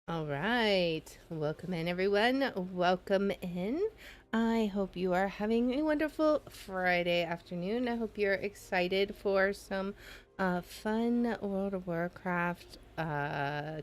All right. Welcome in, everyone. Welcome in. I hope you are having a wonderful Friday afternoon. I hope you're excited for some fun World of Warcraft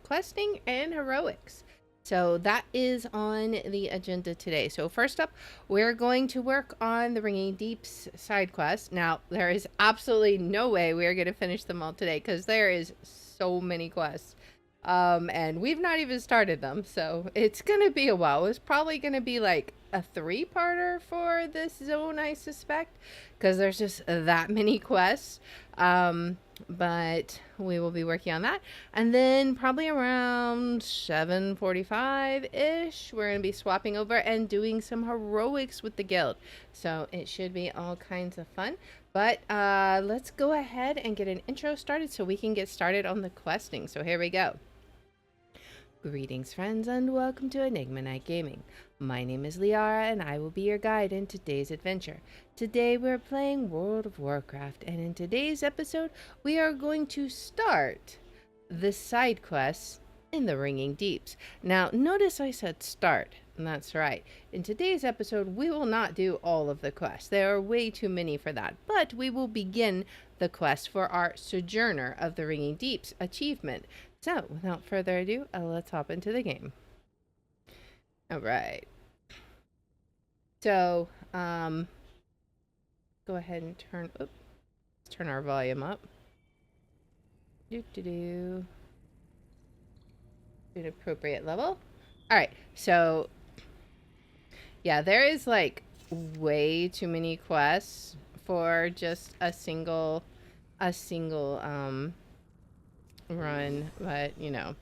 questing and heroics. So that is on the agenda today. So first up, we're going to work on the Ringing Deeps side quest. Now, there is absolutely no way we are going to finish them all today because there is so many quests. And we've not even started them, so it's gonna be a while. It's probably gonna be like a three-parter for this zone, I suspect, because there's just that many quests. But we will be working on that, and then probably around 7:45-ish, we're gonna be swapping over and doing some heroics with the guild. So it should be all kinds of fun. But let's go ahead and get an intro started so we can get started on the questing. So here we go. Greetings, friends, and welcome to Enigma Night Gaming. My name is Liara, and I will be your guide in today's adventure. Today, we're playing World of Warcraft, and in today's episode, we are going to start the side quests in the Ringing Deeps. Now, notice I said start, and that's right. In today's episode, we will not do all of the quests. There are way too many for that, but we will begin the quest for our Sojourner of the Ringing Deeps achievement. So, without further ado, let's hop into the game. All right. So, go ahead and let's turn our volume up. An appropriate level. All right. So, yeah, there is like way too many quests for just a single run, but you know,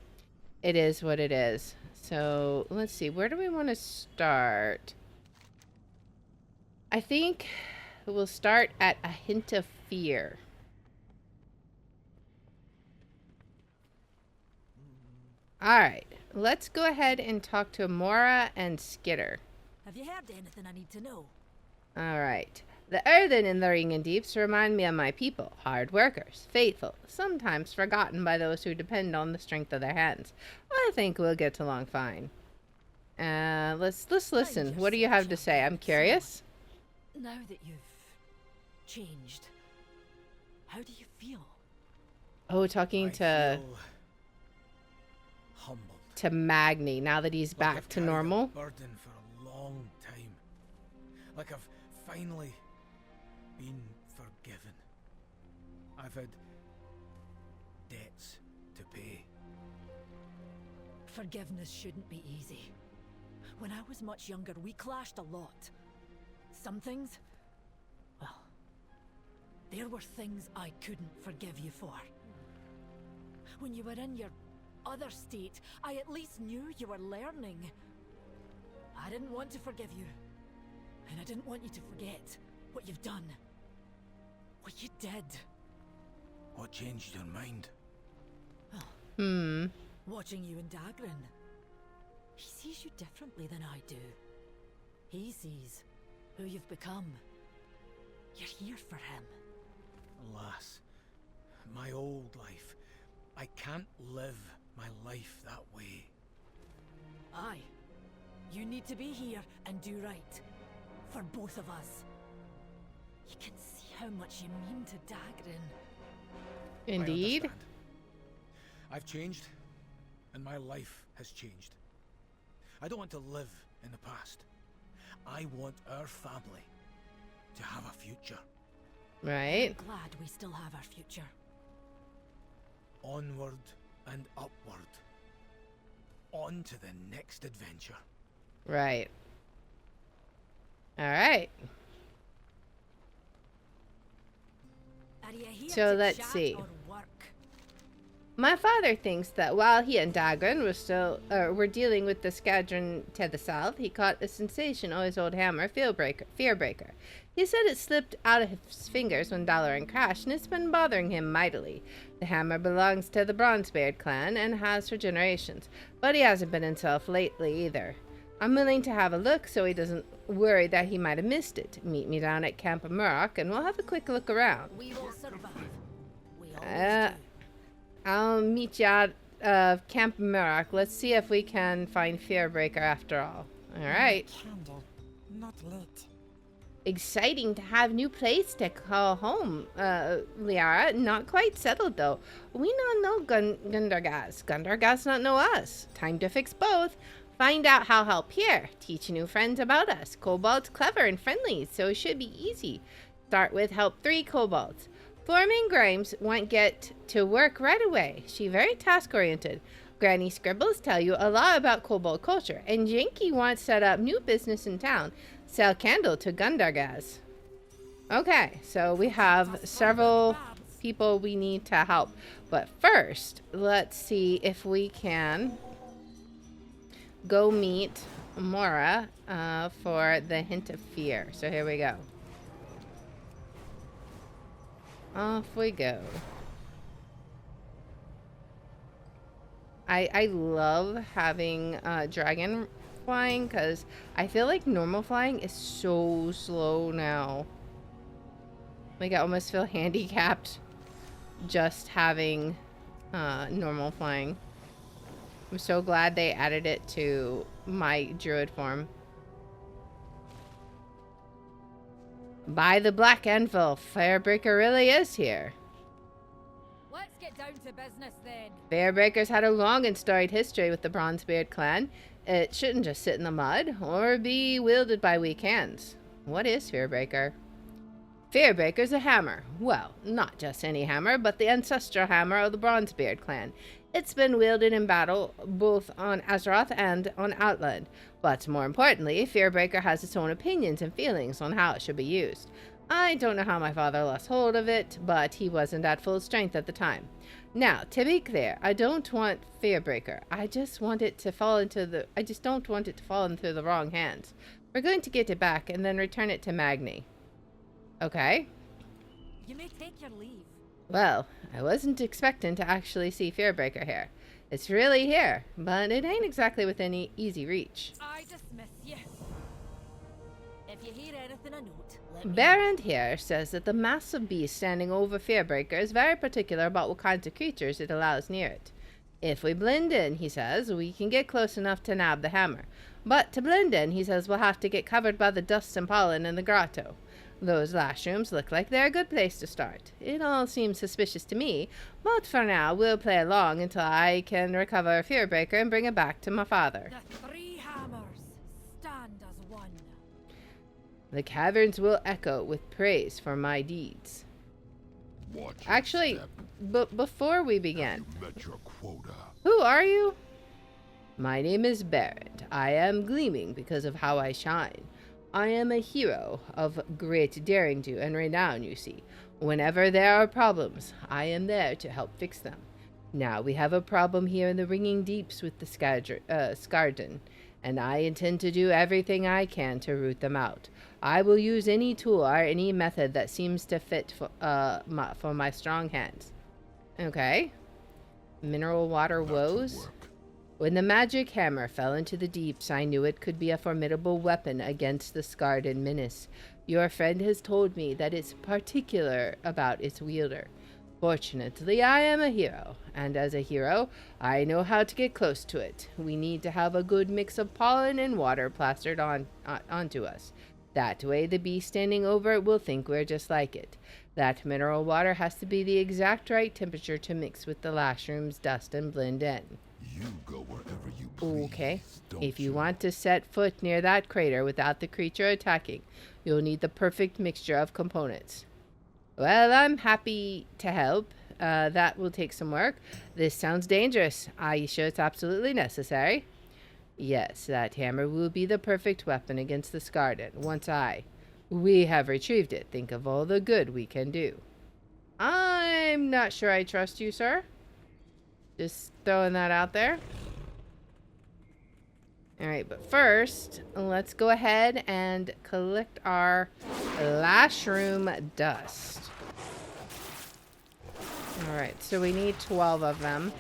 it is what it is. So let's see, where do we want to start? I think we'll start at a hint of fear. All right, let's go ahead and talk to Mora and Skitter. Have you heard anything I need to know? All right. The earthen in the Ringing Deeps remind me of my people, hard workers, faithful, sometimes forgotten by those who depend on the strength of their hands. I think we'll get along fine. Let's listen. What do you have to say? I'm curious. Now that you've changed, how do you feel? Oh, talking to humbled. Magni now that he's back I've to normal. A burden for a long time. Like I've finally been forgiven. I've had debts to pay. Forgiveness shouldn't be easy. When I was much younger, we clashed a lot. Some things, well, there were things I couldn't forgive you for. When you were in your other state, I at least knew you were learning. I didn't want to forgive you. And I didn't want you to forget what you've done. What you did. What changed your mind? Watching you and Dagran. He sees you differently than I do. He sees who you've become. You're here for him. Alas, my old life. I can't live my life that way. Aye. You need to be here and do right. For both of us. You can see how much you mean to Dagran. Indeed. I understand. I've changed, and my life has changed. I don't want to live in the past. I want our family to have a future. Right. I'm glad we still have our future. Onward and upward. On to the next adventure. Right. All right. Are you here So to let's chat see. or work? My father thinks that while he and Dagran were dealing with the squadron to the south, he caught a sensation on his old hammer, Fearbreaker. He said it slipped out of his fingers when Dalaran crashed, and it's been bothering him mightily. The hammer belongs to the Bronzebeard clan and has for generations, but he hasn't been himself lately either. I'm willing to have a look so he doesn't worry that he might have missed it. Meet me down at Camp Murrock and we'll have a quick look around. We will survive. We always do. I'll meet you out of Camp Murak. Let's see if we can find Fearbreaker after all. Alright. Candle. Not lit. Exciting to have new place to call home, Liara. Not quite settled though. We not know Gundargaz. Gundargaz not know us. Time to fix both. Find out how help here. Teach new friends about us. Kobold's clever and friendly, so it should be easy. Start with help 3 kobolds. Foreman Grimes won't get to work right away. She very task-oriented. Granny Scribbles tell you a lot about kobold culture, and Jinky wants set up new business in town. Sell candle to Gundargaz. Okay, so we have several people we need to help. But first, let's see if we can go meet Mora for the Hint of Fear. So here we go. Off we go. I love having dragon flying because I feel like normal flying is so slow now. Like I almost feel handicapped just having normal flying. I'm so glad they added it to my druid form. By the Black Anvil, Firebreaker really is here. Let's get down to business then. Firebreaker's had a long and storied history with the Bronzebeard clan. It shouldn't just sit in the mud or be wielded by weak hands. What is Fearbreaker? Fearbreaker's a hammer. Well, not just any hammer, but the ancestral hammer of the Bronzebeard clan. It's been wielded in battle both on Azeroth and on Outland. But more importantly, Fearbreaker has its own opinions and feelings on how it should be used. I don't know how my father lost hold of it, but he wasn't at full strength at the time. Now, to be clear, I don't want Fearbreaker. I just don't want it to fall into the wrong hands. We're going to get it back and then return it to Magni. Okay. You may take your leave. Well, I wasn't expecting to actually see Fearbreaker here. It's really here, but it ain't exactly within easy reach. I dismiss you. If you hear anything I note, let me know. Barrand here says that the massive beast standing over Fearbreaker is very particular about what kinds of creatures it allows near it. If we blend in, he says, we can get close enough to nab the hammer. But to blend in, he says we'll have to get covered by the dust and pollen in the grotto. Those last rooms look like they're a good place to start. It all seems suspicious to me, but for now we'll play along until I can recover Fearbreaker and bring it back to my father. The 3 hammers stand as one. The caverns will echo with praise for my deeds. Actually, before we begin, who are you? My name is Barrett. I am gleaming because of how I shine. I am a hero of great daring do and renown, you see. Whenever there are problems, I am there to help fix them. Now we have a problem here in the Ringing Deeps with the Skarden, and I intend to do everything I can to root them out. I will use any tool or any method that seems to fit for my strong hands. Okay. Mineral water woes. When the magic hammer fell into the deeps, I knew it could be a formidable weapon against the Skarden menace. Your friend has told me that it's particular about its wielder. Fortunately, I am a hero, and as a hero, I know how to get close to it. We need to have a good mix of pollen and water plastered onto us. That way, the beast standing over it will think we're just like it. That mineral water has to be the exact right temperature to mix with the last room's dust and blend in. You go wherever you please. Okay. If you want to set foot near that crater without the creature attacking, you'll need the perfect mixture of components. Well, I'm happy to help. That will take some work. This sounds dangerous. Are you sure it's absolutely necessary? Yes, that hammer will be the perfect weapon against the Skarden. We have retrieved it. Think of all the good we can do. I'm not sure I trust you, sir. Just throwing that out there. Alright, but first, let's go ahead and collect our last room dust. Alright, so we need 12 of them.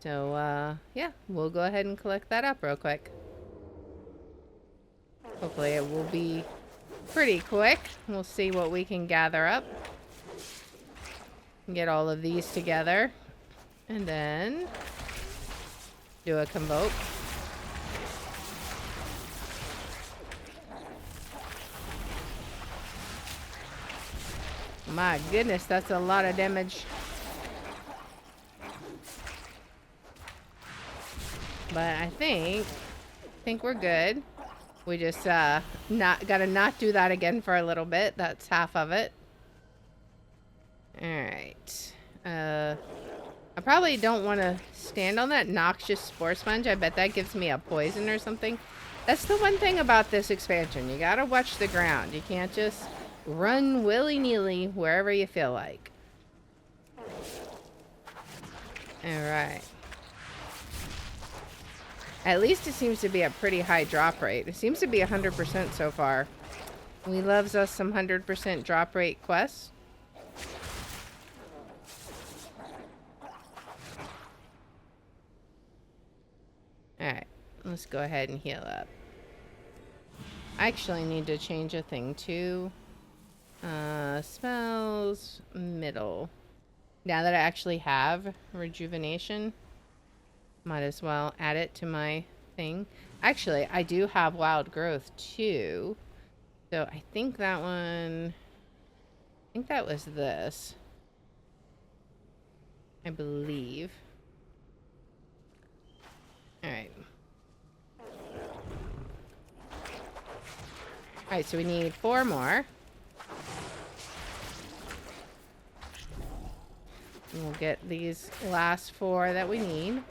So, yeah, we'll go ahead and collect that up real quick. Hopefully it will be pretty quick. We'll see what we can gather up. Get all of these together. And then do a convoke. My goodness, that's a lot of damage. But I think we're good. We just gotta not do that again for a little bit. That's half of it. Alright. I probably don't want to stand on that noxious spore sponge. I bet that gives me a poison or something. That's the one thing about this expansion. You gotta watch the ground. You can't just run willy-nilly wherever you feel like. Alright. At least it seems to be a pretty high drop rate. It seems to be 100% so far. We loves us some 100% drop rate quests. Alright, let's go ahead and heal up. I actually need to change a thing too. Spells, middle. Now that I actually have rejuvenation, might as well add it to my thing. Actually, I do have wild growth too. So I think that one, I think that was this. I believe. Alright. Alright, so we need 4 more. And we'll get these last 4 that we need.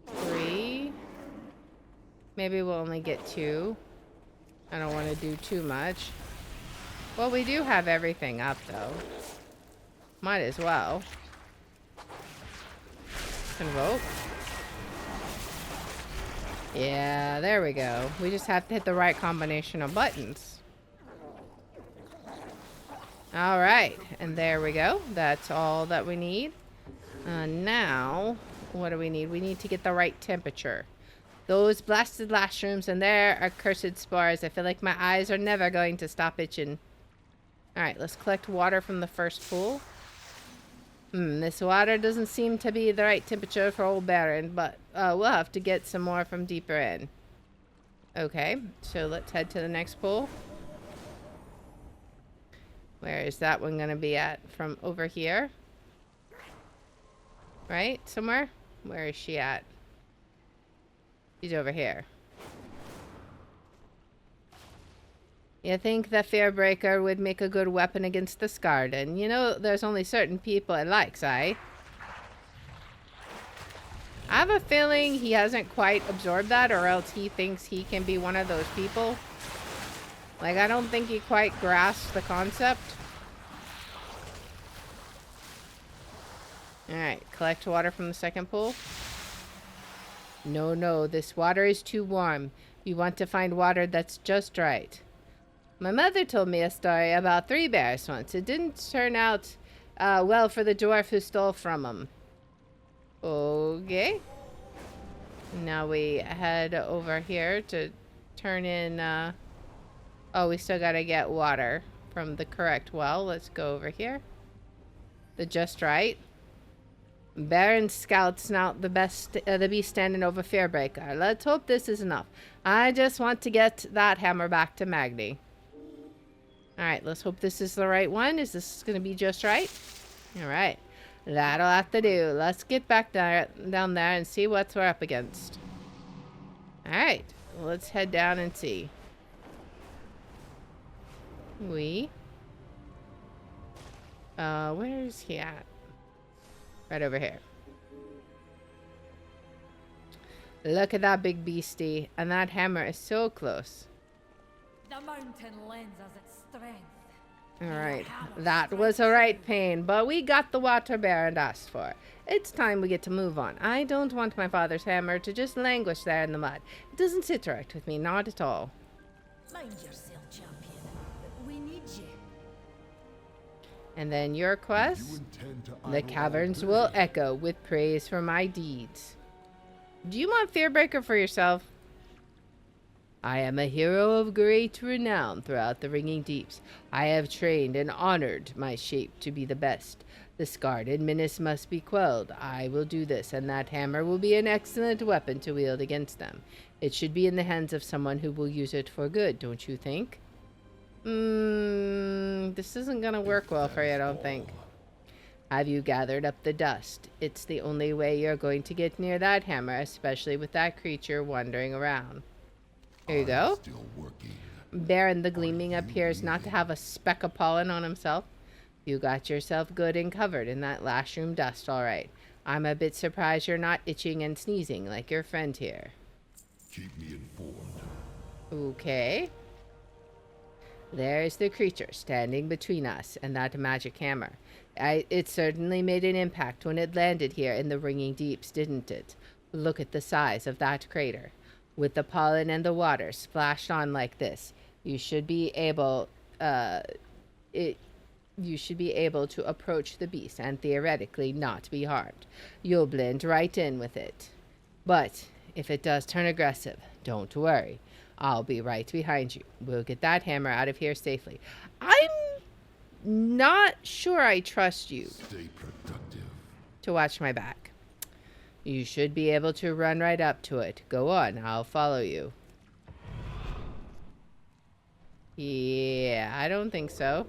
3. Maybe we'll only get 2. I don't want to do too much. Well, we do have everything up, though. Might as well. Convoke. Yeah, there we go. We just have to hit the right combination of buttons. Alright, and there we go. That's all that we need. Now, what do we need? We need to get the right temperature. Those blasted mushrooms and their accursed spores. I feel like my eyes are never going to stop itching. Alright, let's collect water from the first pool. This water doesn't seem to be the right temperature for old Baron, but we'll have to get some more from deeper in. Okay, so let's head to the next pool. Where is that one gonna be at? From over here? Right? Somewhere? Where is she at? She's over here. You think the Fearbreaker would make a good weapon against the Scarden? You know, there's only certain people it likes, I have a feeling he hasn't quite absorbed that, or else he thinks he can be one of those people. Like, I don't think he quite grasps the concept. Alright, collect water from the second pool. No, this water is too warm. You want to find water that's just right. My mother told me a story about 3 bears once. It didn't turn out well for the dwarf who stole from them. Okay. Now we head over here to turn in... oh, we still gotta get water from the correct well. Let's go over here. The just right. Baron Scout's not the best, the beast standing over Fearbreaker. Let's hope this is enough. I just want to get that hammer back to Magni. Alright, let's hope this is the right one. Is this going to be just right? Alright, that'll have to do. Let's get back down there and see what we're up against. Alright, let's head down and see. Where is he at? Right over here. Look at that big beastie, and that hammer is so close. The mountain lends us its strength. Alright, that was a right pain, but we got the water Baron asked for. It's time we get to move on. I don't want my father's hammer to just languish there in the mud. It doesn't sit right with me, not at all. Mind yourself, champion. We need you. And then your quest, the caverns will echo with praise for my deeds. Do you want Fearbreaker for yourself? I am a hero of great renown throughout the Ringing Deeps. I have trained and honored my shape to be the best. The scarred and menace must be quelled. I will do this, and that hammer will be an excellent weapon to wield against them. It should be in the hands of someone who will use it for good, don't you think? This isn't gonna work well for you, I don't think. Have you gathered up the dust? It's the only way you're going to get near that hammer, especially with that creature wandering around. Here you go. Still working. Baron the Gleaming appears not to have a speck of pollen on himself. You got yourself good and covered in that last room dust, all right. I'm a bit surprised you're not itching and sneezing like your friend here. Keep me informed. Okay. There's the creature standing between us and that magic hammer. It certainly made an impact when it landed here in the Ringing Deeps, didn't it? Look at the size of that crater. With the pollen and the water splashed on like this, you should be able to approach the beast and theoretically not be harmed. You'll blend right in with it. But if it does turn aggressive, don't worry. I'll be right behind you. We'll get that hammer out of here safely. I'm not sure I trust you Stay productive. to watch my back. You should be able to run right up to it. Go on, I'll follow you. Yeah, I don't think so.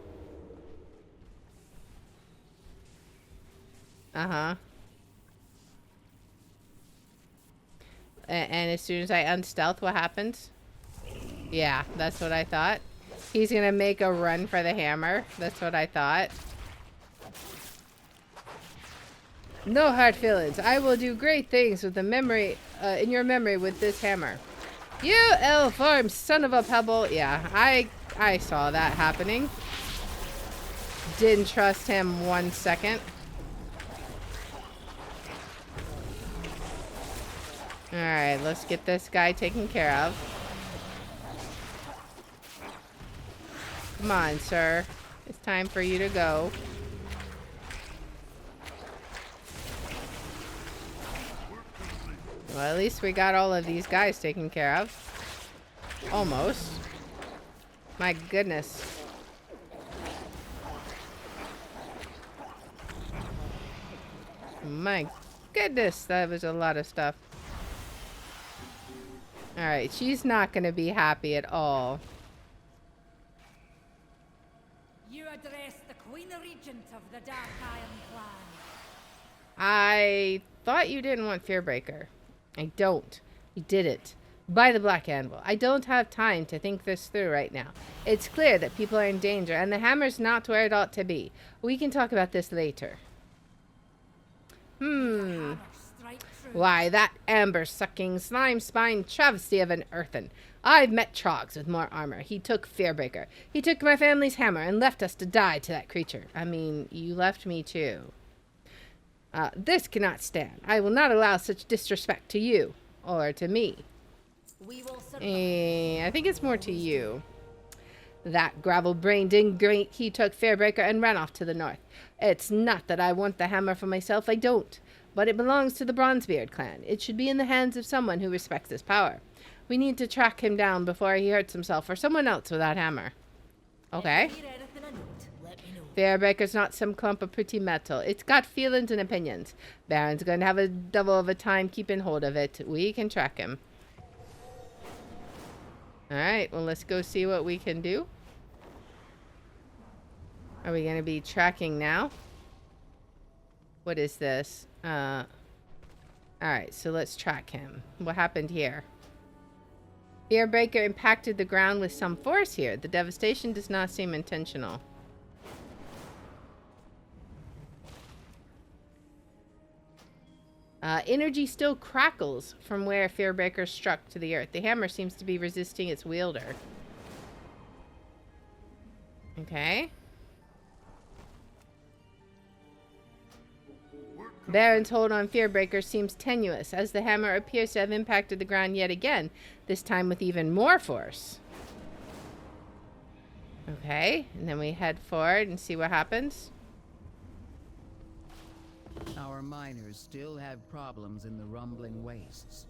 Uh-huh. And as soon as I unstealth, what happens? Yeah, that's what I thought. He's gonna make a run for the hammer. That's what I thought. No hard feelings. I will do great things with the memory, in your memory with this hammer. You elf arm son of a pebble. Yeah, I saw that happening. Didn't trust him 1 second. Alright, let's get this guy taken care of. Come on, sir. It's time for you to go. Well, at least we got all of these guys taken care of. Almost. My goodness. My goodness, that was a lot of stuff. Alright, she's not going to be happy at all. You address the Queen Regent of the Dark Iron Clan. I thought you didn't want Fearbreaker. I don't. You did it. By the Black Anvil. I don't have time to think this through right now. It's clear that people are in danger, and the hammer's not where it ought to be. We can talk about this later. Why, that amber-sucking, slime-spined travesty of an earthen. I've met Trogs with more armor. He took Fearbreaker. He took my family's hammer and left us to die to that creature. I mean, you left me too. This cannot stand. I will not allow such disrespect to you. Or to me. We will I think it's more to you. That gravel-brained ingrate, he took Fearbreaker and ran off to the north. It's not that I want the hammer for myself, I don't. But it belongs to the Bronzebeard clan. It should be in the hands of someone who respects his power. We need to track him down before he hurts himself or someone else with that hammer. Okay. Fearbreaker's not some clump of pretty metal. It's got feelings and opinions. Baron's going to have a devil of a time keeping hold of it. We can track him. Alright, well, let's go see what we can do. Are we going to be tracking now? What is this? Alright, so let's track him. What happened here? Fearbreaker impacted the ground with some force here. The devastation does not seem intentional. Energy still crackles from where Fearbreaker struck to the earth. The hammer seems to be resisting its wielder. Okay. Baron's hold on Fearbreaker seems tenuous, as the hammer appears to have impacted the ground yet again, this time with even more force. Okay, and then we head forward and see what happens. Our miners still have problems in the rumbling wastes.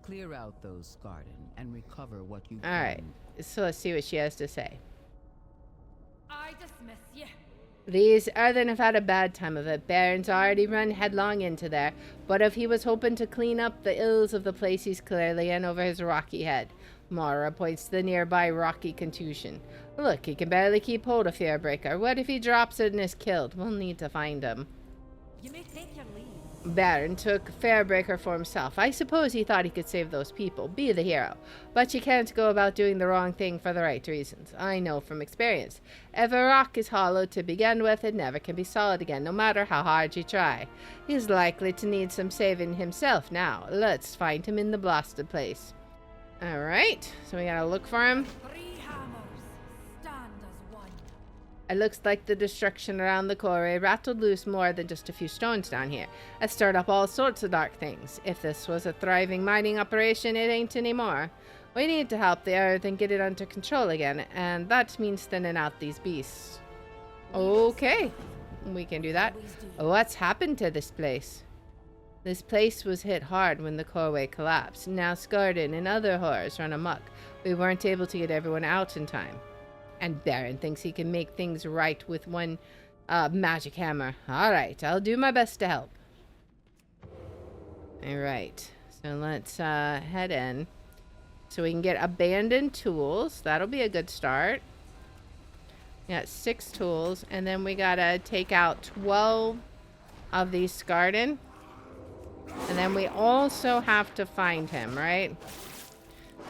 Clear out those Skarden and recover what you All right. can. So let's see what she has to say. I dismiss you. These Earthen have had a bad time of it. Baron's already run headlong into there, but if he was hoping to clean up the ills of the place, he's clearly in over his rocky head. Mara points to the nearby rocky contusion. Look, he can barely keep hold of Fearbreaker. What if he drops it and is killed? We'll need to find him. You may take your leave. Baron took Fairbreaker for himself. I suppose he thought he could save those people, be the hero. But you can't go about doing the wrong thing for the right reasons. I know from experience. If a rock is hollow to begin with, it never can be solid again, no matter how hard you try. He's likely to need some saving himself now. Let's find him in the blasted place. Alright, so we gotta look for him. 3 hammers stand as one. It looks like the destruction around the quarry rattled loose more than just a few stones down here. It stirred up all sorts of dark things. If this was a thriving mining operation, it ain't anymore. We need to help the earth and get it under control again, and that means thinning out these beasts. Okay, we can do that. What's happened to this place? This place was hit hard when the coreway collapsed. Now Skarden and other horrors run amok. We weren't able to get everyone out in time. And Baron thinks he can make things right with one magic hammer. Alright, I'll do my best to help. Alright, so let's head in. So we can get abandoned tools. That'll be a good start. We got 6 tools, and then we gotta take out 12 of these Skarden. And then we also have to find him, right?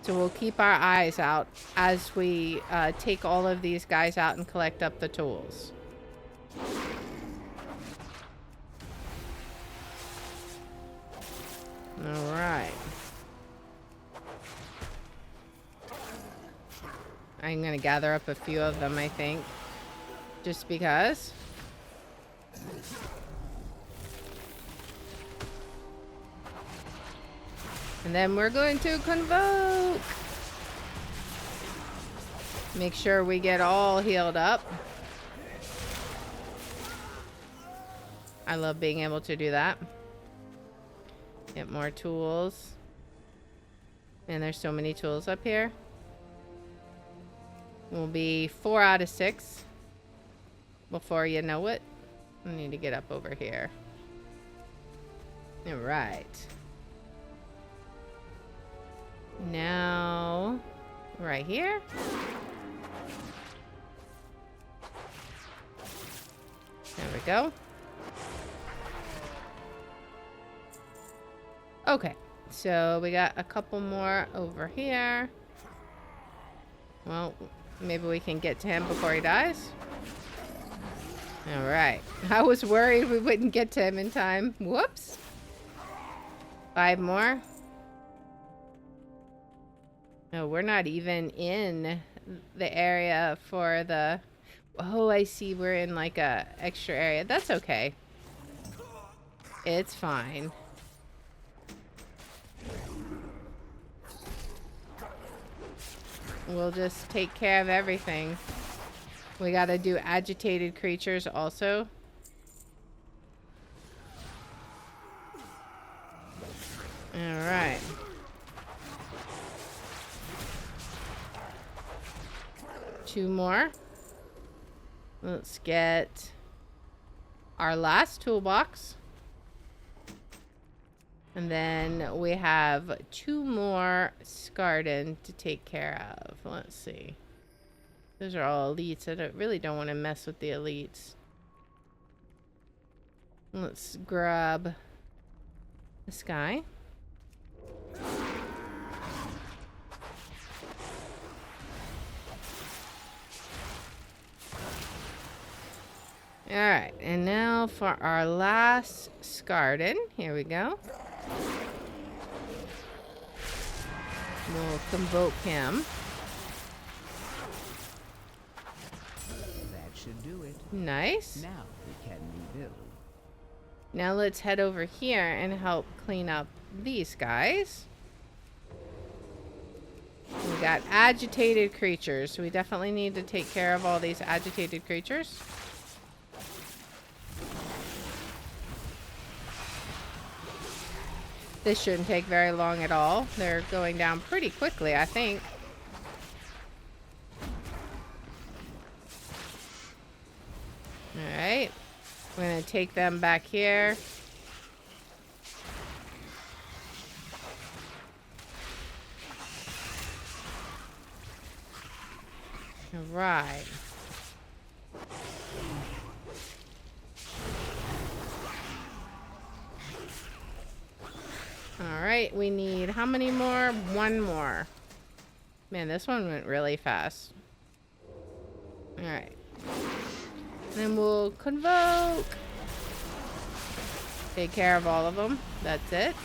So we'll keep our eyes out as we take all of these guys out and collect up the tools. Alright. I'm going to gather up a few of them, I think. Just because. And then we're going to convoke. Make sure we get all healed up. I love being able to do that. Get more tools. And there's so many tools up here. We'll be 4 out of 6. Before you know it. I need to get up over here. All right. Now, right here. There we go. Okay, so we got a couple more over here. Well, maybe we can get to him before he dies. All right. I was worried we wouldn't get to him in time. Whoops. 5 more. No, we're not even in the area for the... Oh, I see. We're in like a extra area. That's okay. It's fine. We'll just take care of everything. We gotta do agitated creatures also. Alright. Two more. Let's get our last toolbox. And then we have 2 more Skarden to take care of. Let's see. Those are all elites. I really don't want to mess with the elites. Let's grab this guy. Alright, and now for our last Skarden. Here we go. We'll convoke him. That should do it. Nice. Now we can rebuild. Now let's head over here and help clean up these guys. We got agitated creatures, so we definitely need to take care of all these agitated creatures. This shouldn't take very long at all. They're going down pretty quickly, I think. Alright. We're going to take them back here. Alright. Alright, we need how many more? One more. Man, this one went really fast. Alright. Then we'll convoke. Take care of all of them. That's it.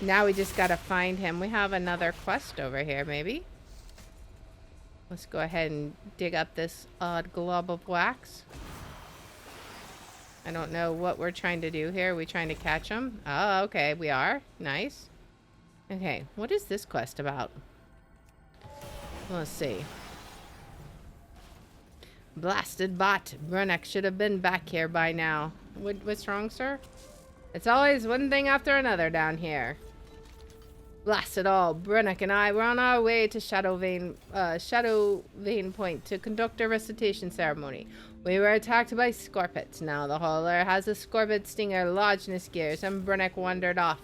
Now we just gotta find him. We have another quest over here, maybe. Let's go ahead and dig up this odd glob of wax. I don't know what we're trying to do here. Are we trying to catch him? Oh, okay. We are. Nice. Okay. What is this quest about? Let's see. Blasted bot. Brunek should have been back here by now. What's wrong, sir? It's always one thing after another down here. Blast it all. Brunek and I were on our way to Shadow Vein Point to conduct a recitation ceremony. We were attacked by scorpions. Now the hauler has a scorpion stinger lodged in his gears, and Brunek wandered off.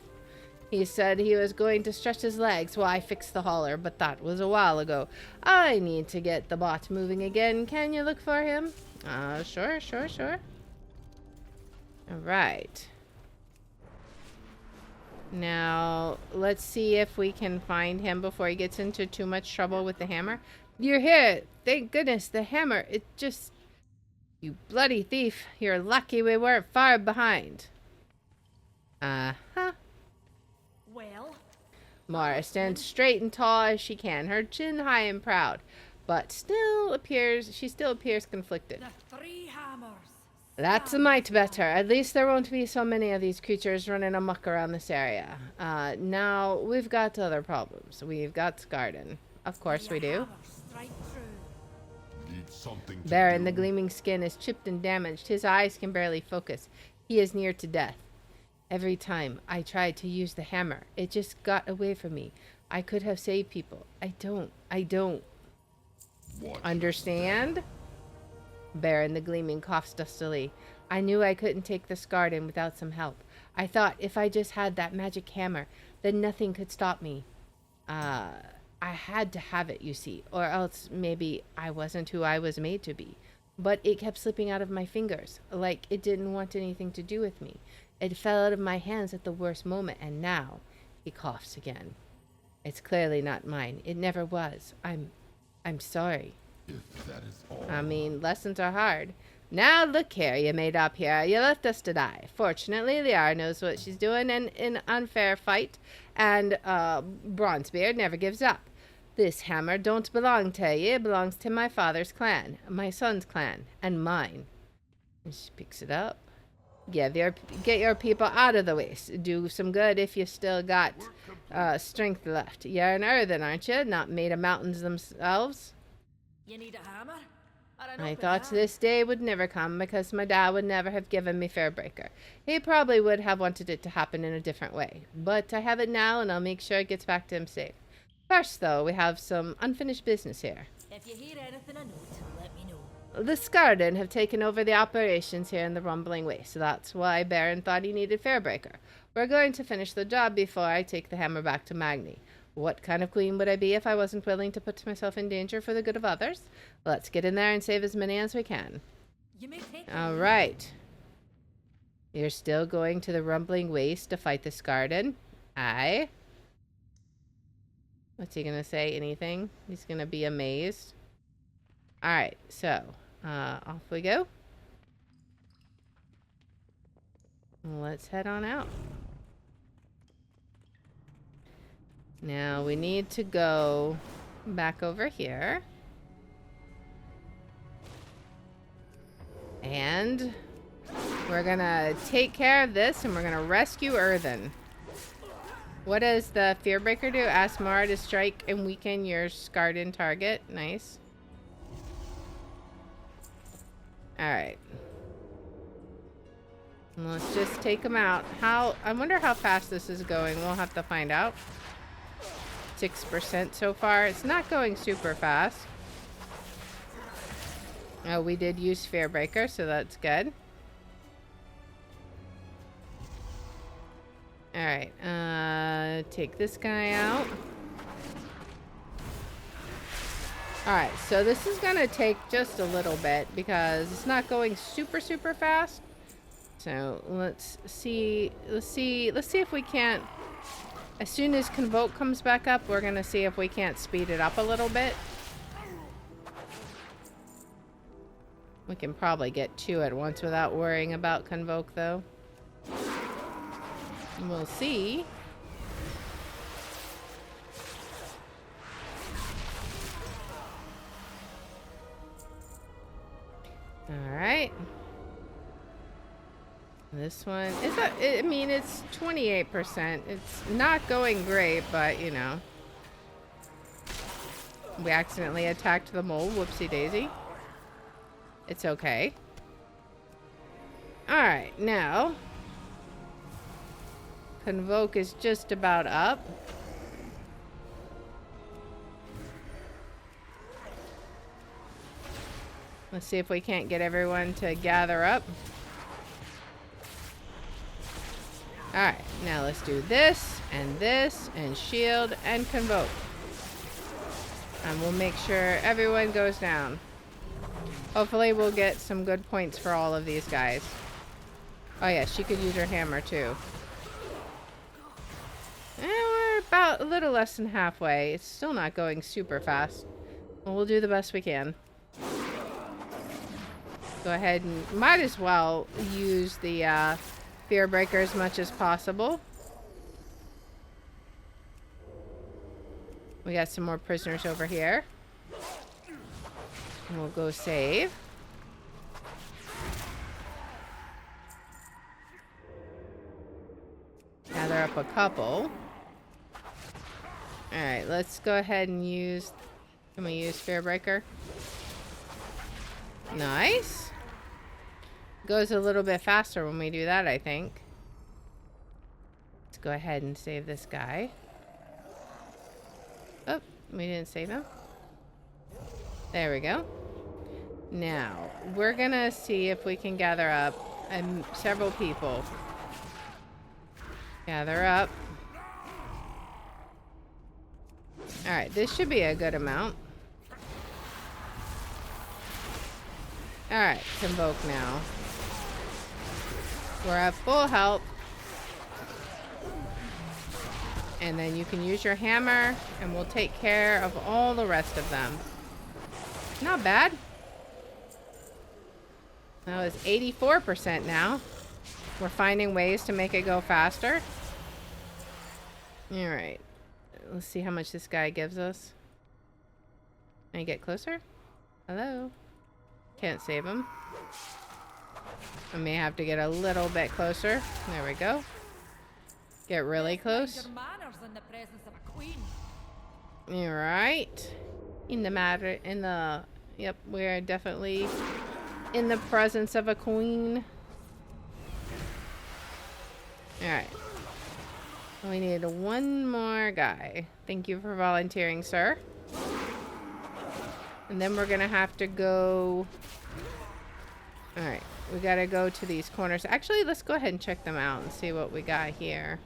He said he was going to stretch his legs while I fixed the hauler, but that was a while ago. I need to get the bot moving again. Can you look for him? Sure. Alright. Now, let's see if we can find him before he gets into too much trouble with the hammer. You're here! Thank goodness, the hammer, it just... You bloody thief, you're lucky we weren't far behind. Uh-huh. Well? Mara stands straight and tall as she can, her chin high and proud, but she still appears conflicted. The three hammers. That's a mite better. At least there won't be so many of these creatures running amok around this area. Now, we've got other problems. We've got Scarden. Of course we do. Need something to Baron, the do. gleaming skin is chipped and damaged. His eyes can barely focus. He is near to death. Every time I tried to use the hammer, it just got away from me. I could have saved people. I don't. What? Understand? Baron, the gleaming, coughs dustily. I knew I couldn't take the Scarden without some help. I thought if I just had that magic hammer, then nothing could stop me. I had to have it, you see, or else maybe I wasn't who I was made to be. But it kept slipping out of my fingers, like it didn't want anything to do with me. It fell out of my hands at the worst moment, and now he coughs again. It's clearly not mine. It never was. I'm sorry. If that is all. I mean, lessons are hard. Now look here, you made up here. You left us to die. Fortunately, Liara knows what she's doing in an unfair fight, and Bronzebeard never gives up. This hammer don't belong to you. It belongs to my father's clan, my son's clan, and mine. And she picks it up. Get your people out of the way. Do some good if you still got strength left. You're an earthen, aren't you? Not made of mountains themselves. You need a hammer? I thought this day would never come because my dad would never have given me Fairbreaker. He probably would have wanted it to happen in a different way. But I have it now, and I'll make sure it gets back to him safe. First, though, we have some unfinished business here. If you hear anything I note, let me know. The Scarden have taken over the operations here in the Rumbling Waste, so that's why Baron thought he needed Fairbreaker. We're going to finish the job before I take the hammer back to Magni. What kind of queen would I be if I wasn't willing to put myself in danger for the good of others? Let's get in there and save as many as we can. You may take All right. You're still going to the Rumbling Waste to fight the Scarden? Aye. What's he gonna say? Anything? He's gonna be amazed. All right, so off we go. Let's head on out. Now we need to go back over here. And we're gonna take care of this, and we're gonna rescue Earthen. What does the Fearbreaker do? Ask Mara to strike and weaken your Scarden target. Nice. Alright. Let's just take them out. I wonder how fast this is going. We'll have to find out. 6% so far. It's not going super fast. Oh, we did use Fearbreaker, so that's good. Alright, take this guy out. Alright, so this is gonna take just a little bit because it's not going super fast. So let's see if we can't, as soon as Convoke comes back up, we're gonna see if we can't speed it up a little bit. We can probably get 2 at once without worrying about Convoke though. We'll see. Alright. This one is I mean, it's 28%. It's not going great, but you know. We accidentally attacked the mole. Whoopsie daisy. It's okay. Alright, now Convoke is just about up. Let's see if we can't get everyone to gather up. Alright, now let's do this, and shield, and Convoke. And we'll make sure everyone goes down. Hopefully we'll get some good points for all of these guys. Oh yeah, she could use her hammer too. And we're about a little less than halfway. It's still not going super fast. Well, we'll do the best we can. Go ahead and might as well use the Fearbreaker as much as possible. We got some more prisoners over here. And we'll go save. Gather up a couple. Alright, let's go ahead and use... Can we use Fearbreaker? Nice. Goes a little bit faster when we do that, I think. Let's go ahead and save this guy. Oh, we didn't save him. There we go. Now, we're gonna see if we can gather up several people. Gather up. Alright, this should be a good amount. Alright, Convoke now. We're at full health. And then you can use your hammer, and we'll take care of all the rest of them. Not bad. That was 84% now. We're finding ways to make it go faster. Alright. Let's see how much this guy gives us. Can I get closer? Hello? Can't save him. I may have to get a little bit closer. There we go. Get really close. Alright. Yep, we're definitely in the presence of a queen. Alright. We need one more guy. Thank you for volunteering, sir. And then we're gonna have to go... Alright, we gotta go to these corners. Actually, let's go ahead and check them out and see what we got here.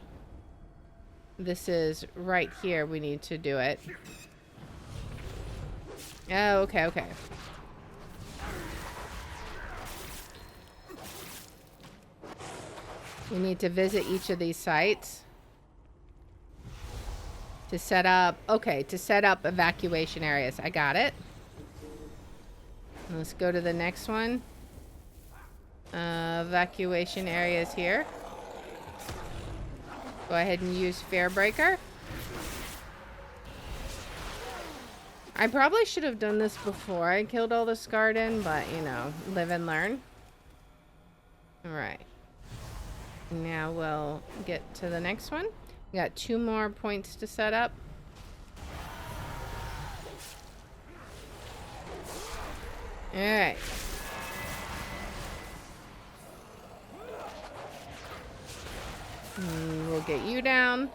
This is right here. We need to do it. Oh, okay, okay. We need to visit each of these sites. To set up... Okay, to set up evacuation areas. I got it. Let's go to the next one. Evacuation areas here. Go ahead and use Fearbreaker. I probably should have done this before I killed all the Skarden, but, you know, live and learn. Alright. Now we'll get to the next one. We got 2 more points to set up. Alright. We'll get you down.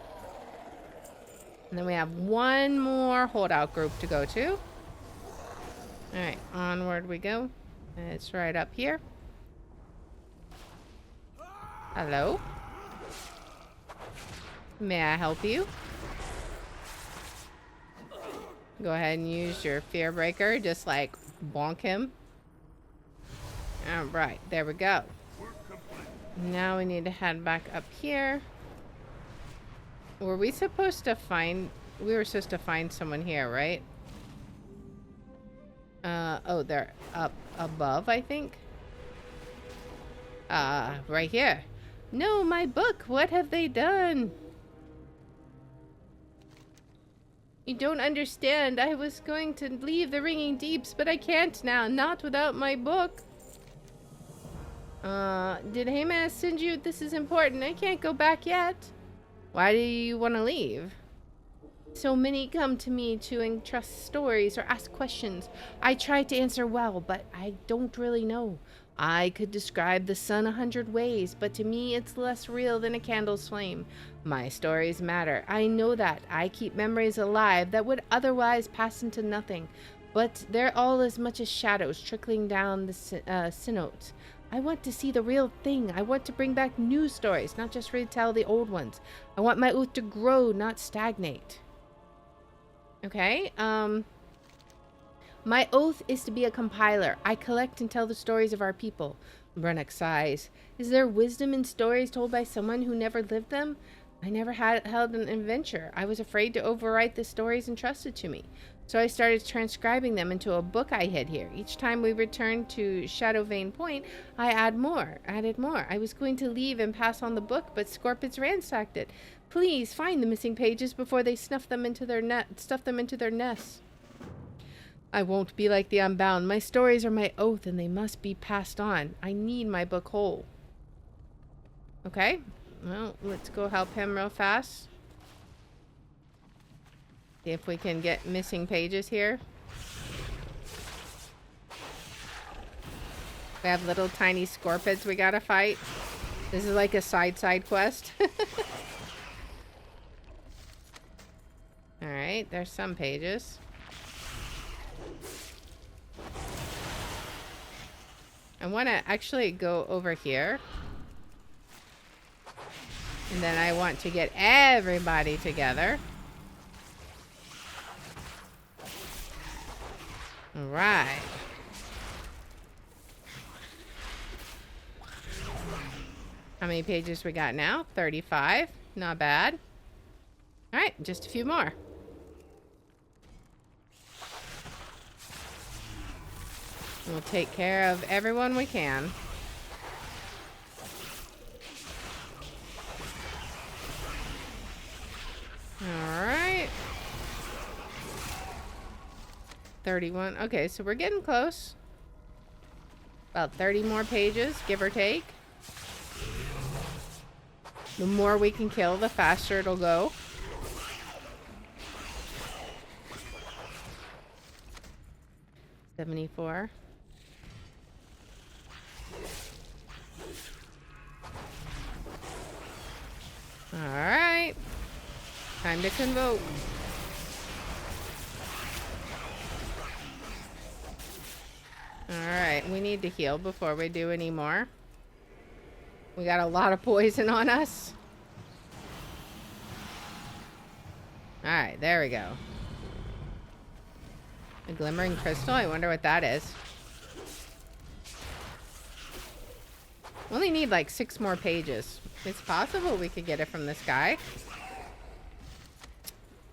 And then we have one more holdout group to go to. Alright, onward we go. It's right up here. Hello? May I help you? Go ahead and use your fear breaker. Just like bonk him. Alright, there we go. Now we need to head back up here. Were we supposed to find... We were supposed to find someone here, right? Oh, they're up above, I think. Right here. No, my book! What have they done? You don't understand. I was going to leave the Ringing Deeps, but I can't now. Not without my book. Did Heymas send you? This is important. I can't go back yet. Why do you want to leave? So many come to me to entrust stories or ask questions. I try to answer well, but I don't really know. I could describe the sun 100 ways, but to me it's less real than a candle's flame. My stories matter. I know that. I keep memories alive that would otherwise pass into nothing. But they're all as much as shadows trickling down the cenotes. I want to see the real thing. I want to bring back new stories, not just retell the old ones. I want my oath to grow, not stagnate. Okay, my oath is to be a compiler. I collect and tell the stories of our people. Brunnock sighs. Is there wisdom in stories told by someone who never lived them? I never held an adventure. I was afraid to overwrite the stories entrusted to me. So I started transcribing them into a book I hid here. Each time we returned to Shadowvane Point, I added more. I was going to leave and pass on the book, but Scorpions ransacked it. Please find the missing pages before they stuff them into their nests. I won't be like the Unbound. My stories are my oath, and they must be passed on. I need my book whole. Okay. Well, let's go help him real fast. See if we can get missing pages here. We have little tiny scorpions we gotta fight. This is like a side quest. Alright, there's some pages. I want to actually go over here. And then I want to get everybody together. Alright. How many pages we got now? 35. Not bad. Alright, just a few more. We'll take care of everyone we can. Alright. 31. Okay, so we're getting close. About 30 more pages, give or take. The more we can kill, the faster it'll go. $74. Alright. Time to convoke. Alright, we need to heal before we do any more. We got a lot of poison on us. Alright, there we go. A glimmering crystal? I wonder what that is. We only need like 6 more pages. It's possible we could get it from this guy.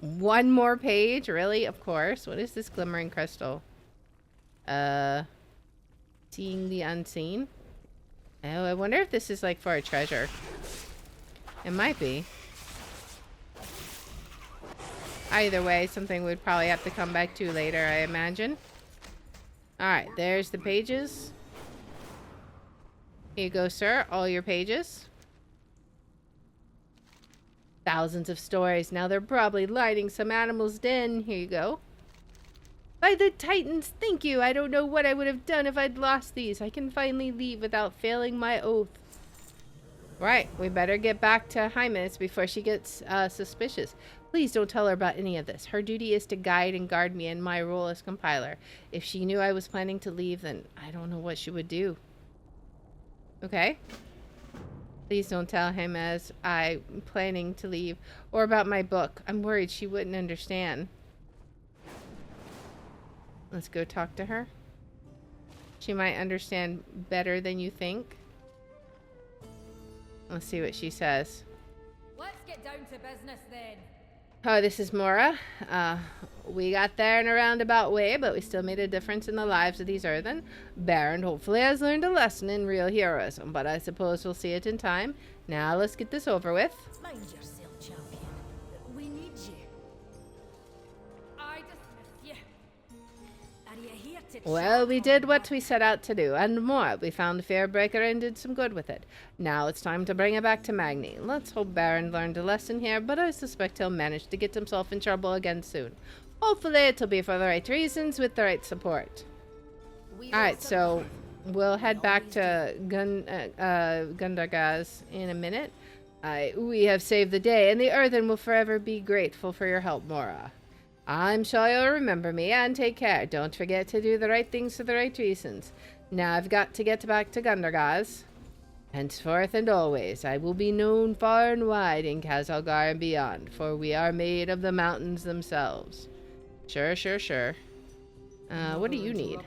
1 more page? Really? Of course. What is this glimmering crystal? Seeing the unseen? Oh, I wonder if this is like for a treasure. It might be. Either way, something we'd probably have to come back to later, I imagine. Alright, there's the pages. Here you go, sir. All your pages. Thousands of stories. Now they're probably lighting some animal's den. Here you go. By the Titans, thank you. I don't know what I would have done if I'd lost these. I can finally leave without failing my oath. Right, we better get back to Hymes before she gets suspicious. Please don't tell her about any of this. Her duty is to guide and guard me in my role as compiler. If she knew I was planning to leave, then I don't know what she would do. Okay? Please don't tell him as I'm planning to leave or about my book. I'm worried she wouldn't understand. Let's go talk to her. She might understand better than you think. Let's see what she says. Let's get down to business then. Oh, this is Mora. We got there in a roundabout way, but we still made a difference in the lives of these earthen. Baron hopefully has learned a lesson in real heroism, but I suppose we'll see it in time. Now let's get this over with. Mind yourself, champion. We need you. I dismiss you. Are you here to Well, we chat did or what we set out to do, and more. We found the Fearbreaker and did some good with it. Now it's time to bring it back to Magni. Let's hope Baron learned a lesson here, but I suspect he'll manage to get himself in trouble again soon. Hopefully it'll be for the right reasons with the right support. Alright, so we'll head back to Gundargaz in a minute. We have saved the day, and the Earthen will forever be grateful for your help, Mora. I'm sure you'll remember me, and take care. Don't forget to do the right things for the right reasons. Now I've got to get back to Gundargaz. Henceforth and always, I will be known far and wide in Khazalgar and beyond, for we are made of the mountains themselves. Sure. What do you need?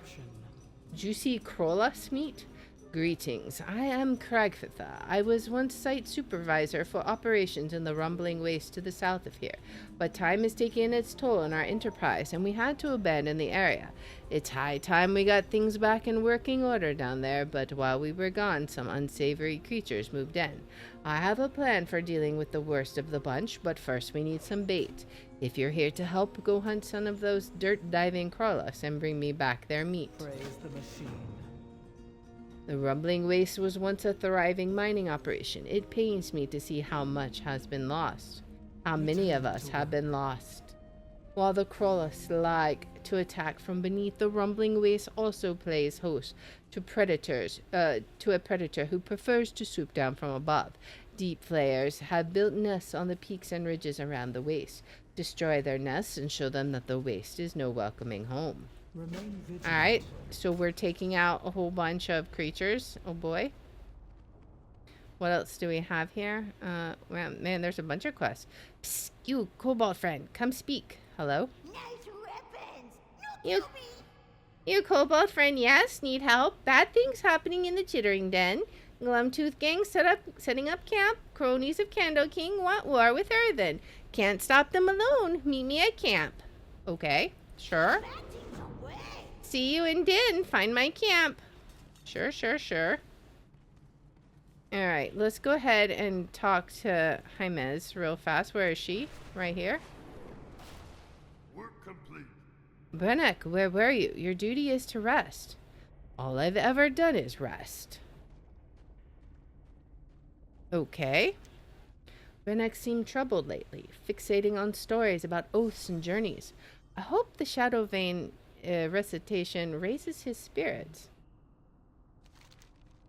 Juicy Krolas meat? Greetings. I am Kragfitha. I was once site supervisor for operations in the rumbling waste to the south of here, but time has taken its toll on our enterprise and we had to abandon the area. It's high time we got things back in working order down there, but while we were gone, some unsavory creatures moved in. I have a plan for dealing with the worst of the bunch, but first we need some bait. If you're here to help, go hunt some of those dirt-diving Krolas and bring me back their meat. Praise the machine. The rumbling waste was once a thriving mining operation. It pains me to see how much has been lost. How many of us have been lost. While the Krolas like to attack from beneath, the rumbling waste also plays host to a predator who prefers to swoop down from above. Deep flayers have built nests on the peaks and ridges around the waste. Destroy their nests and show them that the waste is no welcoming home. Alright, so we're taking out a whole bunch of creatures. Oh boy. What else do we have here? Man, there's a bunch of quests. Psst, you, kobold friend, come speak. Hello? Nice weapons. You kobold friend, yes? Need help? Bad things happening in the Jittering Den. Glumtooth gang setting up camp. Cronies of Kando King want war with Earthen. Can't stop them alone. Meet me at camp. Okay, sure. See you in Din. Find my camp. Sure. Alright, let's go ahead and talk to Hymes real fast. Where is she? Right here. Work complete. Brenek, where were you? Your duty is to rest. All I've ever done is rest. Okay. Brenek seemed troubled lately, fixating on stories about oaths and journeys. I hope the Shadow Vein recitation raises his spirits.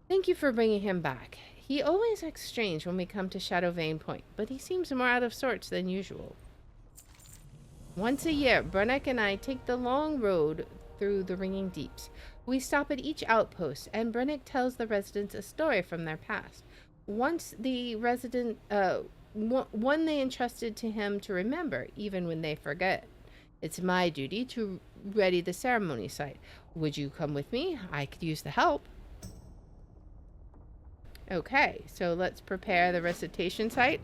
Thank you for bringing him back. He always acts strange when we come to Shadow Vein Point, but he seems more out of sorts than usual. Once a year, Brenek and I take the long road through the Ringing Deeps. We stop at each outpost, and Brenek tells the residents a story from their past. Once the resident, one they entrusted to him to remember, even when they forget. It's my duty to ready the ceremony site. Would you come with me? I could use the help. Okay, so let's prepare the recitation site.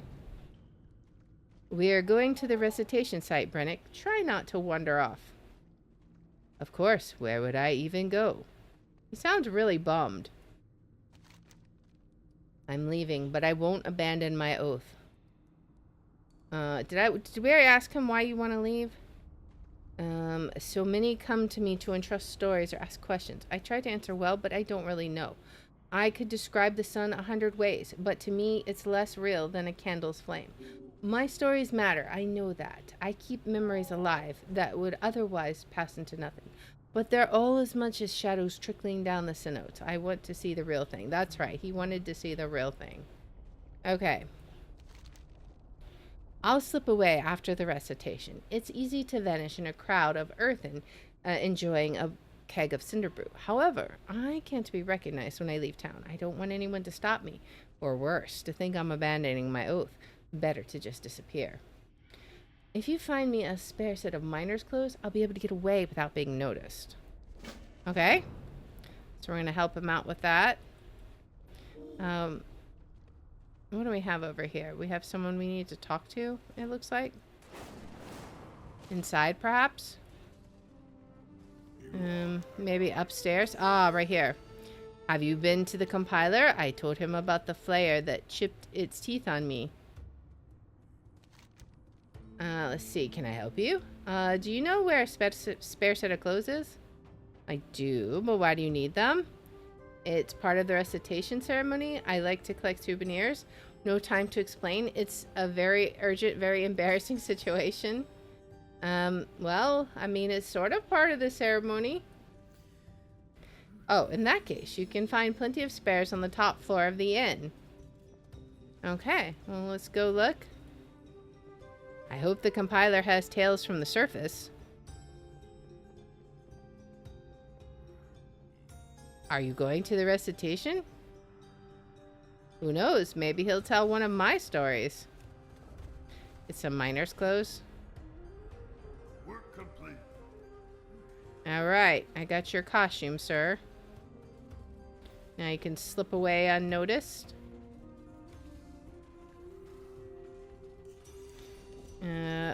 We are going to the recitation site, Brenek. Try not to wander off. Of course, where would I even go? He sounds really bummed. I'm leaving, but I won't abandon my oath. Did we already ask him why you want to leave? So many come to me to entrust stories or ask questions. I try to answer well, but I don't really know. I could describe the sun 100 ways, but to me, it's less real than a candle's flame. My stories matter, I know that. I keep memories alive that would otherwise pass into nothing. But they're all as much as shadows trickling down the cenotes. I want to see the real thing. That's right, he wanted to see the real thing. Okay. I'll slip away after the recitation. It's easy to vanish in a crowd of earthen enjoying a keg of cinder brew. However, I can't be recognized when I leave town. I don't want anyone to stop me, or worse, to think I'm abandoning my oath. Better to just disappear. If you find me a spare set of miner's clothes, I'll be able to get away without being noticed. Okay? So we're going to help him out with that. What do we have over here? We have someone we need to talk to, it looks like. Inside, perhaps? Maybe upstairs? Ah, right here. Have you been to the compiler? I told him about the flare that chipped its teeth on me. Let's see. Can I help you? Do you know where a spare set of clothes is? I do, but why do you need them? It's part of the recitation ceremony. I like to collect souvenirs. No time to explain. It's a very urgent, very embarrassing situation. Well, I mean, it's sort of part of the ceremony. Oh, in that case, you can find plenty of spares on the top floor of the inn. Okay, well, let's go look. I hope the compiler has tales from the surface. Are you going to the recitation? Who knows? Maybe he'll tell one of my stories. It's some miner's clothes. Work complete. Alright, I got your costume, sir. Now you can slip away unnoticed.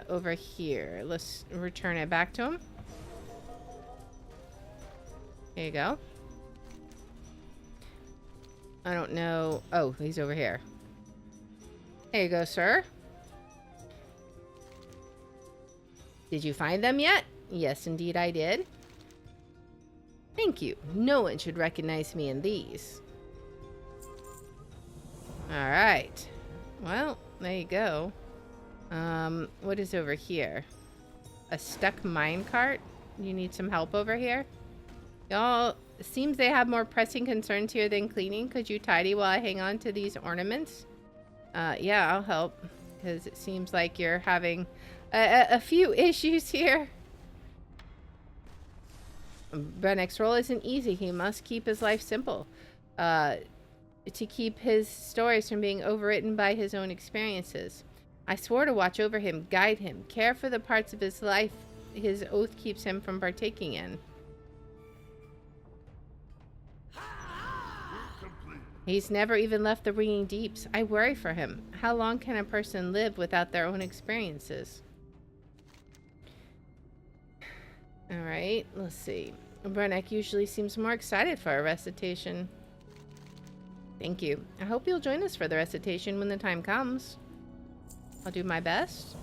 Over here. Let's return it back to him. There you go. I don't know. Oh, he's over here. There you go, sir. Did you find them yet? Yes, indeed I did. Thank you. No one should recognize me in these. Alright. Well, there you go. What is over here? A stuck minecart? You need some help over here? Y'all, it seems they have more pressing concerns here than cleaning. Could you tidy while I hang on to these ornaments? Yeah, I'll help. Because it seems like you're having a few issues here. Brennick's role isn't easy. He must keep his life simple. To keep his stories from being overwritten by his own experiences. I swore to watch over him, guide him, care for the parts of his life his oath keeps him from partaking in. He's never even left the Ringing Deeps. I worry for him. How long can a person live without their own experiences? Alright, let's see. Brennick usually seems more excited for a recitation. Thank you. I hope you'll join us for the recitation when the time comes. I'll do my best.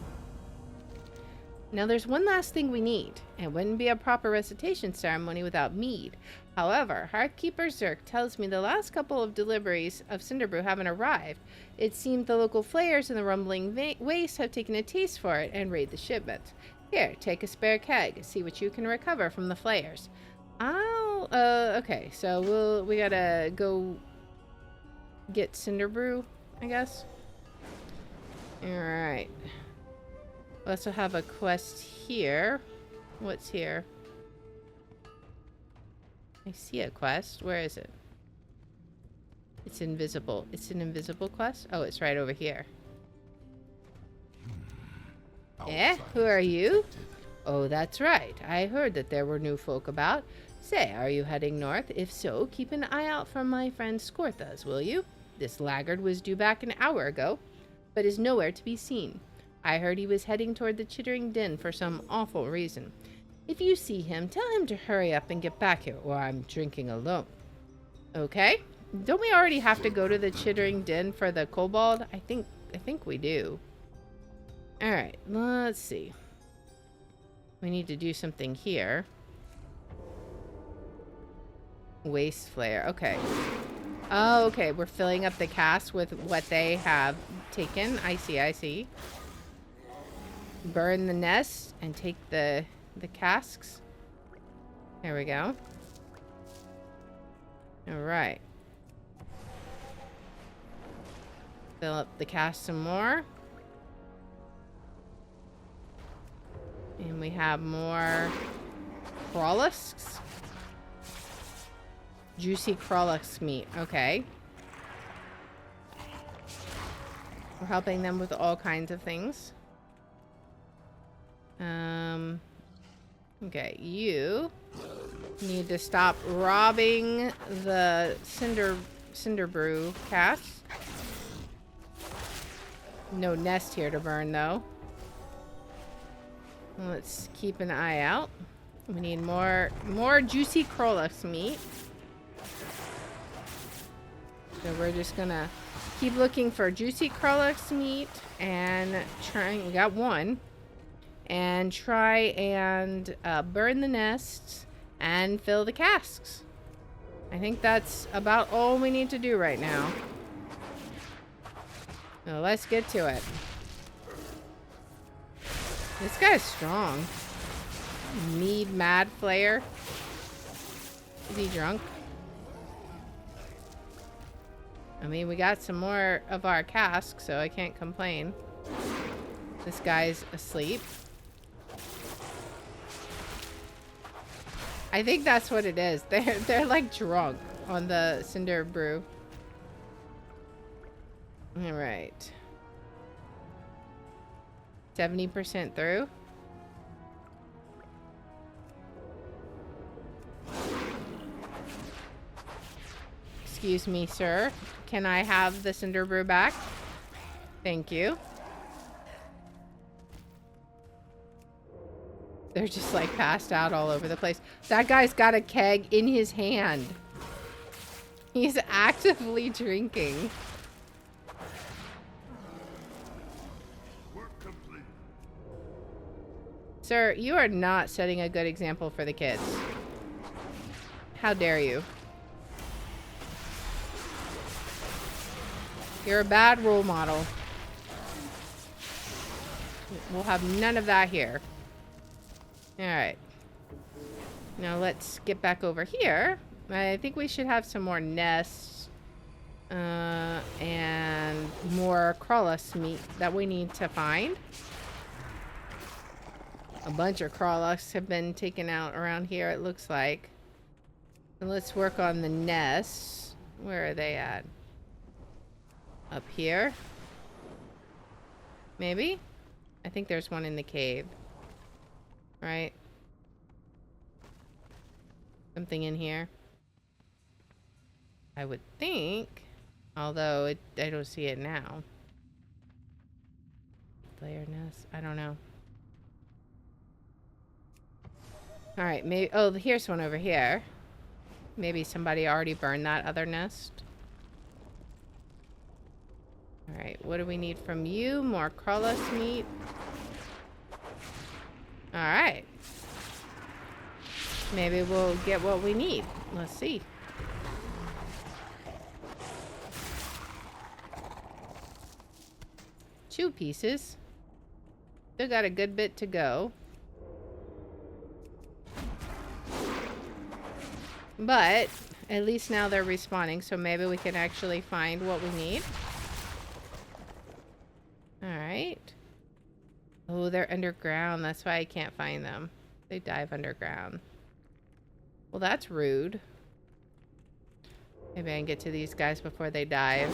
Now there's one last thing we need. It wouldn't be a proper recitation ceremony without mead. However, Hearthkeeper Zerk tells me the last couple of deliveries of Cinderbrew haven't arrived. It seems the local flayers in the rumbling waste have taken a taste for it and raid the shipment. Here, take a spare keg. See what you can recover from the flayers. Okay, so we gotta go get Cinderbrew, I guess. Alright. We also have a quest here. What's here? I see a quest. Where is it? It's invisible. It's an invisible quest? Oh, it's right over here. Who are you? Oh, that's right. I heard that there were new folk about. Say, are you heading north? If so, keep an eye out for my friend Scorthas, will you? This laggard was due back an hour ago, but is nowhere to be seen. I heard he was heading toward the Chittering Den for some awful reason. If you see him, tell him to hurry up and get back here, or I'm drinking alone. Okay? Don't we already have to go to the Chittering Den for the kobold? I think we do. Alright, let's see. We need to do something here. Waste flare. Okay. Oh, okay. We're filling up the cask with what they have taken. I see. Burn the nest and take the casks. There we go. Alright. Fill up the cast some more. And we have more crawlusks. Juicy crawlusk meat. Okay. We're helping them with all kinds of things. Okay, you need to stop robbing the cinder brew casks. No nest here to burn though. Let's keep an eye out. We need more juicy crawlusk meat. So we're just gonna keep looking for juicy crawlusk meat and trying. We got one. And try and burn the nests and fill the casks. I think that's about all we need to do right now. So let's get to it. This guy's strong. Mead Mad Flayer. Is he drunk? I mean, we got some more of our casks, so I can't complain. This guy's asleep. I think that's what it is. They're like drunk on the cinder brew. All right. 70% through. Excuse me, sir. Can I have the cinder brew back? Thank you. They're just like passed out all over the place. That guy's got a keg in his hand. He's actively drinking. Work complete. Sir, you are not setting a good example for the kids. How dare you? You're a bad role model. We'll have none of that here. Alright. Now let's get back over here. I think we should have some more nests. And more crawlusk meat that we need to find. A bunch of crawlusks have been taken out around here, it looks like. And let's work on the nests. Where are they at? Up here? Maybe? I think there's one in the cave. Right? Something in here. I would think. Although I don't see it now. Player nest. I don't know. Alright, maybe. Oh, here's one over here. Maybe somebody already burned that other nest. Alright, what do we need from you? More crawlusk meat. Alright. Maybe we'll get what we need. Let's see. Two pieces. Still got a good bit to go. But at least now they're respawning, so maybe we can actually find what we need. Alright. Oh, they're underground. That's why I can't find them. They dive underground. Well, that's rude. Maybe I can get to these guys before they dive.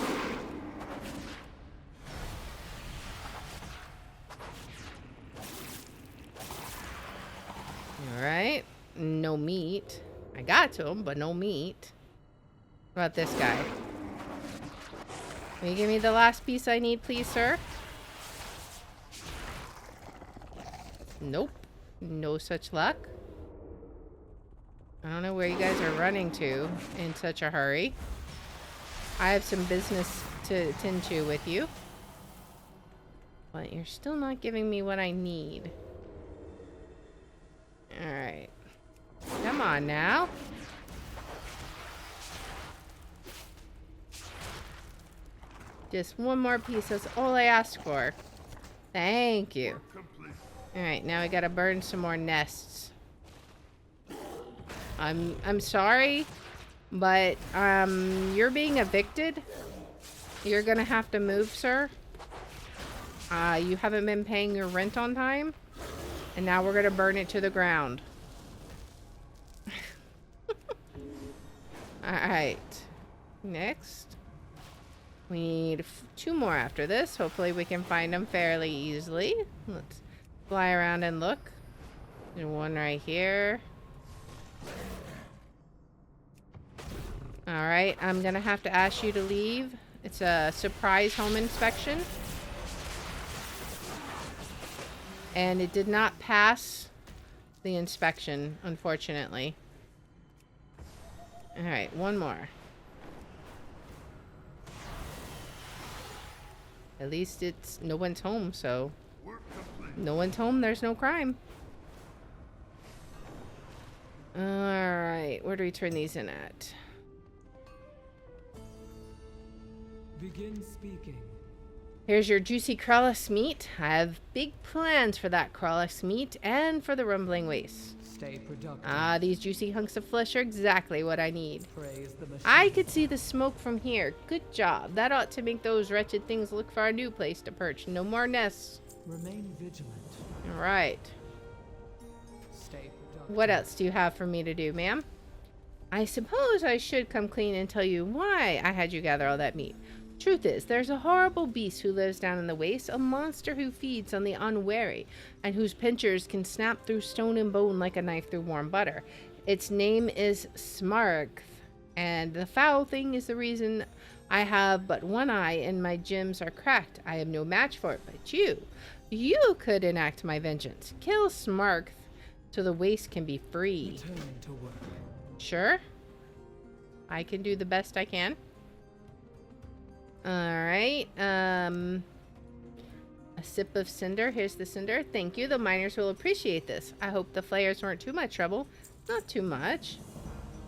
Alright. No meat. I got to him, but no meat. What about this guy? Will you give me the last piece I need, please, sir? Nope. No such luck. I don't know where you guys are running to in such a hurry. I have some business to attend to with you. But you're still not giving me what I need. Alright. Come on now. Just one more piece. That's all I asked for. Thank you. Alright, now we gotta burn some more nests. I'm sorry, but you're being evicted. You're gonna have to move, sir. You haven't been paying your rent on time, and now we're gonna burn it to the ground. Alright. Next. We need 2 more after this. Hopefully we can find them fairly easily. Let's fly around and look. There's one right here. Alright, I'm gonna have to ask you to leave. It's a surprise home inspection. And it did not pass the inspection, unfortunately. Alright, one more. At least it's no one's home, so no one's home, there's no crime. Alright, where do we turn these in at? Begin speaking. Here's your juicy Krallis meat. I have big plans for that Krallis meat and for the rumbling waste. Stay productive. Ah, these juicy hunks of flesh are exactly what I need. Praise the machine. I could see the smoke from here. Good job. That ought to make those wretched things look for a new place to perch. No more nests. Remain vigilant. All right. Stay productive. What else do you have for me to do, ma'am? I suppose I should come clean and tell you why I had you gather all that meat. Truth is, there's a horrible beast who lives down in the waste, a monster who feeds on the unwary, and whose pincers can snap through stone and bone like a knife through warm butter. Its name is Smargth, and the foul thing is the reason I have but one eye and my gems are cracked. I am no match for it, but you could enact my vengeance. Kill Smargth so the waste can be free. Return to work. Sure. I can do the best I can. Alright, a sip of cinder. Here's the cinder. Thank you. The miners will appreciate this. I hope the flayers weren't too much trouble. Not too much.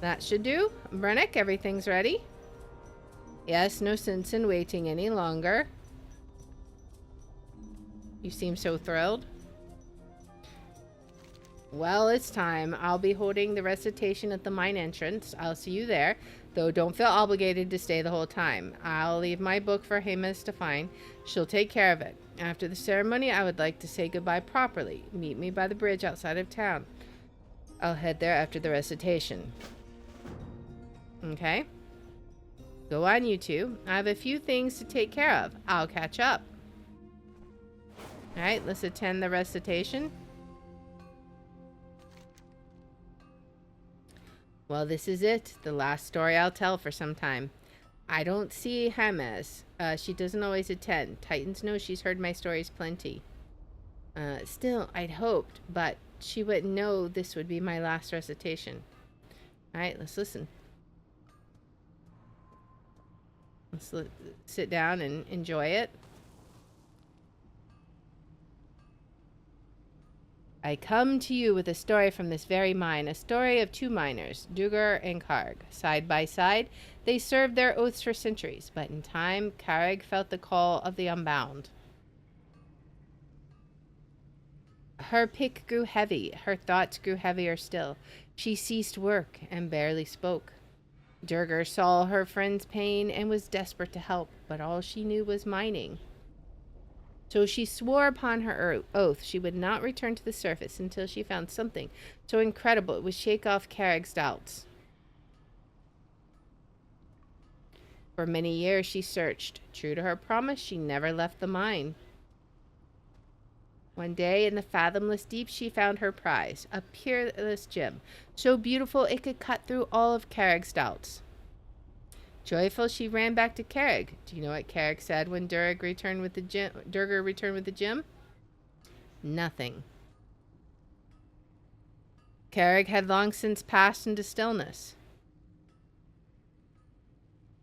That should do. Brennick, everything's ready. Yes, no sense in waiting any longer. You seem so thrilled. Well, it's time. I'll be holding the recitation at the mine entrance. I'll see you there. Though don't feel obligated to stay the whole time. I'll leave my book for Hamas to find. She'll take care of it. After the ceremony, I would like to say goodbye properly. Meet me by the bridge outside of town. I'll head there after the recitation. Okay. Go on, you two. I have a few things to take care of. I'll catch up. Alright, let's attend the recitation. Well, this is it. The last story I'll tell for some time. I don't see Hamas. She doesn't always attend. Titans know she's heard my stories plenty. Still, I'd hoped, but she wouldn't know this would be my last recitation. Alright, let's listen. Let's sit down and enjoy it. I come to you with a story from this very mine, a story of 2 miners, Dugar and Karg. Side by side, they served their oaths for centuries, but in time, Karg felt the call of the unbound. Her pick grew heavy, her thoughts grew heavier still. She ceased work and barely spoke. Durgar saw her friend's pain and was desperate to help, but all she knew was mining. So she swore upon her oath she would not return to the surface until she found something so incredible it would shake off Karag's doubts. For many years she searched. True to her promise, she never left the mine. One day in the fathomless deep she found her prize, a peerless gem, so beautiful it could cut through all of Karag's doubts. Joyful, she ran back to Karag. Do you know what Karag said when Durgar returned with the gem? Nothing. Karag had long since passed into stillness.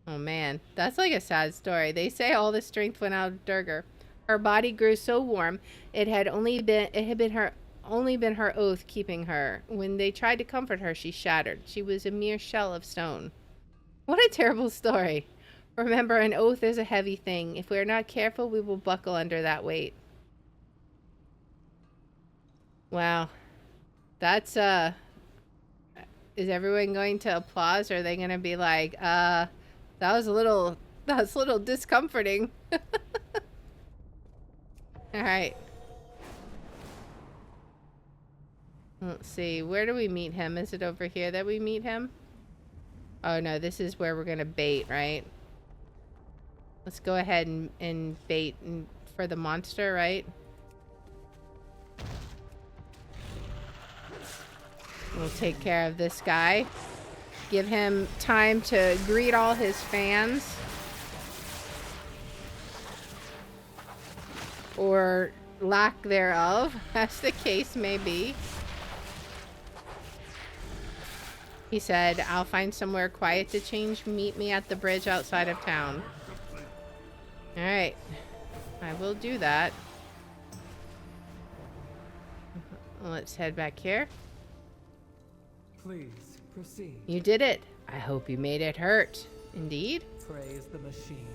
Oh man, that's like a sad story. They say all the strength went out of Durgar. Her body grew so warm, it had only been her oath keeping her. When they tried to comfort her, she shattered. She was a mere shell of stone. What a terrible story. Remember, an oath is a heavy thing. If we are not careful, we will buckle under that weight. Wow. That's, is everyone going to applause, or are they going to be like, that was a little That's a little discomforting. Alright. Let's see. Where do we meet him? Is it over here that we meet him? Oh no, this is where we're gonna bait, right? Let's go ahead and bait for the monster, right? We'll take care of this guy. Give him time to greet all his fans. Or lack thereof, as the case may be. He said, I'll find somewhere quiet to change. Meet me at the bridge outside of town. Alright. I will do that. Let's head back here. Please proceed. You did it. I hope you made it hurt. Indeed. Praise the machine.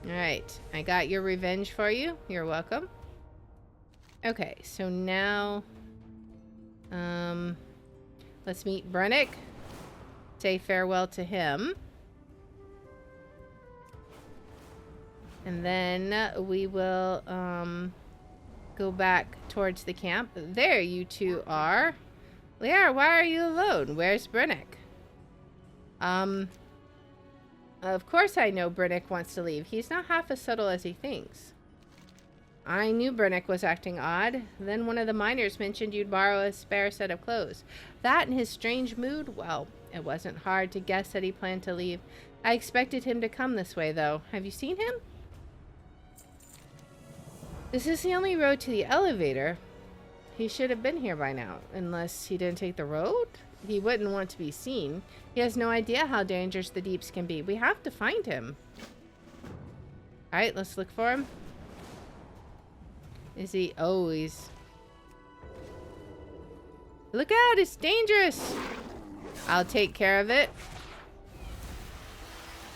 Alright. I got your revenge for you. You're welcome. Okay, so now... let's meet Brennick. Say farewell to him. And then we will go back towards the camp. There you two are. Liara, why are you alone? Where's Brennick? Of course I know Brennick wants to leave. He's not half as subtle as he thinks. I knew Brennick was acting odd. Then one of the miners mentioned you'd borrow a spare set of clothes. That and his strange mood, well, it wasn't hard to guess that he planned to leave. I expected him to come this way, though. Have you seen him? This is the only road to the elevator. He should have been here by now, unless he didn't take the road? He wouldn't want to be seen. He has no idea how dangerous the deeps can be. We have to find him. Alright, let's look for him. Is he... Oh, he's... Look out! It's dangerous! I'll take care of it.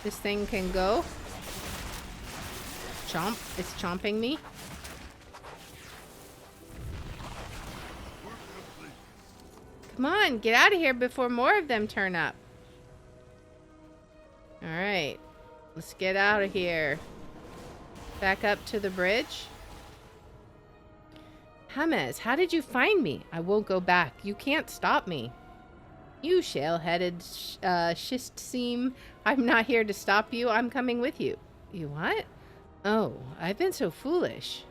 This thing can go. Chomp. It's chomping me. Come on, get out of here before more of them turn up. Alright. Let's get out of here. Back up to the bridge. James, how did you find me? I won't go back. You can't stop me. You shale-headed schist seam. I'm not here to stop you. I'm coming with you. You what? Oh, I've been so foolish.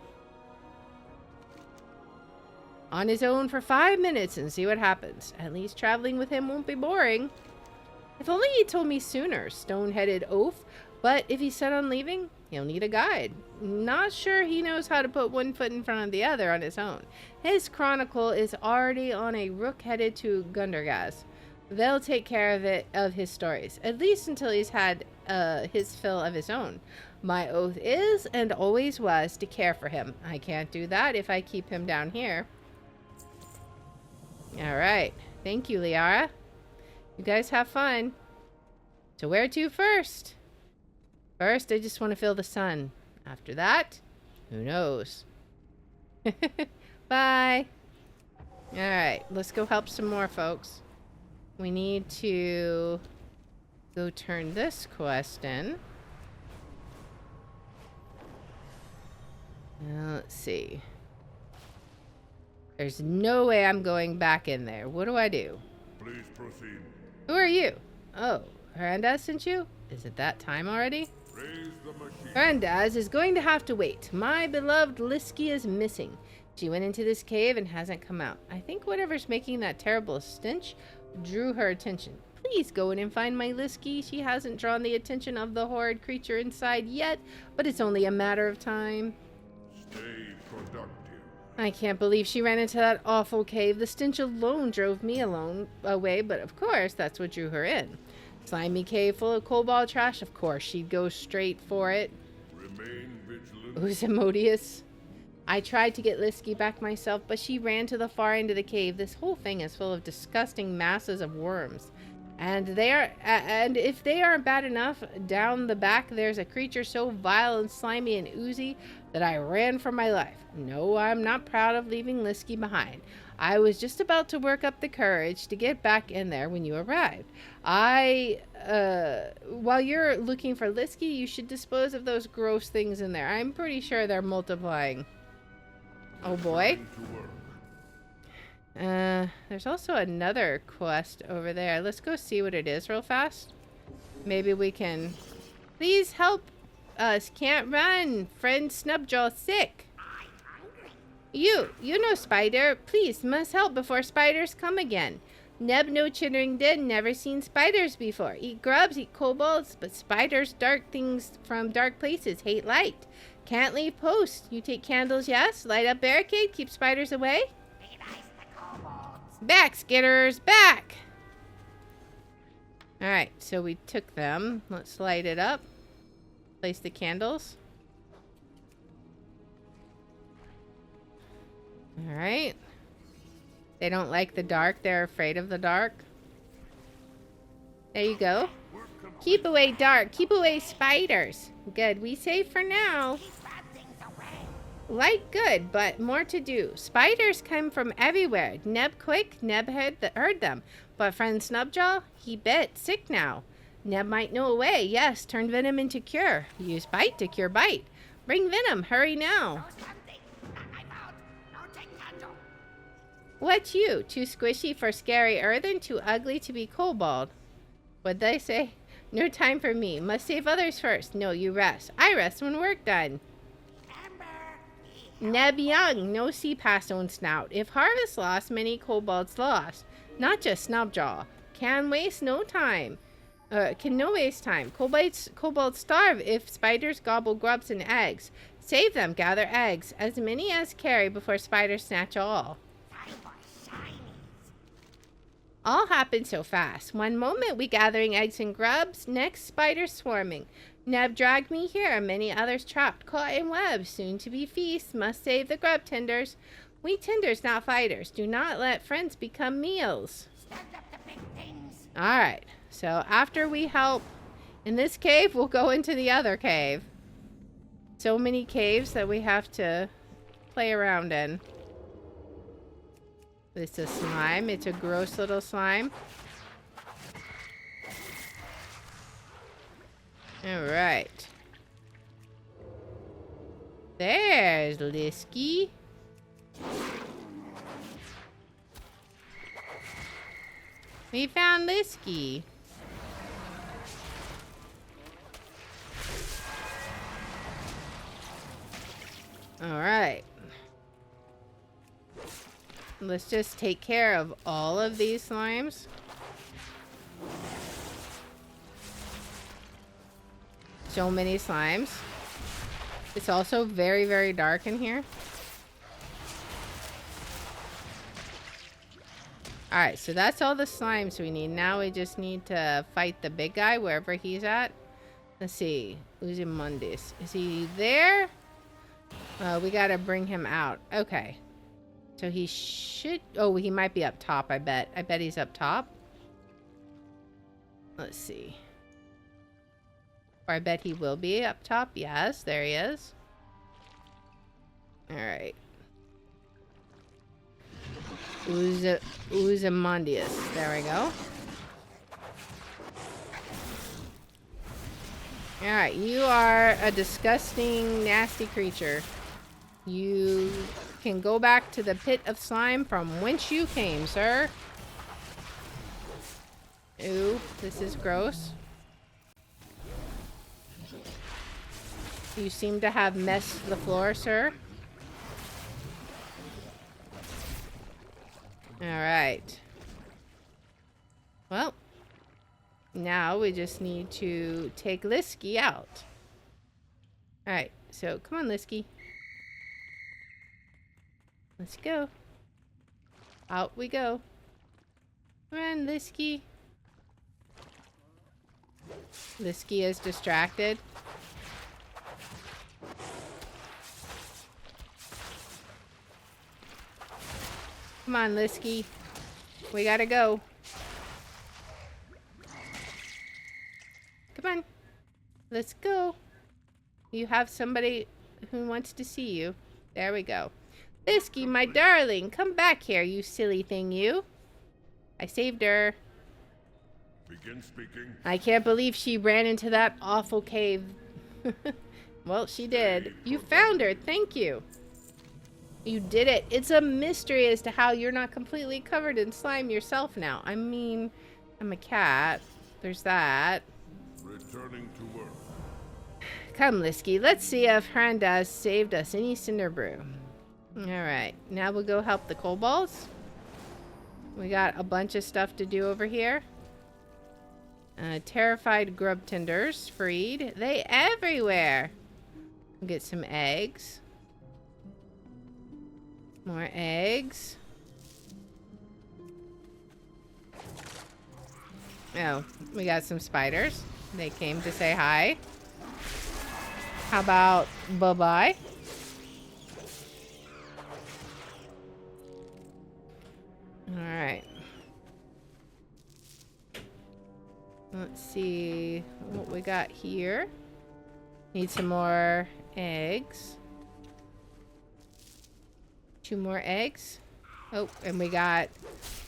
On his own for 5 minutes and see what happens. At least traveling with him won't be boring. If only he told me sooner, stone-headed oaf. But if he's set on leaving, he'll need a guide. Not sure he knows how to put one foot in front of the other on his own. His chronicle is already on a rook headed to Gundergast. They'll take care of it, of his stories, at least until he's had his fill of his own. My oath is and always was to care for him. I can't do that if I keep him down here. Alright. Thank you, Liara. You guys have fun. So where to first? First, I just want to feel the sun. After that, who knows? Bye. Alright, let's go help some more folks. We need to go turn this quest in. Now, let's see. There's no way I'm going back in there. What do I do? Please proceed. Who are you? Oh, Hernandez sent you? Is it that time already? Raise the machine. Hernandez is going to have to wait. My beloved Lisky is missing. She went into this cave and hasn't come out. I think whatever's making that terrible stench drew her attention. Please go in and find my Lisky. She hasn't drawn the attention of the horrid creature inside yet, but it's only a matter of time. Stay productive. I can't believe she ran into that awful cave. The stench alone drove me away, but of course, that's what drew her in. Slimy cave full of cobalt trash, of course she'd go straight for it. Remain vigilant. Ozymodeus. I tried to get Lisky back myself, but she ran to the far end of the cave. This whole thing is full of disgusting masses of worms. And if they aren't bad enough, down the back there's a creature so vile and slimy and oozy that I ran for my life. No, I'm not proud of leaving Lisky behind. I was just about to work up the courage to get back in there when you arrived. While you're looking for Lisky, you should dispose of those gross things in there. I'm pretty sure they're multiplying. Oh boy. There's also another quest over there. Let's go see what it is real fast. Maybe we can... Please help us. Can't run. Friend Snubjaw sick. You know Spider. Please, must help before spiders come again. Neb no chittering dead, never seen spiders before. Eat grubs, eat kobolds, but spiders, dark things from dark places, hate light. Can't leave post. You take candles, yes? Light up barricade, keep spiders away? Back, skitters, back! Alright, so we took them. Let's light it up. Place the candles. Alright. They don't like the dark. They're afraid of the dark. There you go. Keep away dark. Keep away spiders. Good. We save for now. Light good, but more to do. Spiders come from everywhere. Neb quick. Neb heard them. But friend Snubjaw, he bit. Sick now. Neb might know a way. Yes, turn venom into cure. Use bite to cure bite. Bring venom. Hurry now. What you? Too squishy for scary earthen, too ugly to be kobold. What'd they say? No time for me. Must save others first. No, you rest. I rest when work done. Neb young, no see past own snout. If harvest lost, many kobolds lost. Not just Snubjaw. Can waste no time. Can no waste time. Kobolds starve if spiders gobble grubs and eggs. Save them, gather eggs. As many as carry before spiders snatch all. All happened so fast. One moment we gathering eggs and grubs, next spiders swarming. Neb dragged me here, many others trapped, caught in webs, soon to be feast, must save the grub tenders. We tenders, not fighters, do not let friends become meals. Alright, so after we help in this cave, we'll go into the other cave. So many caves that we have to play around in. It's a slime. It's a gross little slime. Alright. There's Lisky. We found Lisky. Alright. Let's just take care of all of these slimes. So many slimes. It's also very, very dark in here. Alright, so that's all the slimes we need. Now we just need to fight the big guy wherever he's at. Let's see. Uzimundis. Is he there? We gotta bring him out. Okay. So he should... Oh, he might be up top, I bet. I bet he's up top. Let's see. Or I bet he will be up top. Yes, there he is. Alright. Uzamondius. There we go. Alright, you are a disgusting, nasty creature. You can go back to the pit of slime from whence you came, sir. Ooh, this is gross. You seem to have messed the floor, sir. Alright. Well, now we just need to take Lisky out. Alright, so come on, Lisky. Let's go. Out we go. Run, Lisky. Lisky is distracted. Come on, Lisky. We gotta go. let's go. You have somebody who wants to see you. There we go. Bisky, my darling, come back here, you silly thing, you. I saved her. Begin speaking. I can't believe she ran into that awful cave. Well, she did. You found her. Thank you. You did it. It's a mystery as to how you're not completely covered in slime yourself now. I mean, I'm a cat. There's that. Returning to work. Come, Lisky. Let's see if Hrandas saved us any cinder brew. Alright. Now we'll go help the kobolds. We got a bunch of stuff to do over here. Terrified grub tenders freed. They everywhere. Get some eggs. More eggs. Oh, we got some spiders. They came to say hi. How about bye-bye? Alright. Let's see what we got here. Need some more eggs. 2 more eggs. Oh, and we got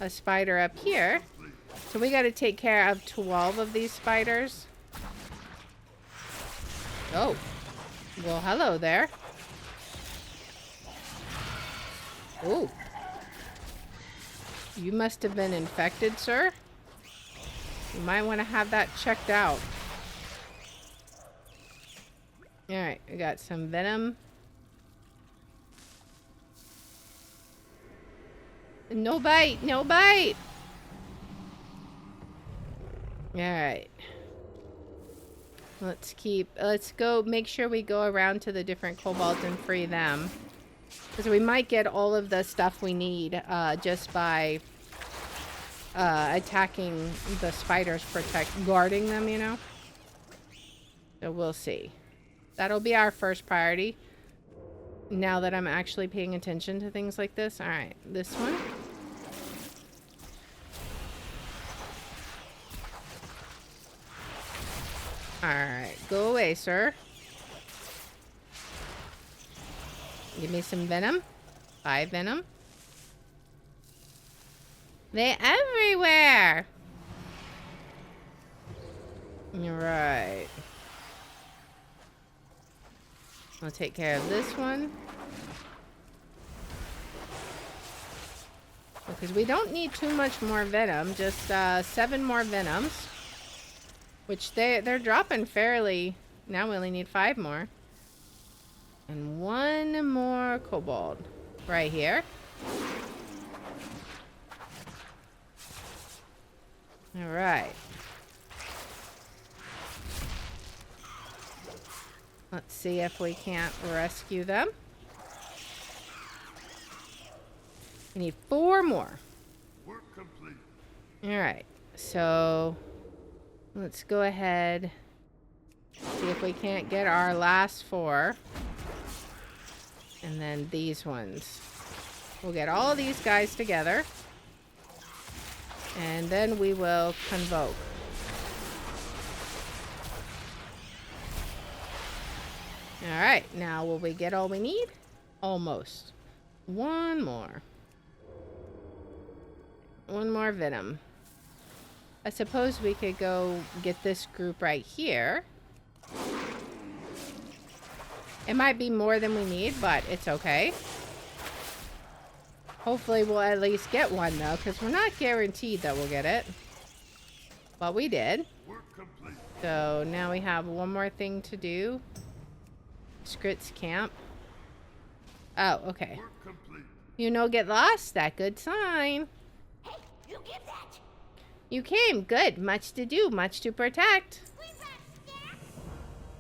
a spider up here. So we got to take care of 12 of these spiders. Oh. Well, hello there. Oh. You must have been infected, sir. You might want to have that checked out. Alright, we got some venom. No bite! No bite! Alright. Let's go make sure we go around to the different kobolds and free them. Because we might get all of the stuff we need just by attacking the spiders, guarding them, you know? So we'll see. That'll be our first priority. Now that I'm actually paying attention to things like this. Alright, this one. Alright, go away, sir. Give me some venom. 5 venom. They're everywhere! Alright. I'll take care of this one. Because we don't need too much more venom. Just 7 more venoms. Which they're dropping fairly. Now we only need 5 more. And 1 more kobold. Right here. Alright. Let's see if we can't rescue them. We need 4 more. Work complete. Alright. So let's go ahead. See if we can't get our last 4. And then these ones. We'll get all these guys together. And then we will convoke. Alright, now will we get all we need? Almost. 1 more. 1 more venom. I suppose we could go get this group right here. It might be more than we need, but it's okay. Hopefully we'll at least get 1 though, because we're not guaranteed that we'll get it. But we did. Work complete. So now we have 1 more thing to do. Skrit's camp. Oh, okay. Work complete. You no get lost? That good sign. Hey, you give that! You came. Good. Much to do. Much to protect. We got snacks!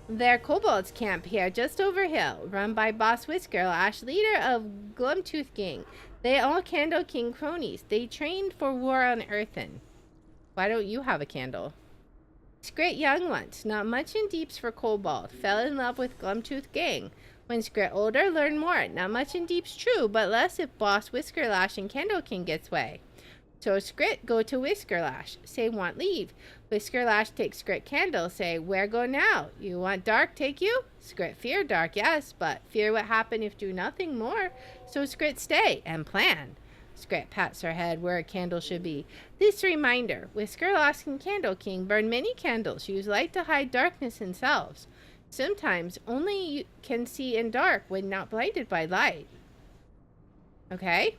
Their kobolds camp here, just over hill, run by Boss Whiskerlash, leader of Glumtooth Gang. They all Candle King cronies. They trained for war on Earthen. Why don't you have a candle? Skrit young once, not much in deeps for kobold, fell in love with Glumtooth Gang. When Skrit older, learn more. Not much in deeps true, but less if Boss Whiskerlash and Candle King gets way. So Scrit, go to Whiskerlash. Say, want leave. Whiskerlash, take Scrit candle. Say, where go now? You want dark, take you? Scrit, fear dark, yes, but fear what happen if do nothing more. So Scrit, stay and plan. Scrit pats her head where a candle should be. This reminder, Whiskerlash and Candle King burn many candles. Use light to hide darkness in selves. Sometimes only you can see in dark when not blinded by light. Okay?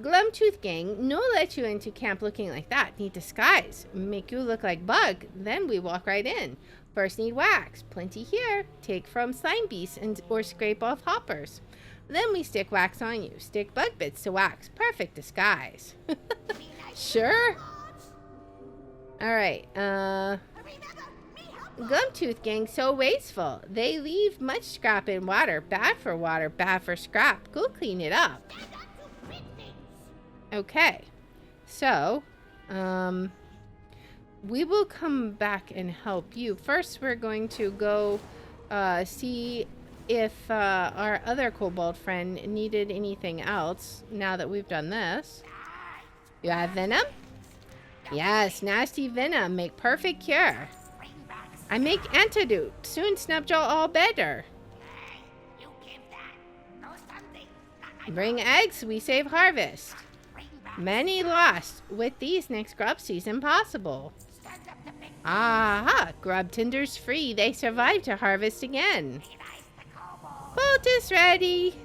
Glumtooth gang, no let you into camp looking like that. Need disguise. Make you look like bug. Then we walk right in. First need wax. Plenty here. Take from slime beasts and or scrape off hoppers. Then we stick wax on you. Stick bug bits to wax. Perfect disguise. Sure. Alright, Glumtooth gang so wasteful. They leave much scrap in water. Bad for scrap. Go clean it up. Okay, so, we will come back and help you. First, we're going to go see if our other kobold friend needed anything else now that we've done this. You have venom? Yes, nasty venom. Make perfect cure. I make antidote. Soon Snubjaw all better. Bring eggs, we save harvest. Many lost. With these, next grub season possible. Aha! Grub tenders free. They survive to harvest again. Poultice ready.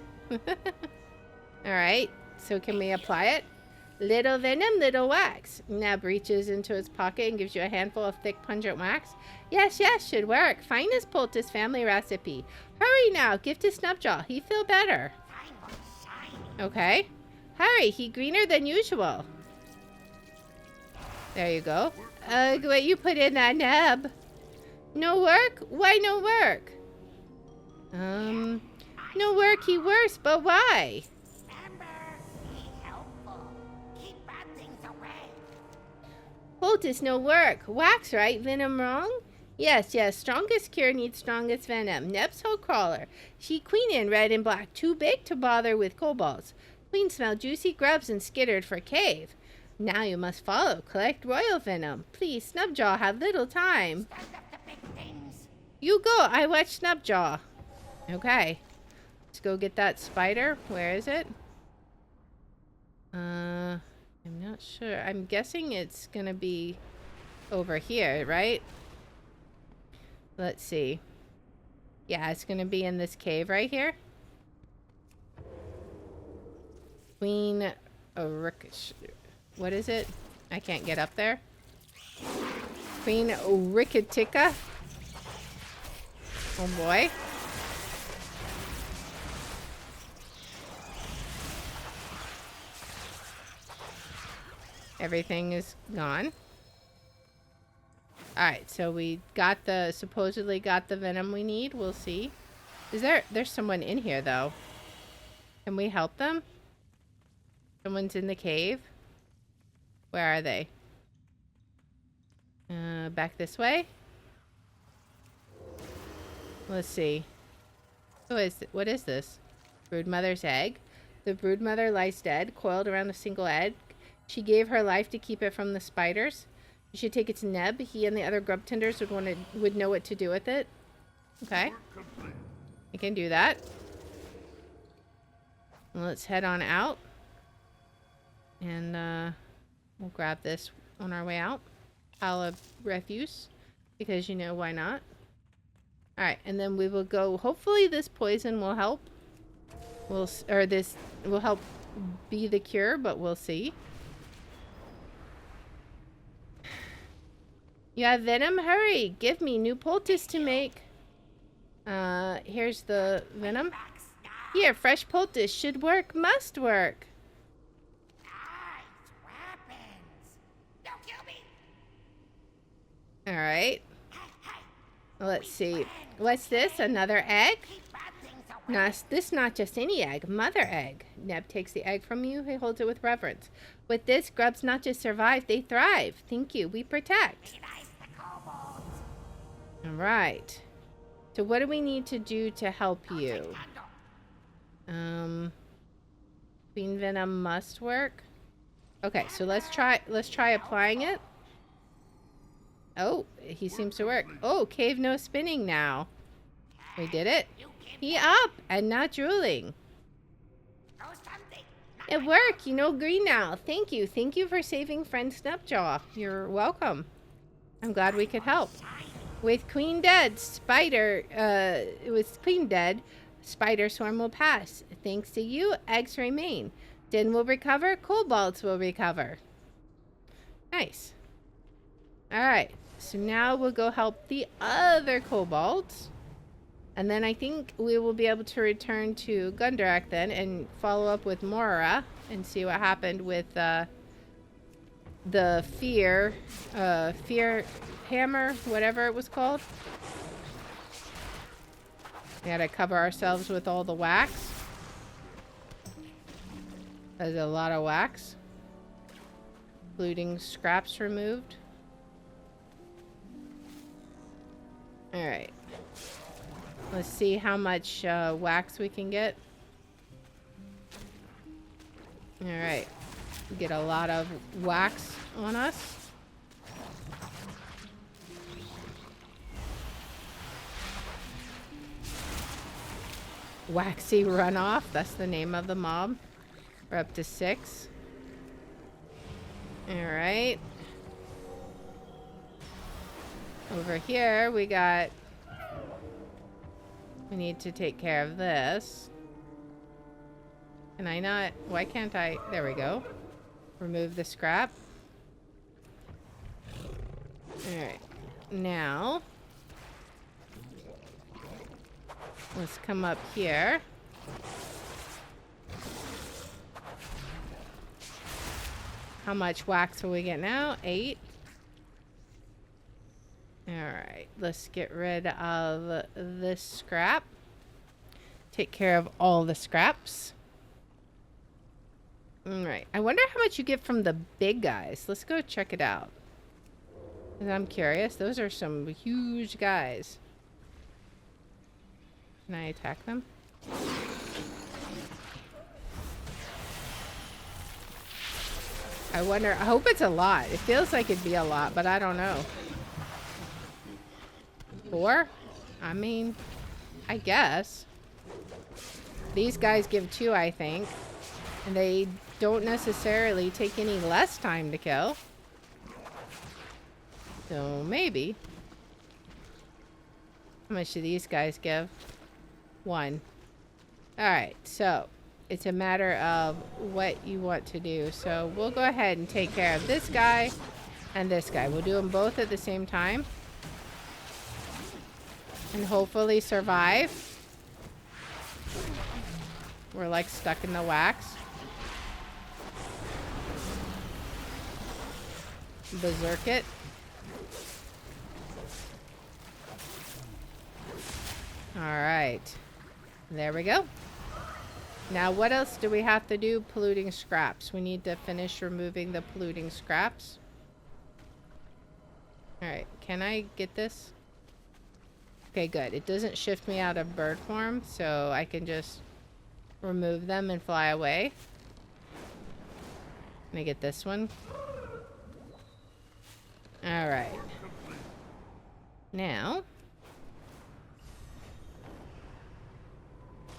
Alright, so can we apply it? Little venom, little wax. Neb reaches into his pocket and gives you a handful of thick, pungent wax. Yes, yes, should work. Finest poultice family recipe. Hurry now, give to Snubjaw. He feel better. Okay. Hurry, he greener than usual. There you go. What you put in that Neb? No work? Why no work? No work, he worse, but why? Poultice no work. Wax right, venom wrong? Yes, yes, strongest cure needs strongest venom. Neb's whole crawler. She queen in red and black, too big to bother with kobolds. Queen smell juicy grubs and skittered for cave. Now you must follow. Collect royal venom. Please, Snubjaw have little time. You go. I watch Snubjaw. Okay. Let's go get that spider. Where is it? I'm not sure. I'm guessing it's gonna be over here, right? Let's see. Yeah, it's gonna be in this cave right here. Queen Orikish. What is it? I can't get up there. Queen Orikitika. Oh boy. Everything is gone. Alright, so we got the, supposedly got the venom we need. We'll see. There's someone in here though. Can we help them? Someone's in the cave. Where are they? Back this way? Let's see. What is this? Broodmother's egg. The broodmother lies dead, coiled around a single egg. She gave her life to keep it from the spiders. You should take it to Neb. He and the other grub tenders would know what to do with it. Okay. We can do that. Let's head on out. And we'll grab this on our way out. Pile of refuse. Because you know why not. Alright, and then we will go. Hopefully this poison will help. This will help be the cure, but we'll see. You have venom? Hurry! Give me new poultice to make. Here's the venom. Here, fresh poultice. Should work, must work. Alright. Let's see. What's this? Another egg? This not just any egg. Mother egg. Neb takes the egg from you. He holds it with reverence. With this, grubs not just survive, they thrive. Thank you. We protect. Alright. So what do we need to do to help you? Fiend venom must work. Okay, so let's try applying it. Oh, he seems to work. Oh, cave no spinning now. We did it. He up and not drooling. Know something? It worked. You know green now. Thank you. Thank you for saving friend Snapjaw. You're welcome. I'm glad we could help. With Queen dead, Spider, with Queen dead, Spider Swarm will pass. Thanks to you, eggs remain. Din will recover, kobolds will recover. Nice. Alright, so now we'll go help the other kobolds. And then I think we will be able to return to Gundarak then and follow up with Mora and see what happened with the fear hammer, whatever it was called. We gotta cover ourselves with all the wax. There's a lot of wax. Including scraps removed. Alright. Let's see how much wax we can get. Alright. Get a lot of wax on us. Waxy runoff. That's the name of the mob. We're up to 6. Alright. Over here we got... We need to take care of this. Can I not? Why can't I? There we go. Remove the scrap. Alright. Now, let's come up here. How much wax will we get now? 8. Alright, let's get rid of this scrap. Take care of all the scraps. Alright, I wonder how much you get from the big guys. Let's go check it out. 'Cause I'm curious. Those are some huge guys. Can I attack them? I wonder. I hope it's a lot. It feels like it'd be a lot, but I don't know. 4? I mean, I guess. These guys give 2, I think. And they don't necessarily take any less time to kill. So, maybe. How much do these guys give? 1. Alright, so it's a matter of what you want to do. So we'll go ahead and take care of this guy and this guy. We'll do them both at the same time. And hopefully survive. We're like stuck in the wax. Berserk it. Alright. There we go. Now what else do we have to do? Polluting scraps. We need to finish removing the polluting scraps. Alright. Can I get this? Okay, good. It doesn't shift me out of bird form, so I can just remove them and fly away. Can I get this one? Alright. Now,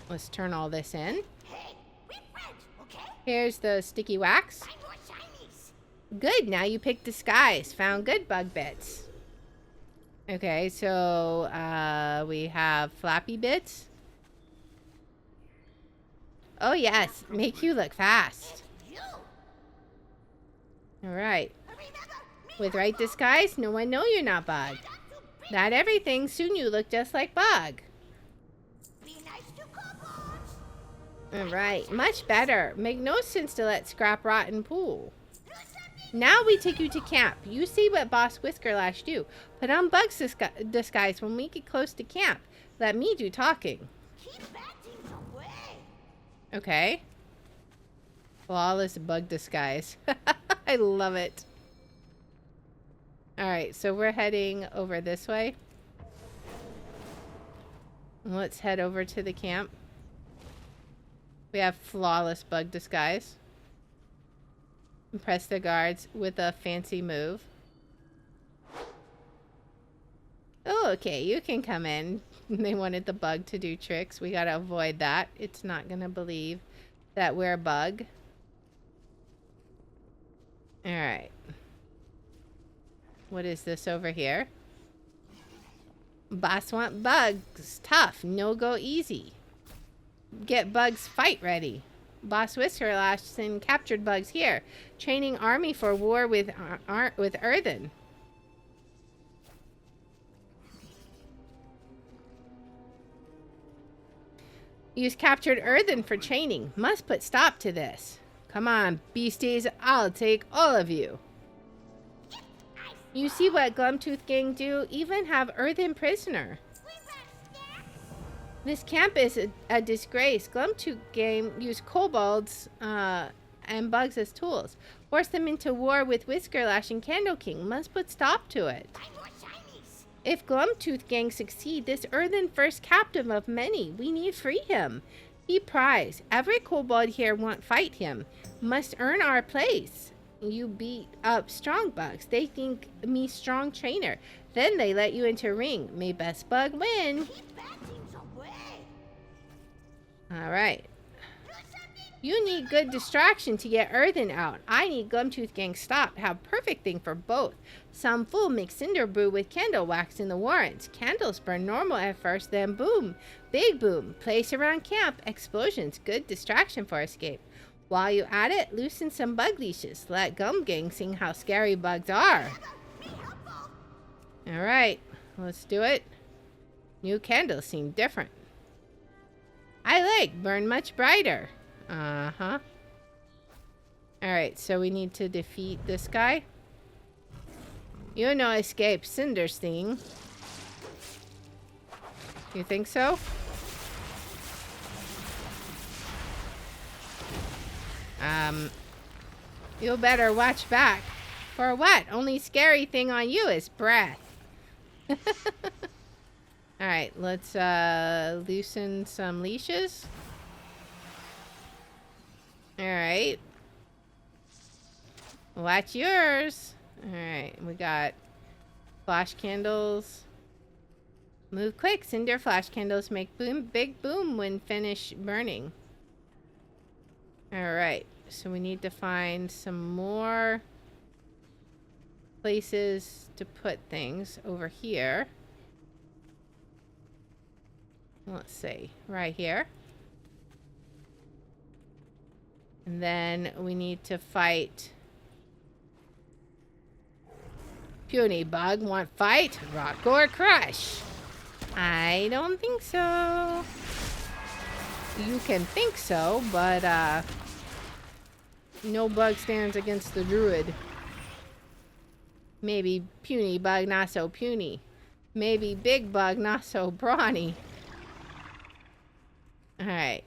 let's turn all this in. Hey, we friends, okay? Here's the sticky wax. Find more shinies. Good, now you picked disguise. Found good bug bits. Okay, so we have flappy bits. Oh yes, make you look fast. You. Alright. Remember, me With right disguise, no one know you're not Bug. not to be, Not everything, soon you look just like Bug. be nice to kobolds. Alright, much better. Make no sense to let scrap rot in pool. Do something. Now we take you to camp. You see what Boss Whiskerlash do. Put on Bug's disguise when we get close to camp. Let me do talking. Keep bad things away. Okay. Flawless Bug disguise. I love it. Alright, so we're heading over this way. Let's head over to the camp. We have flawless bug disguise. Impress the guards with a fancy move. Oh, okay, you can come in. They wanted the bug to do tricks. We gotta avoid that. It's not gonna believe that we're a bug. Alright. What is this over here? Boss want bugs. Tough. No go easy. Get bugs fight ready. Boss Whiskerlash and captured bugs here. Training army for war with Earthen. Use captured Earthen for training. Must put stop to this. Come on, beasties. I'll take all of you. You see what Glumtooth Gang do? Even have Earthen prisoner. This camp is a disgrace. Glumtooth Gang use kobolds and bugs as tools. Force them into war with Whiskerlash and Candle King. Must put stop to it. If Glumtooth Gang succeed, this Earthen first captive of many. We need free him. He prize. Every kobold here want fight him. Must earn our place. You beat up strong bugs. They think me strong trainer. Then they let you into ring. May best bug win. Alright. You need good distraction to get Earthen out. I need Glumtooth Gang stopped. Have perfect thing for both. Some fool makes cinder brew with candle wax in the warrants. Candles burn normal at first, then boom. Big boom. Place around camp. Explosions. Good distraction for escape. While you at it, loosen some bug leashes. Let Gum Gang sing how scary bugs are. Alright. Let's do it. New candles seem different. I like burn much brighter. Uh-huh. Alright, so we need to defeat this guy. You know escape Cinder's thing. You think so? You better watch back. For what? Only scary thing on you is breath. Alright, let's loosen some leashes. Alright. Watch yours. Alright, we got flash candles. Move quick. Cinder flash candles make boom, big boom when finish burning. Alright, so we need to find some more places to put things over here. Let's see, right here. And then we need to fight Puny Bug. Want fight? Rock or crush? I don't think so. You can think so, but no bug stands against the druid. Maybe Puny Bug, not so puny. Maybe Big Bug, not so brawny. Alright.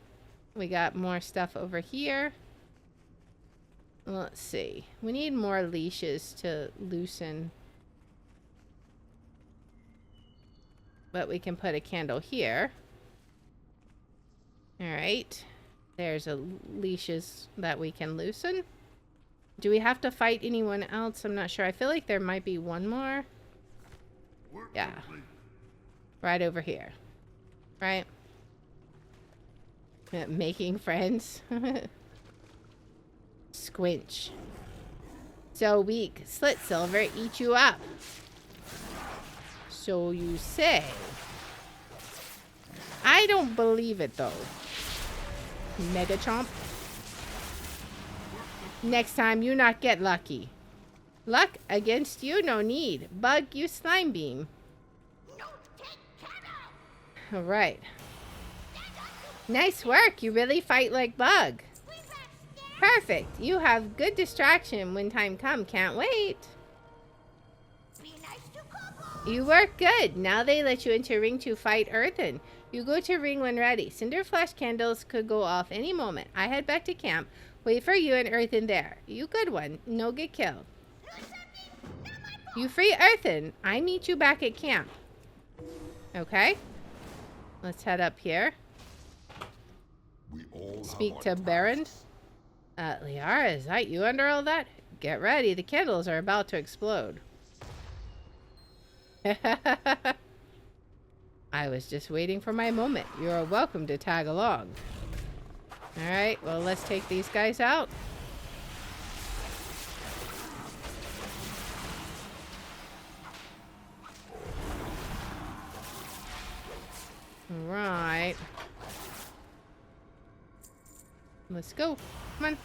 We got more stuff over here. Let's see. We need more leashes to loosen. But we can put a candle here. Alright. There's a leashes that we can loosen. Do we have to fight anyone else? I'm not sure. I feel like there might be one more. Yeah. Right over here. Right? Making friends. Squinch. So weak. Slit silver eat you up. So you say. I don't believe it though. Mega Chomp. Next time you not get lucky. Luck against you no need. Bug you slime beam. Alright. Nice work. You really fight like Bug. Perfect. You have good distraction when time come. Can't wait. You work good. Now they let you into ring to fight Earthen. You go to ring when ready. Cinder flash candles could go off any moment. I head back to camp. Wait for you and Earthen there. You good one. No get killed. You free Earthen. I meet you back at camp. Okay. Let's head up here. We all Speak have to our Baron. tasks. Liara, is that you under all that? Get ready, the candles are about to explode. I was just waiting for my moment. You are welcome to tag along. Alright, well, let's take these guys out. Right. Let's go. Come on.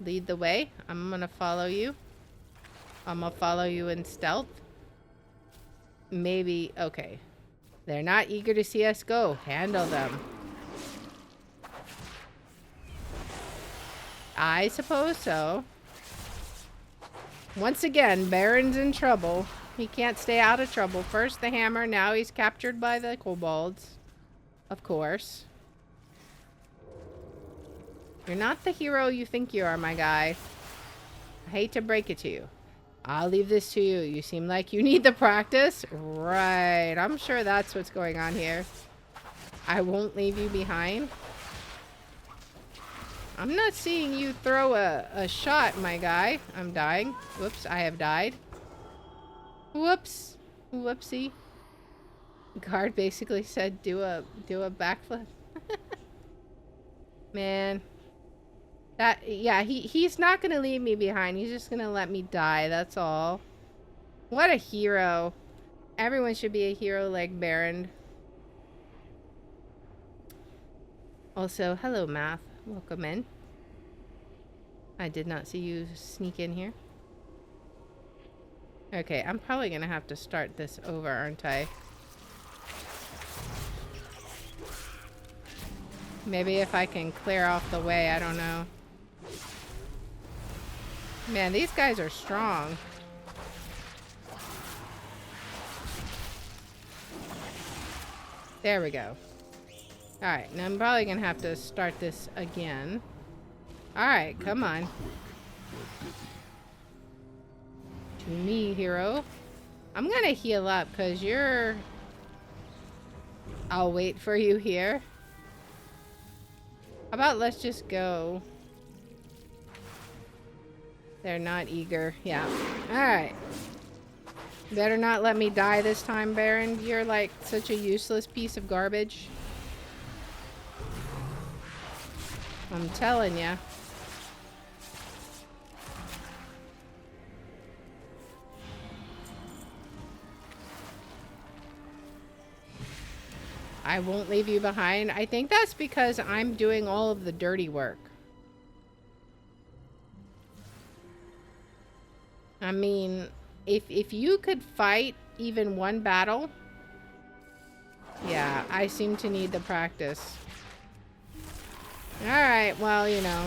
Lead the way. I'm gonna follow you. I'm gonna follow you in stealth. Maybe. Okay. They're not eager to see us go. Handle them. I suppose so. Once again, Baron's in trouble. He can't stay out of trouble. First the hammer, now he's captured by the kobolds. Of course. You're not the hero you think you are, my guy. I hate to break it to you. I'll leave this to you. You seem like you need the practice. Right. I'm sure that's what's going on here. I won't leave you behind. I'm not seeing you throw a shot, my guy. I'm dying. Whoops, I have died. Whoops. Whoopsie. Guard basically said do a backflip. Man. Yeah, he's not gonna leave me behind. He's just gonna let me die, that's all. What a hero. Everyone should be a hero like Baron. Also, hello Math. Welcome in. I did not see you sneak in here. Okay, I'm probably gonna have to start this over, aren't I? Maybe if I can clear off the way, I don't know. Man, these guys are strong. There we go. Alright, now I'm probably gonna have to start this again. Alright, come on. To me, hero. I'm gonna heal up because you're... I'll wait for you here. How about let's just go? They're not eager. Yeah. Alright. Better not let me die this time, Baron. You're like such a useless piece of garbage. I'm telling ya. I won't leave you behind. I think that's because I'm doing all of the dirty work. I mean, if you could fight even one battle, yeah, I seem to need the practice. Alright, well, you know,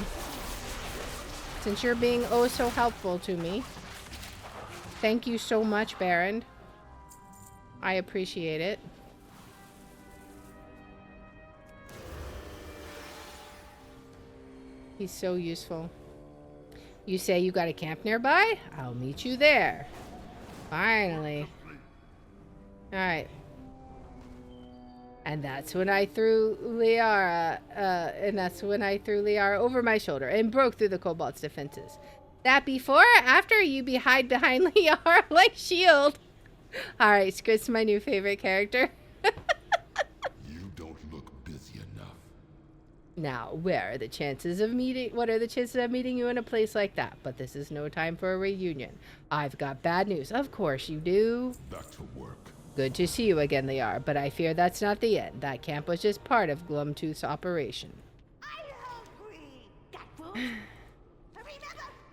since you're being oh so helpful to me, thank you so much, Baron. I appreciate it. He's so useful. You say you got a camp nearby? I'll meet you there. Finally. Alright. And that's when I threw Liara, over my shoulder and broke through the kobold's defenses. That before or after you hide behind Liara like shield? Alright, Squid's my new favorite character. You don't look busy enough. Now, what are the chances of meeting you in a place like that? But this is no time for a reunion. I've got bad news. Of course you do. Back to work. Good to see you again, Liara, but I fear that's not the end. That camp was just part of Glumtooth's operation. I'm hungry. Got food? Remember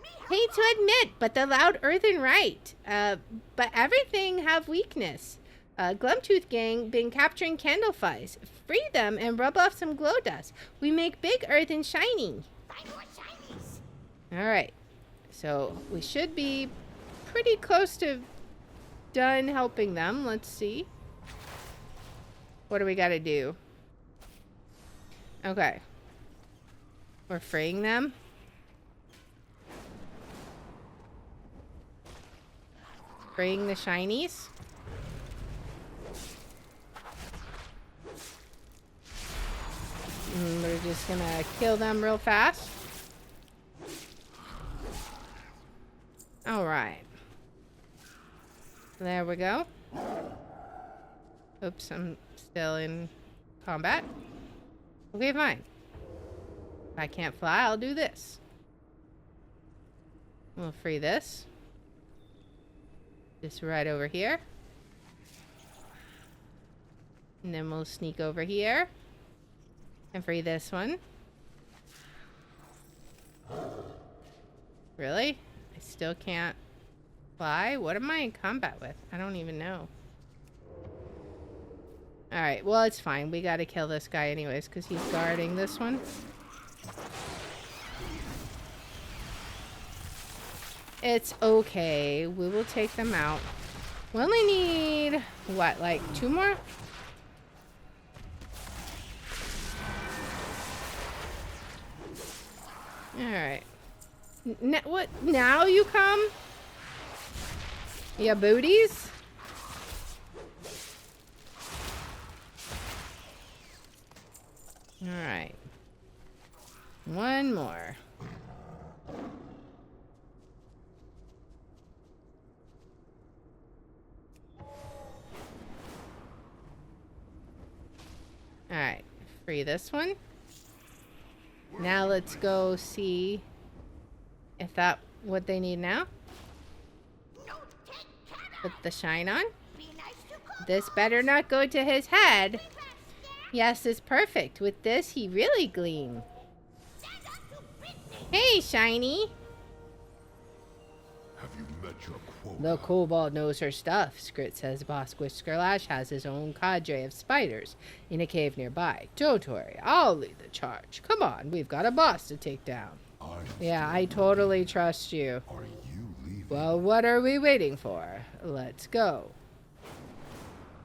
me? Hate to admit, but the loud earthen right. But everything have weakness. Glumtooth gang been capturing candle flies. Free them and rub off some glow dust. We make big earthen shiny. Find more shinies. Alright. So we should be pretty close to done helping them. Let's see. What do we gotta do? Okay. We're freeing them. Freeing the shinies. just gonna kill them real fast. Alright. There we go. Oops, I'm still in combat. Okay, fine. If I can't fly, I'll do this. We'll free this. Just right over here. And then we'll sneak over here. And free this one. Really? I still can't fly? What am I in combat with? I don't even know. Alright, well, it's fine. We gotta kill this guy anyways, because he's guarding this one. It's okay. We will take them out. We only need, what, like 2 more? Alright. What? Now you come? Yeah, booties? Alright. One more. Alright. Free this one. Now let's go see if that what they need now. Put the shine on. This better not go to his head. Yes, it's perfect. With this, he really gleam. Hey, Shiny. Have you met your quota? The kobold knows her stuff. Skrit says Boss Whiskerlash has his own cadre of spiders in a cave nearby. Don't worry, I'll lead the charge. Come on, we've got a boss to take down. Yeah, I totally trust you. Are you leaving? Well, what are we waiting for? Let's go.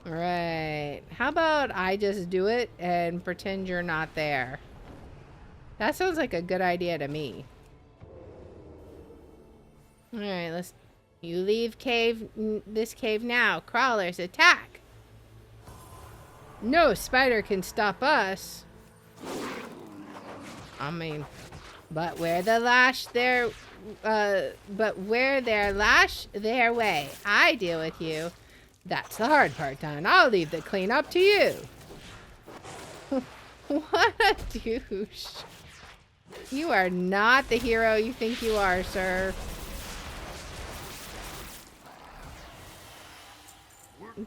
Right. How about I just do it and pretend you're not there? That sounds like a good idea to me. Alright, let's... You leave this cave now. Crawlers, attack! No spider can stop us. I mean... But where the lash their... but where their lash their way. I deal with you. That's the hard part done. I'll leave the cleanup to you. What a douche. You are not the hero you think you are, sir.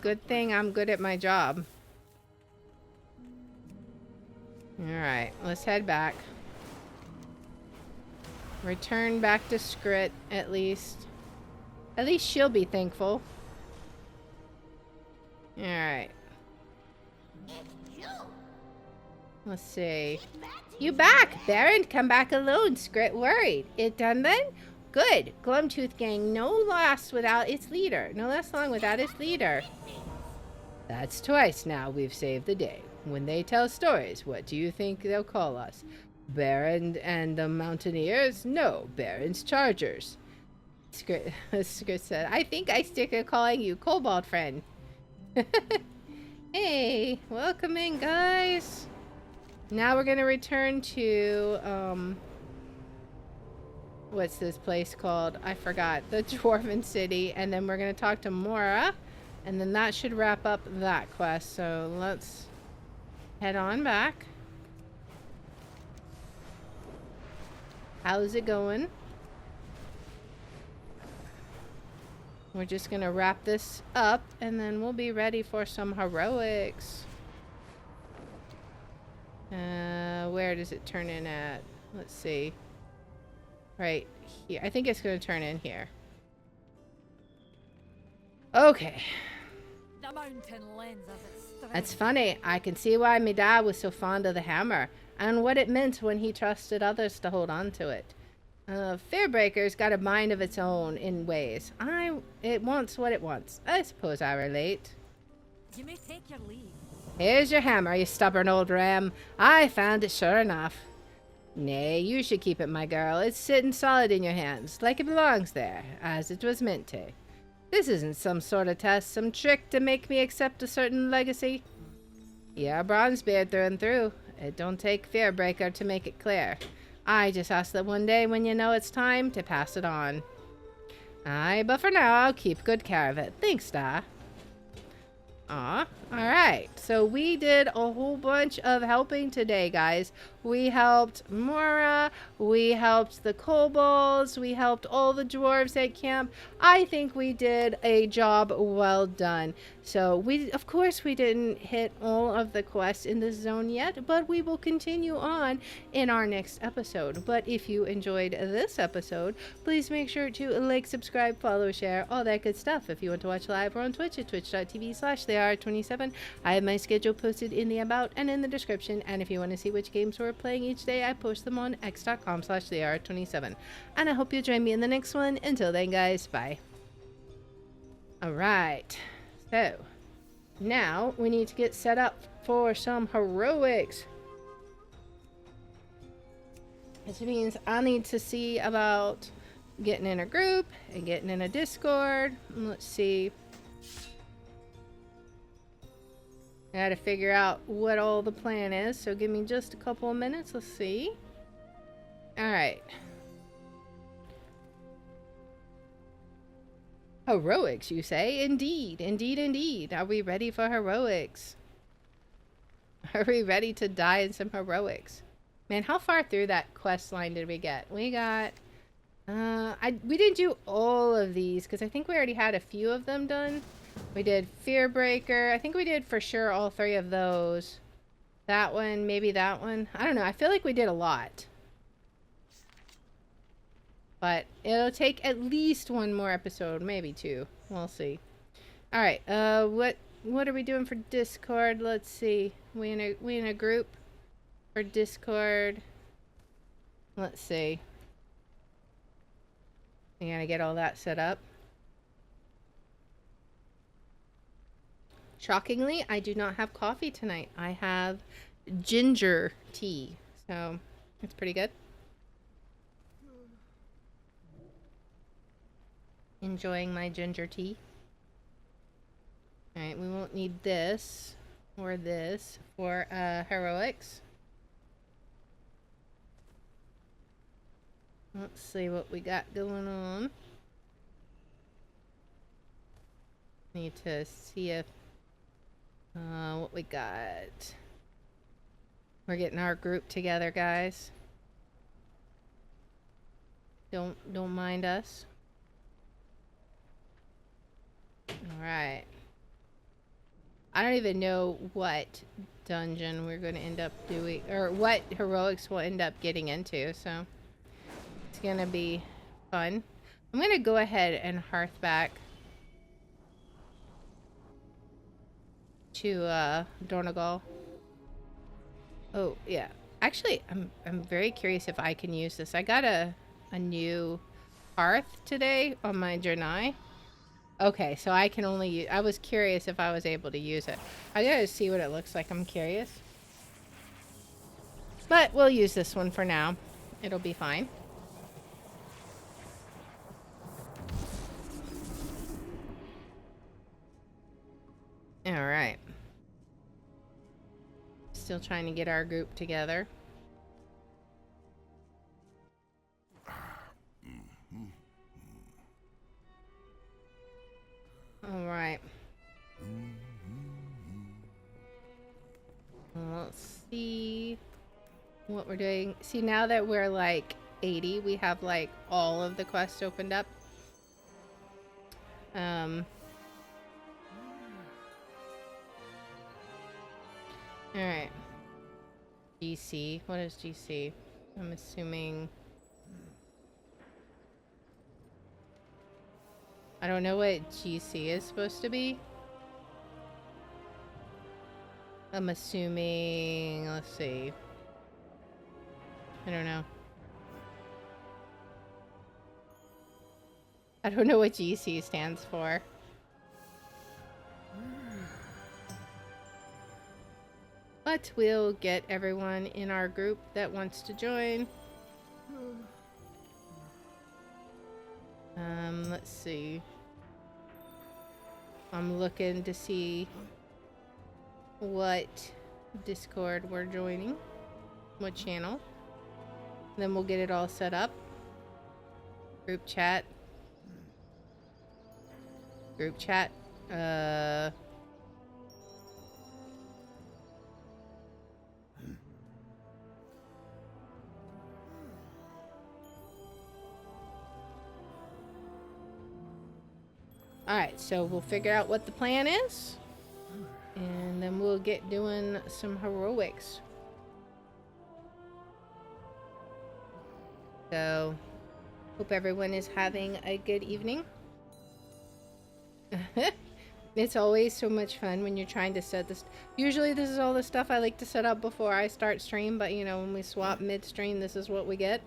Good thing I'm good at my job. Alright, let's head back. Return back to Skrit, at least. At least she'll be thankful. Alright. Let's see. You back, Baron? Come back alone. Skrit worried. It done then? Good. Glumtooth gang no last without its leader. No last long without its leader. That's twice now we've saved the day. When they tell stories, what do you think they'll call us? Baron and the Mountaineers? No, Baron's Chargers. Skrit said, I think I stick to calling you Kobold Friend. Hey, welcome in, guys. Now we're gonna return to, what's this place called? I forgot. The Dwarven City. And then we're gonna talk to Mora. And then that should wrap up that quest. So let's head on back. How's it going? We're just gonna wrap this up and then we'll be ready for some heroics. Where does it turn in at? Let's see. Right here. I think it's gonna turn in here. Okay. The mountain lends us its strength. That's funny. I can see why my dad was so fond of the hammer and what it meant when he trusted others to hold on to it. Fearbreaker's got a mind of its own in ways. It wants what it wants. I suppose I relate. You may take your leave. Here's your hammer, you stubborn old ram. I found it sure enough. Nay, you should keep it, my girl. It's sitting solid in your hands, like it belongs there, as it was meant to. This isn't some sort of test, some trick to make me accept a certain legacy. You're a Bronzebeard through and through, It don't take Fearbreaker to make it clear. I just ask that one day when you know it's time to pass it on. Aye, but for now, I'll keep good care of it. Thanks, Da. Aw, alright. So we did a whole bunch of helping today, guys. We helped Mora, we helped the kobolds, we helped all the dwarves at camp. I think we did a job well done. So of course we didn't hit all of the quests in this zone yet, but we will continue on in our next episode. But if you enjoyed this episode, please make sure to like, subscribe, follow, share, all that good stuff. If you want to watch live, we're on Twitch at twitch.tv/theyare27. I have my schedule posted in the about and in the description, and if you want to see which games we're playing each day, I post them on x.com/theyare27. And I hope you'll join me in the next one. Until then, guys, bye. Alright, so now we need to get set up for some heroics. Which means I need to see about getting in a group and getting in a Discord. Let's see. I gotta figure out what all the plan is, so give me just a couple of minutes. Let's see. Alright. Heroics, you say? Indeed, indeed, indeed. Are we ready for heroics? Are we ready to die in some heroics? Man, how far through that quest line did we get? We got... we didn't do all of these, because I think we already had a few of them done. We did Fearbreaker. I think we did for sure all 3 of those. That one, maybe that one. I don't know. I feel like we did a lot. But it'll take at least 1 more episode, maybe 2. We'll see. Alright, what are we doing for Discord? Let's see. We in a group for Discord. Let's see. We gotta get all that set up. Shockingly, I do not have coffee tonight. I have ginger tea. So, it's pretty good. Enjoying my ginger tea. Alright, we won't need this or this for heroics. Let's see what we got going on. Need to see if what we got. We're getting our group together, guys. Don't mind us. Alright. I don't even know what dungeon we're going to end up doing, or what heroics we'll end up getting into, so it's going to be fun. I'm going to go ahead and hearth back to Dornagal. Oh, yeah. Actually, I'm very curious if I can use this. I got a new hearth today on my Janai. Okay, so I can only use... I was curious if I was able to use it. I gotta see what it looks like. I'm curious. But we'll use this one for now. It'll be fine. Alright. Still trying to get our group together. Alright. Let's see what we're doing. See, now that we're like 80, we have like all of the quests opened up. Alright. GC. What is GC? I'm assuming... I don't know what GC is supposed to be. I'm assuming... Let's see. I don't know. I don't know what GC stands for. But we'll get everyone in our group that wants to join. Let's see. I'm looking to see what Discord we're joining, what channel. Then we'll get it all set up. Group chat. Group chat. Alright, so we'll figure out what the plan is. And then we'll get doing some heroics. So, hope everyone is having a good evening. It's always so much fun when you're trying to set this. Usually this is all the stuff I like to set up before I start stream, but you know, when we swap mid-stream, this is what we get.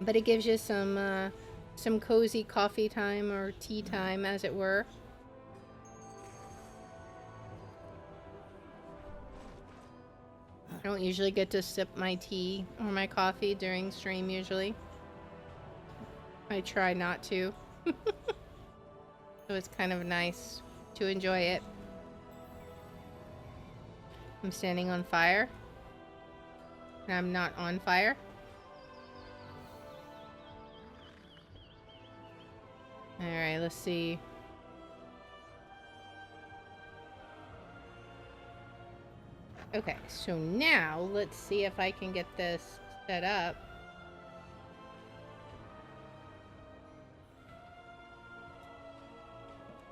But it gives you some cozy coffee time or tea time, as it were. I don't usually get to sip my tea or my coffee during stream, usually. I try not to. So it's kind of nice to enjoy it. I'm standing on fire. And I'm not on fire. Alright, let's see. Okay, so now let's see if I can get this set up.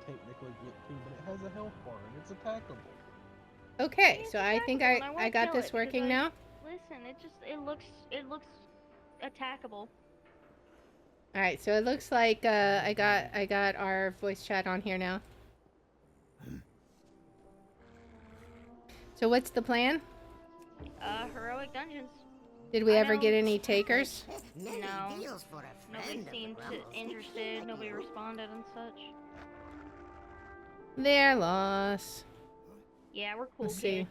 Technically get to, but it has a health bar and it's attackable. Okay, It's so I think attackable, and I won't got kill this it, 'cause working now. Listen, it looks attackable. Alright, so it looks like I got our voice chat on here now. So what's the plan? Heroic dungeons. Did we I ever get don't- any takers? Many No. deals for a Nobody friend of seemed the to Grumbles. interested. Nobody responded and such. Their loss. Yeah, we're cool Let's see. kids.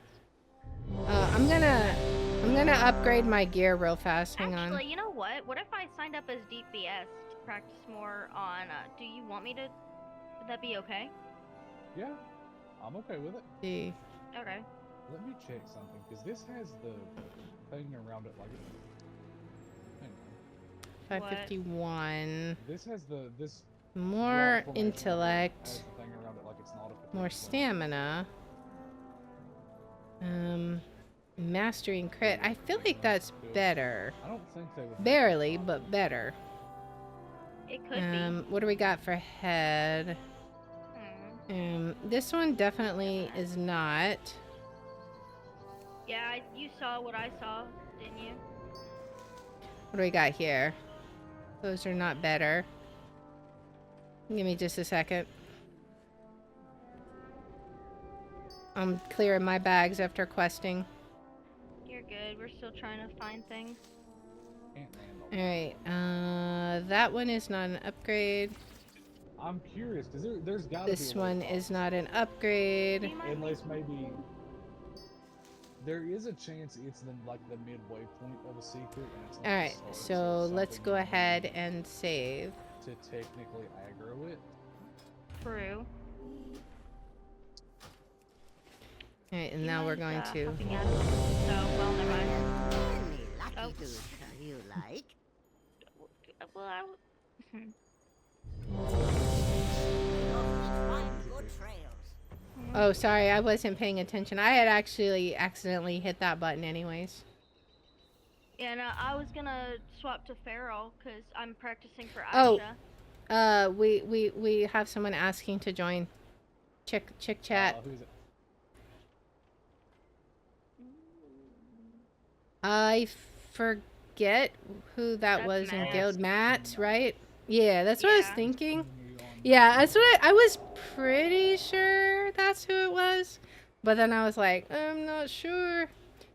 I'm gonna upgrade my gear real fast. Hang Actually, on. you know what? What if I signed up as DPS to practice more on? Do you want me to? Would that be okay? Yeah, I'm okay with it. See. Okay. Let me check something, because this has the thing around it like hang on. 551. This has this More rock formation intellect. has the thing around it like it's not a More stamina. Mastery and crit. I feel like that's better. I don't think they would Barely, but better. It could be. What do we got for head? This one definitely is not. Yeah, you saw what I saw, didn't you? What do we got here? Those are not better. Give me just a second. I'm clearing my bags after questing. You're good. We're still trying to find things. Alright, that one is not an upgrade. I'm curious, because there's got to be This a way one to is talk. not an upgrade. Unless maybe there is a chance it's like the midway point of a secret, and it's not Alright, the start, so it's let's something go you ahead need and save. to technically aggro it. True. Alright, and now we're going to. Hopping out of it. So, well, never mind. Any lucky Oh. dudes you like. Well, I Find good trails. Oh, sorry, I wasn't paying attention. I had actually accidentally hit that button, anyways. Yeah, no, I was gonna swap to Feral because I'm practicing for Oh. Aisha. We have someone asking to join. Chick chat. Who's it? I forget who that That's was in Matt. guild. Matt, right? Yeah, that's what I was Yeah. thinking. You on- Yeah, that's what I was pretty sure that's who it was. But then I was like, I'm not sure.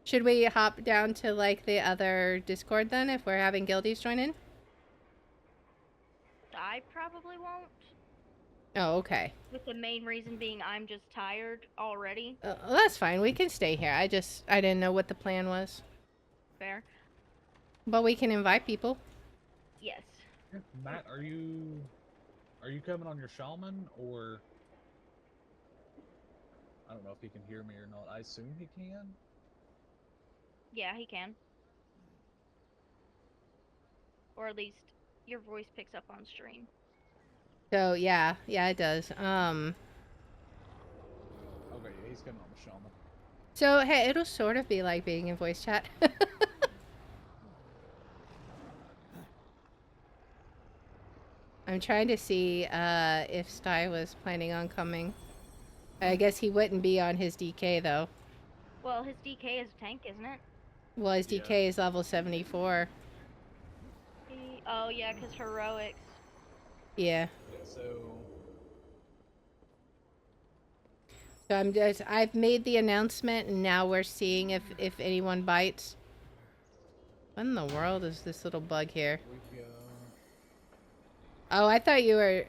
Should we hop down to like the other Discord then if we're having guildies join in? I probably won't. Oh, okay. With the main reason being I'm just tired already. Well, that's fine. We can stay here. I didn't know what the plan was. Fair. But we can invite people. Yes. Yeah, Matt, are you coming on your shaman, or I don't know if he can hear me or not. I assume he can. Yeah, he can. Or at least your voice picks up on stream. So yeah, it does. Okay, yeah, he's coming on the shaman. So hey, it'll sort of be like being in voice chat. I'm trying to see if Sty was planning on coming. I guess he wouldn't be on his DK though. Well, his DK is a tank, isn't it? Well, his DK is level 74. Oh yeah, because heroics. Yeah. Yeah, so I've made the announcement and now we're seeing if anyone bites. What in the world is this little bug here? we go. Oh, I thought you were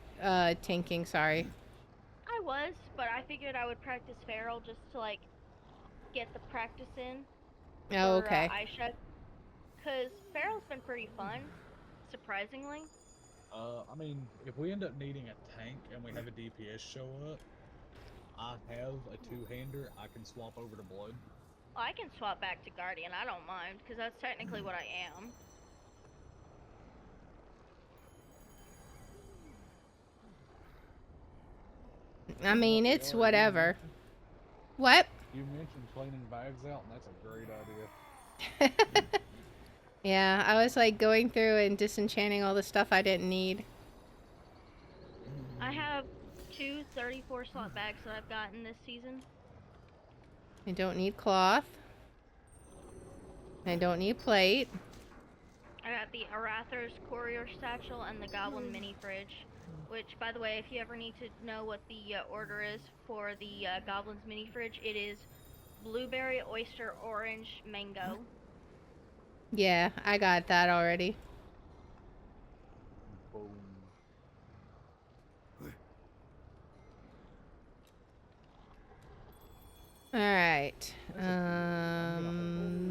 tanking, sorry. I was, but I figured I would practice Feral just to like get the practice in. Oh, for, okay. Aisha, because Feral's been pretty fun, surprisingly. I mean, if we end up needing a tank and we have a DPS show up, I have a two-hander. I can swap over to Blood. Well, I can swap back to Guardian, I don't mind, because that's technically what I am. I mean, it's whatever. What? You mentioned cleaning bags out, and that's a great idea. Yeah, I was like going through and disenchanting all the stuff I didn't need. I have two 34 slot bags that I've gotten this season. I don't need cloth. I don't need plate. I got the Arathar's Courier Satchel and the Goblin Mini Fridge. Which, by the way, if you ever need to know what the order is for the Goblin's Mini Fridge, it is blueberry, oyster, orange, mango. Yeah, I got that already. Boom. Alright.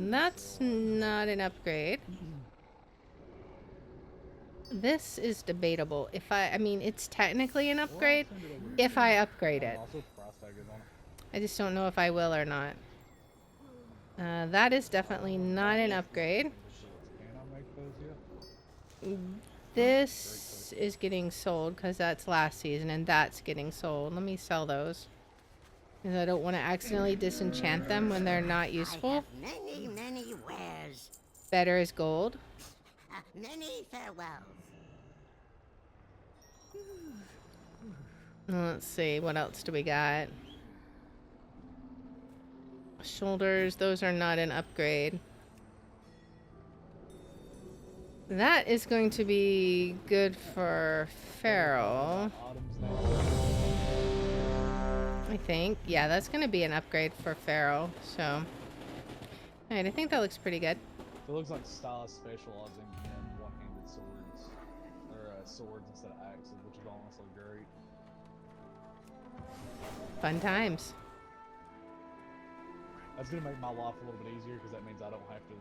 That's not an upgrade. This is debatable. I mean, it's technically an upgrade if I upgrade it. I just don't know if I will or not. That is definitely not an upgrade. This is getting sold because that's last season and that's getting sold. Let me sell those. Because I don't want to accidentally disenchant them when they're not useful. I have many, many wares. Better is gold. Many farewells. Let's see, what else do we got? Shoulders, those are not an upgrade. That is going to be good for Feral. I think. Yeah, that's going to be an upgrade for Feral, so... Alright, I think that looks pretty good. It looks like Style specializing in one-handed swords. Or swords instead of axes, which is honestly great. Fun times. That's going to make my life a little bit easier because that means I don't have to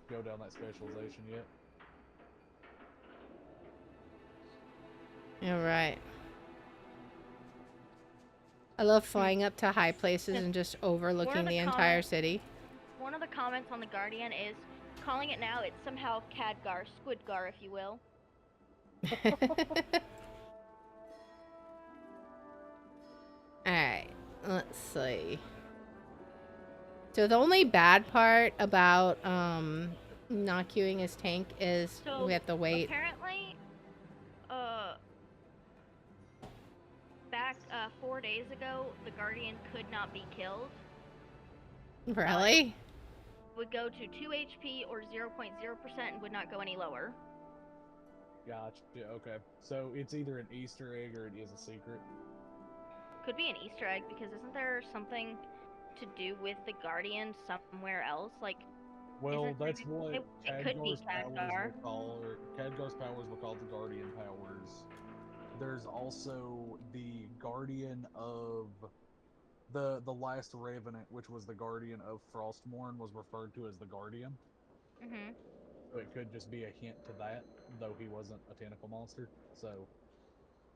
go down that specialization yet. Alright. I love flying up to high places and just overlooking the entire city. One of the comments on the Guardian is, calling it now, it's somehow Cadgar, Squidgar, if you will. Alright, let's see. So the only bad part about not queuing his tank is we have to wait. Apparently, back 4 days ago, the Guardian could not be killed. Really? Would go to 2 HP or 0.0% and would not go any lower. Gotcha. Yeah, okay. So it's either an Easter egg or it is a secret. Could be an Easter egg because isn't there something to do with the Guardian somewhere else? Like, well, that's what it could be Cadgar. Cadgar's powers were called the Guardian powers. There's also the Guardian of the last Revenant, which was the Guardian of Frostmourne, was referred to as the Guardian. Mhm. So it could just be a hint to that, though he wasn't a tentacle monster. So.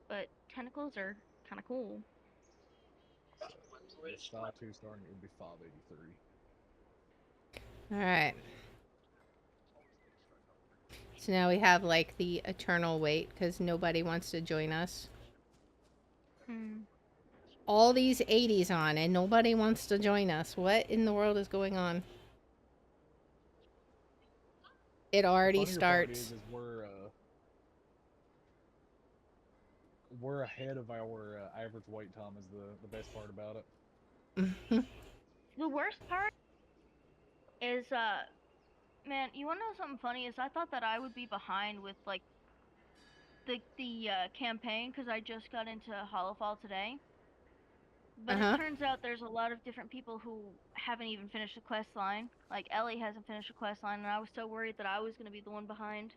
But tentacles are kind of cool. The star 2 starting, it would be 583. All right. So now we have like the eternal wait because nobody wants to join us. All these 80s on and nobody wants to join us. What in the world is going on? It already The funnier part starts. is we're ahead of our average wait time is the best part about it. The worst part is, man, you wanna know something funny? Is I thought that I would be behind with like the campaign because I just got into Hollowfall today. But it turns out there's a lot of different people who haven't even finished the quest line. Like Ellie hasn't finished the quest line, and I was so worried that I was gonna be the one behind.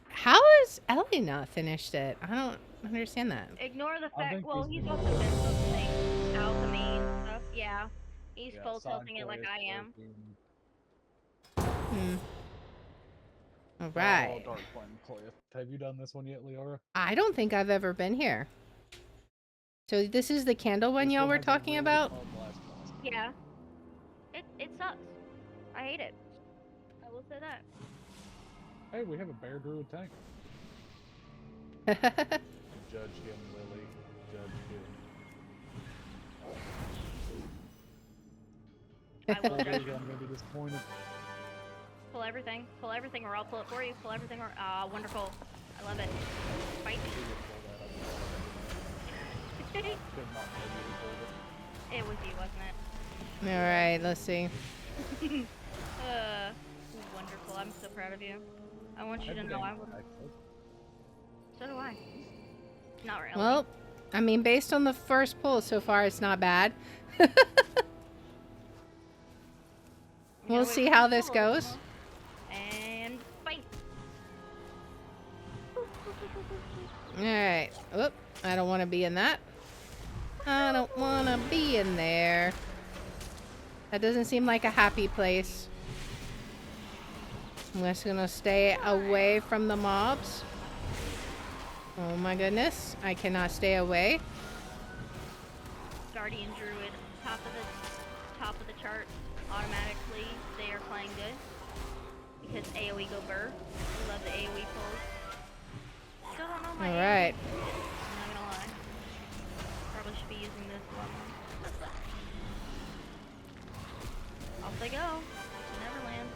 How is Ellie not finished it? I don't understand that. Ignore the fact. Well, he's also been focusing alchemy and stuff. Yeah, he's full tilting it like I am. All right. Oh, Dark Flame Cliff. Have you done this one yet, Leora? I don't think I've ever been here. So this is the candle one y'all were talking about? Yeah. It sucks. I hate it. I will say that. Hey, we have a bear druid tank. Judge him, Lily. Judge him. I will judge I'm gonna be disappointed. Pull everything, or I'll pull it for you. Pull everything, or wonderful. I love it. Fight. It was you, wasn't it? All right, let's see. Wonderful. I'm so proud of you. I want you to know I would. So do I. Not really. Well, I mean, based on the first pull so far, it's not bad. We'll see how this goes. And fight. All right. Oop, I don't want to be in that. I don't want to be in there. That doesn't seem like a happy place. I'm just gonna stay away from the mobs. Oh my goodness, I cannot stay away. Guardian Druid, top of the chart, automatically they are playing good because AoE go burr. I love the AoE pulls. Still don't know my AoE. Alright. I'm not gonna lie. Probably should be using this one. Off they go. Neverland.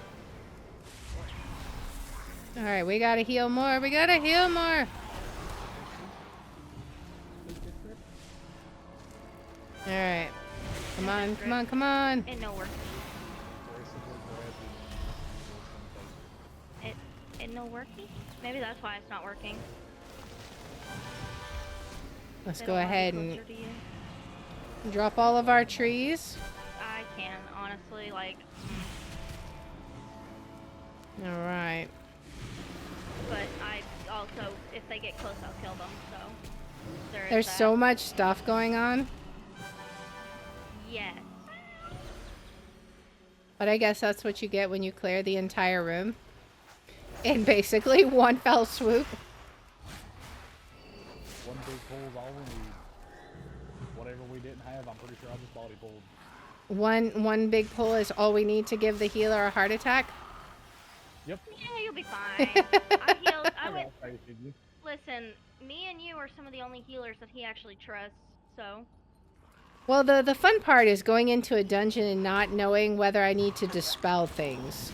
Alright, we gotta heal more. We gotta heal more. Alright. Come on, come on, come on. It no work. It no working? Maybe that's why it's not working. Let's They go don't want me ahead and closer to you. drop all of our trees. I can, honestly, like... Alright. But I also, if they get close, I'll kill them, so... There's so much stuff going on. Yes. But I guess that's what you get when you clear the entire room. In basically one fell swoop. One big pull's all we need. Whatever we didn't have, I'm pretty sure I just body pulled. One big pull is all we need to give the healer a heart attack. Yep. Yeah, you'll be fine. I healed. I went. Listen, me and you are some of the only healers that he actually trusts. So. Well, the fun part is going into a dungeon and not knowing whether I need to dispel things.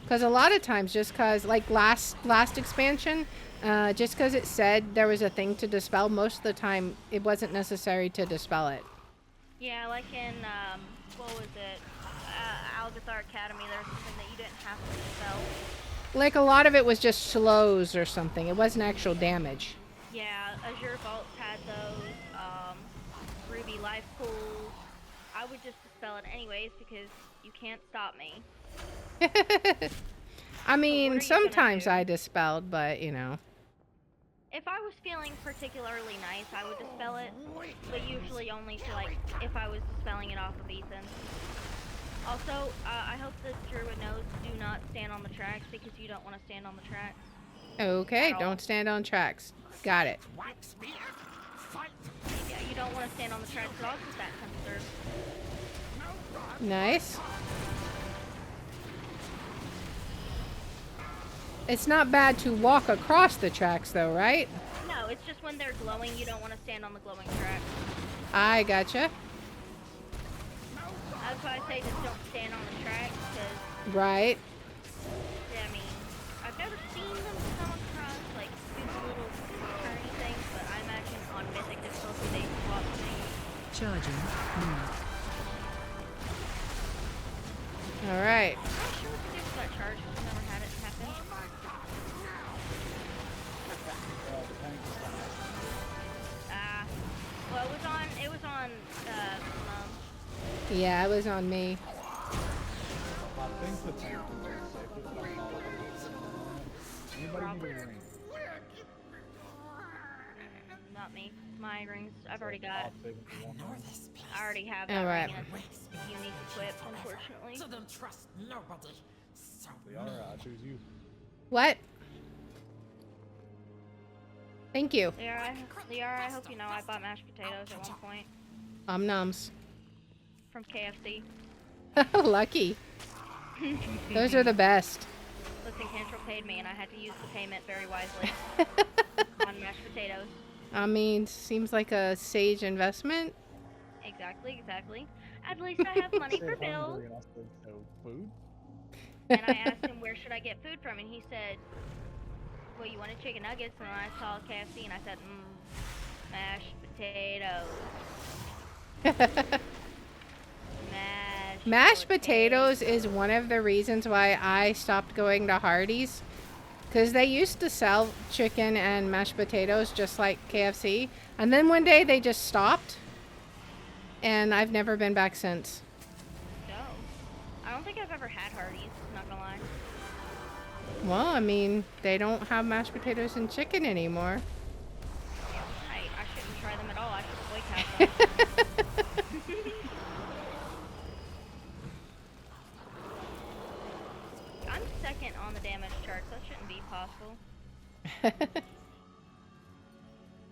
Because a lot of times, just because, like last expansion, just because it said there was a thing to dispel, most of the time it wasn't necessary to dispel it. Yeah, like in what was it? Algathar Academy, there was something that you didn't have to dispel. Like a lot of it was just slows or something. It wasn't actual damage. Yeah, Azure Vaults had those. Ruby Life Pools. I would just dispel it anyways because you can't stop me. I mean, sometimes I dispelled, but you know. If I was feeling particularly nice, I would dispel it, but usually only to, like, if I was dispelling it off of Ethan. Also, I hope the Druid knows, do not stand on the tracks, because you don't want to stand on the tracks. Okay, don't stand on tracks. Got it. Yeah, you don't want to stand on the tracks at all because that conserves. Nice. It's not bad to walk across the tracks though, right? No, it's just when they're glowing, you don't want to stand on the glowing track. I gotcha. That's why I say just don't stand on the track because, Right. yeah, I mean, I've never seen them come across, like, do the little turny things, but I imagine on Mythic difficulty they swap things. Charging. All right. I'm not sure what to do with that charge because I've never had it happen. Well, it was on, Yeah, it was on me. I think the tank is the safest, but I'm not 100%. Anybody need a ring? not me. My rings, I've already got. I'll save it for one round. I already have that Alright. ring and it's unique equipped, unfortunately. So don't trust nobody. So Liara, I choose you. What? Thank you. Liara, I hope you know I bought mashed potatoes at one point Noms. from KFC. Lucky. Those are the best. Listen, Cantrell paid me and I had to use the payment very wisely on mashed potatoes. I mean, seems like a sage investment. Exactly. At least I have money for Said bills. hungry and I said, so food? And I asked him where should I get food from, and he said, well, you wanted chicken nuggets, and I saw KFC, and I said, mashed potatoes. Mashed potatoes is one of the reasons why I stopped going to Hardee's. Because they used to sell chicken and mashed potatoes just like KFC. And then one day they just stopped. And I've never been back since. No. I don't think I've ever had Hardee's, not gonna lie. Well, I mean, they don't have mashed potatoes and chicken anymore. I shouldn't try them at all. I should boycott them. I'm second on the damage chart, so that shouldn't be possible.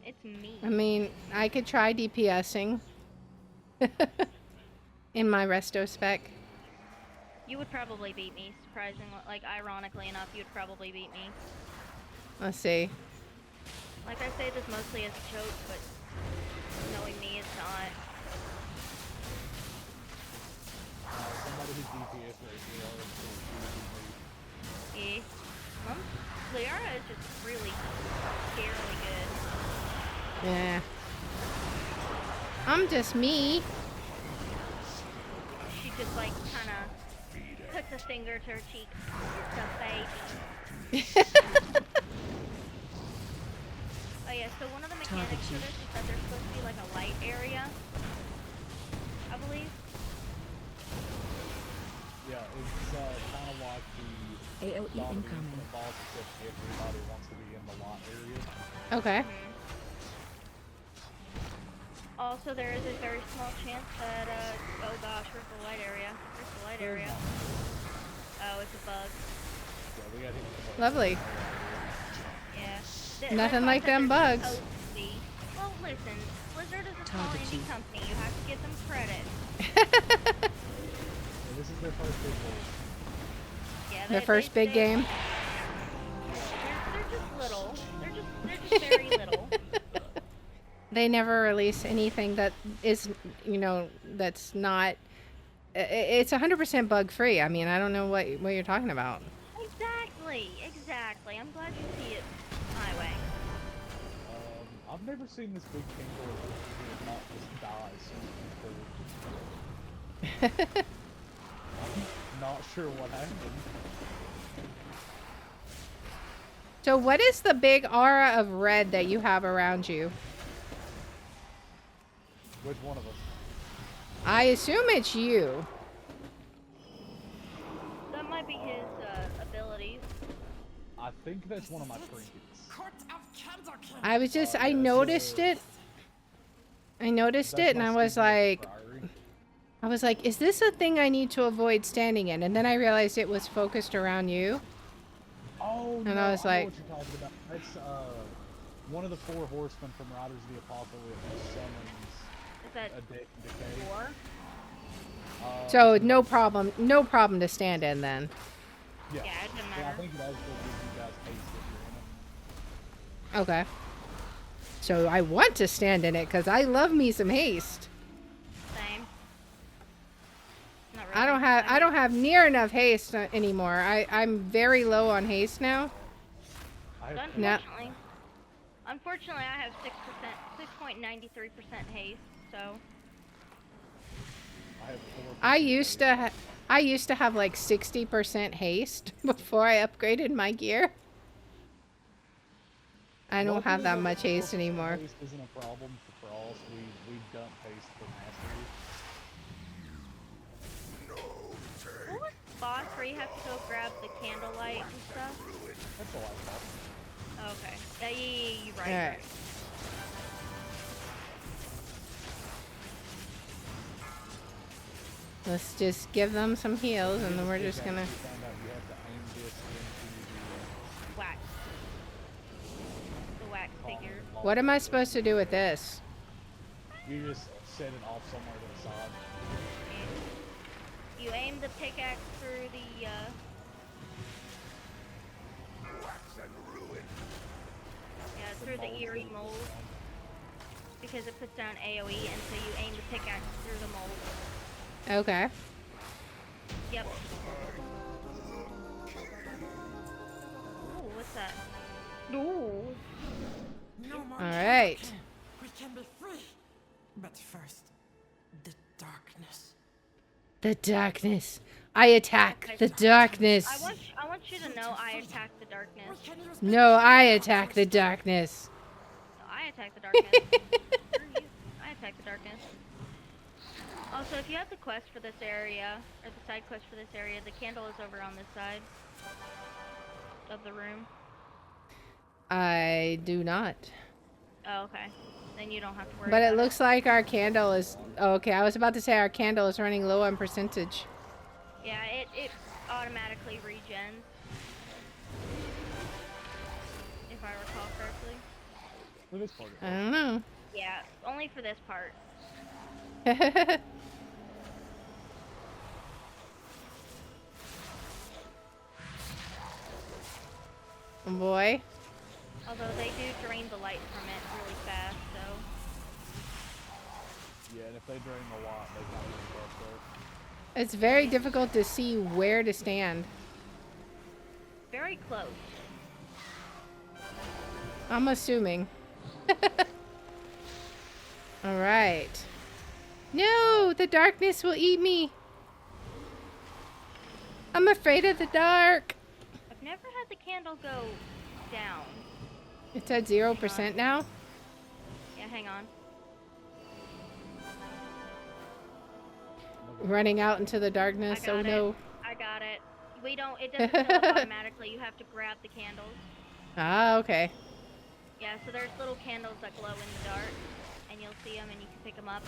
It's me. I mean, I could try DPSing. In my resto spec. You would probably beat me, surprisingly. Like, ironically enough, you'd probably beat me. Let's see. Like, I say this mostly as a joke, but knowing me, it's not. Somebody who's DPS right here. Eh. Liara is just really scarily good. Yeah. I'm just me. She just, like, kind of puts a finger to her cheek. The baby. Oh yeah, so one of the mechanics for this is that there's supposed to be like a light area, I believe. Yeah, it's kind of like the AOE incoming. The boss, except everybody wants to be in the lot area. Okay. Also, there is a very small chance that, oh gosh, where's the light area? Where's the light area? Oh, it's a bug. Yeah, we got hit with the bug. Lovely. Yeah. Nothing like them bugs. Well, listen, Blizzard is a small indie company. You have to give them credit. Yeah, this is their first big game. Yeah, Their first big game. They're just little. They're just very little. They never release anything that is, you know, that's not. It's 100% bug free. I mean, I don't know what you're talking about. Exactly. I'm glad you see it my way. I've never seen this big kangaroo not just die so I'm not sure what happened. So what is the big aura of red that you have around you? Which one of us? I assume it's you. That might be his abilities. I think that's one of my trinkets. I noticed it. I noticed it and I was like, is this a thing I need to avoid standing in? And then I realized it was focused around you. Oh, and no, I was like, know what you're talking about. That's, one of the 4 horsemen from Riders of the Apocalypse summons Is that a decay. 4? So no problem to stand in then. Yeah. Yeah, it doesn't Yeah, I matter. think it also gives you guys haste if you're in it. Okay. So I want to stand in it because I love me some haste. Same. Not really. I don't have near enough haste anymore. I'm very low on haste now. I have Unfortunately. Unfortunately, I have 6.93% haste, so. I have 4%. I used to have like 60% haste before I upgraded my gear. I don't have that much haste anymore. Haste isn't a problem for Frost. We dump haste for Mastery. What was the boss where you have to go grab the candlelight and stuff? That's all I thought. Okay. Yeah, you're right. Alright. Let's just give them some heals and then we're just gonna... You found out you have to aim this into Wax. The wax figure. the What am I supposed to do with this? You just set it off somewhere to the side. You aim the pickaxe through the, yeah, through the eerie mold. Because it puts down AoE, and so you aim the pickaxe through the mold. Okay. Yep. Ooh, what's that? Ooh. No more. Alright. We can be free. But first, the darkness. The darkness. I attack the darkness. I want you to know I attack the darkness. We can use No, I attack the darkness. No, I attack the darkness. Screw you. I attack the darkness. Also, if you have the quest for this area, or the side quest for this area, the candle is over on this side of the room. I do not. Oh, okay. Then you don't have to worry But it about looks like our candle is... Oh, okay, I was about to say our candle is running low on percentage. Yeah, it automatically regens. If I recall correctly. For this part. I don't know. Yeah, only for this part. Boy. Although they do drain the light from it really fast, so... Yeah, and if they drain a lot, they kind of bust up. It's very difficult to see where to stand. Very close. I'm assuming. Alright. No! The darkness will eat me! I'm afraid of the dark! I've never had the candle go down. It's at 0% now? Yeah, hang on. Running out into the darkness. I Oh got no. it. I got it. It doesn't fill up automatically. You have to grab the candles. Ah, okay. Yeah, so there's little candles that glow in the dark, and you'll see them and you can pick them up.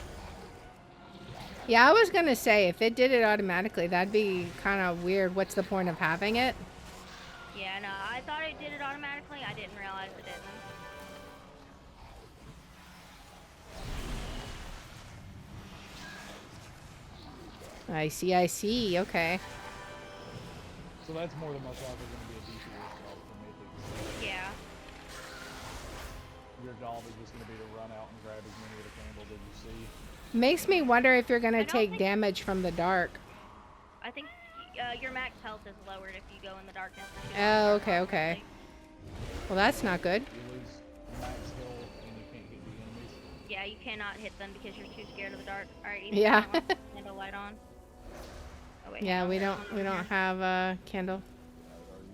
Yeah, I was gonna say, if it did it automatically, that'd be kind of weird. What's the point of having it? Yeah, no, I thought it did it automatically. I didn't realize it didn't. I see, okay. So that's more than most likely going to be a DPS job for mythics. Yeah. Your job is just going to be to run out and grab as many of the candles as you see. Makes me wonder if you're gonna I don't take think- damage from the dark. I think your max health is lowered if you go in the darkness. Oh, okay. Well, that's not good. You lose max health and you can't hit the enemies. Yeah, you cannot hit them because you're too scared of the dark. Alright, Yeah. Candle light on. Oh, wait, Yeah, hang on, we there's don't one over here. have a candle. Or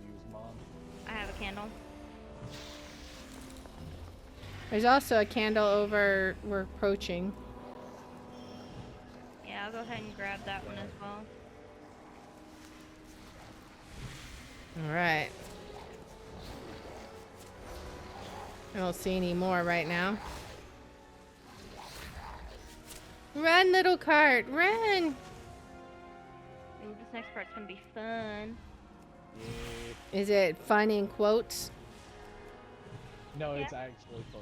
use mine. I have a candle. There's also a candle over we're approaching. Yeah, I'll go ahead and grab that one as well. Alright. I don't see any more right now. Run, little cart, run! Ooh, this next part's gonna be fun. Yeah. Is it fun in quotes? No, Yeah. it's actually fun.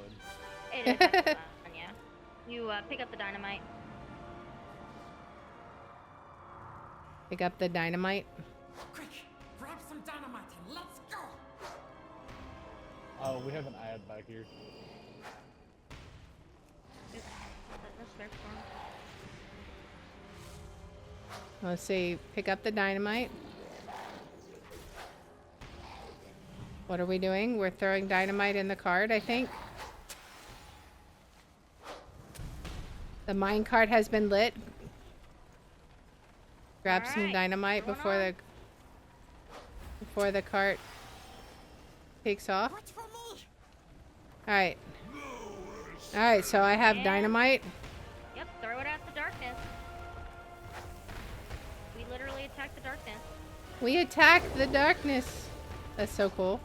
It is actually fun, yeah. You pick up the dynamite. Pick up the dynamite. Quick, grab some dynamite and let's go. Oh, we have an ad back here. Oops. That's their form. Let's see. Pick up the dynamite. What are we doing? We're throwing dynamite in the cart, I think. The mine cart has been lit. Grab some Alright, dynamite going before the cart takes off. Wait for me. Alright. Alright, so I have And- dynamite. Yep, throw it at the darkness. We literally attack the darkness. We attack the darkness. That's so cool.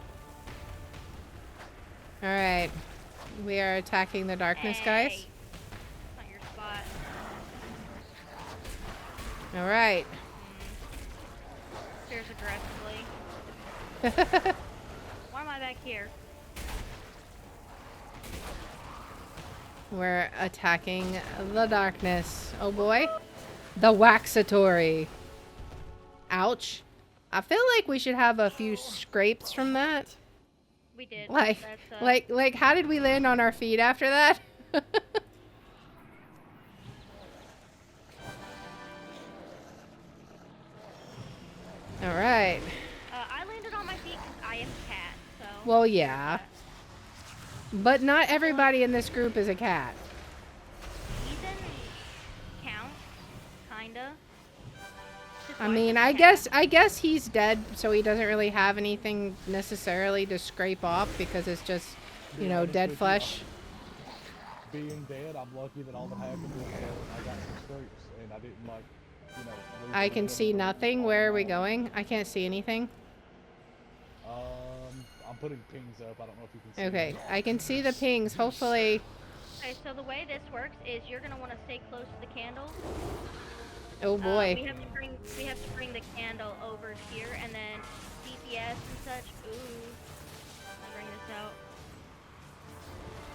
Alright. We are attacking the darkness, guys. Hey, that's not your spot. Alright. Spears aggressively. Why am I back here? We're attacking the darkness. Oh boy. The Waxatory. Ouch. I feel like we should have a few scrapes from that. We did. Like, That's, like, how did we land on our feet after that? All right. I landed on my feet because I am a cat, so. Well, yeah. But not everybody in this group is a cat. Ethan count, kinda. Just I like mean, a I cat. guess he's dead, so he doesn't really have anything necessarily to scrape off because it's just, you know, dead flesh. Being dead, I'm lucky that all that happened was I got some scrapes and I didn't like, you know. lose I can anything see from nothing. all Where are we my- going? I can't see anything. I'm putting pings up. I don't know if you can see. Okay, them. I can see the pings. Hopefully. Okay, so the way this works is you're gonna want to stay close to the candles. Oh boy. We have to bring the candle over here, and then DPS and such. Ooh, I'll bring this out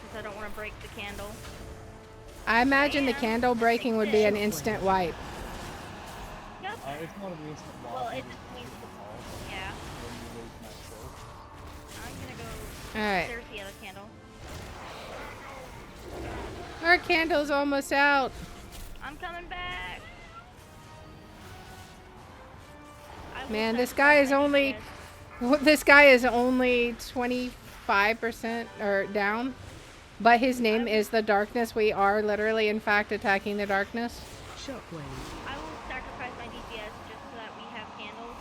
because I don't want to break the candle. I imagine the And candle breaking would be an instant wipe. Yep. It's not an instant loss. Well, you it just just means lose the pulse yeah. when you lose max health. I'm gonna go. Alright. There's the other candle. Our candle's almost out. I'm coming back. I will Man, this sacrifice guy is my only DPS. this guy is only 25% or down. But his name is the darkness. We are literally in fact attacking the darkness. Shockwave. I will sacrifice my DPS just so that we have candles.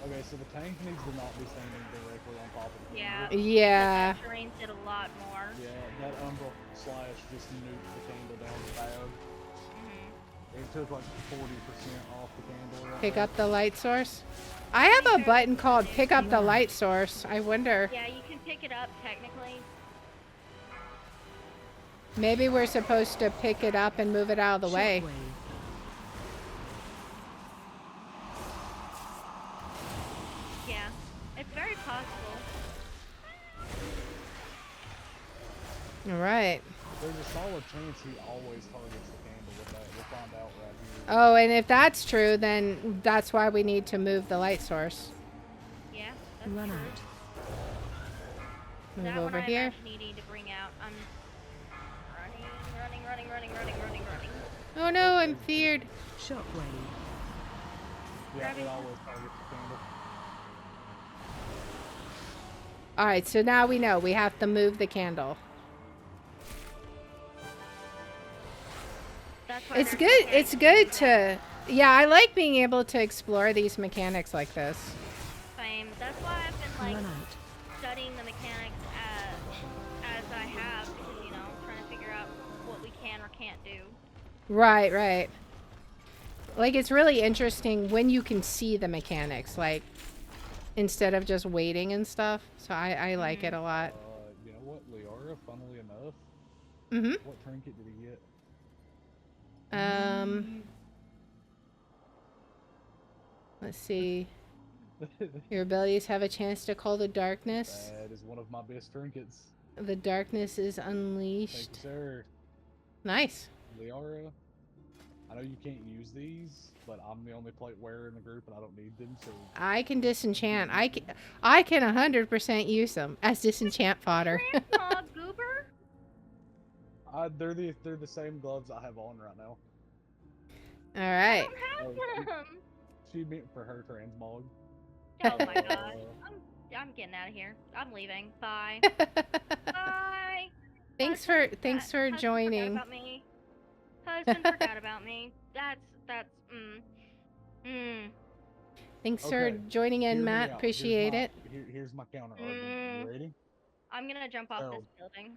Okay, so the tank needs to not be standing directly on top of the Yeah. candle. Yeah. That terrain did a lot more. Yeah, that Umbra slash just nuked the candle down bad. It took like 40% off the candle. Right Pick there. up the light source. I have a button called pick up the light source. I wonder. Yeah, you can pick it up technically. Maybe we're supposed to pick it up and move it out of the way. Shockwave. Yeah, it's very possible. All right. There's a solid chance he always targets the candle with that. We'll find out right here. Oh, and if that's true, then that's why we need to move the light source. Yeah, that's Run true. out. Move That over one I here. imagine needing to bring out. I'm running. Oh no, I'm feared. Shockwave. Yeah, Grabbing it some- always targets the candle. All right, so now we know we have to move the candle. That's why It's there's good. no It's good to. Yeah, I like being able to explore these mechanics like this. Same. That's why I've been like Run out. studying the mechanics as I have because you know trying to figure out what we can or can't do. Right, right. Like it's really interesting when you can see the mechanics, like instead of just waiting and stuff. So I like it a lot. You know what, Liara, funnily enough, Mm-hmm. what trinket did he get? Let's see. Your abilities have a chance to call the darkness. That is one of my best trinkets. The darkness is Thank unleashed. you, sir. Nice. Liara, I know you can't use these, but I'm the only plate wearer in the group and I don't need them, so... I can disenchant. I can 100% use them as disenchant fodder. Transmog goober? They're the same gloves I have on right now. All right. I don't have them. She meant for her transmog. Oh my gosh. I'm getting out of here. I'm leaving. Bye. Bye. Thanks Husband for husband joining. Forgot about me. Husband forgot about me. That's Thanks Okay, for joining hear in, me Matt. out. Appreciate it. Here's my counter argument. You ready? I'm gonna jump off So, this building.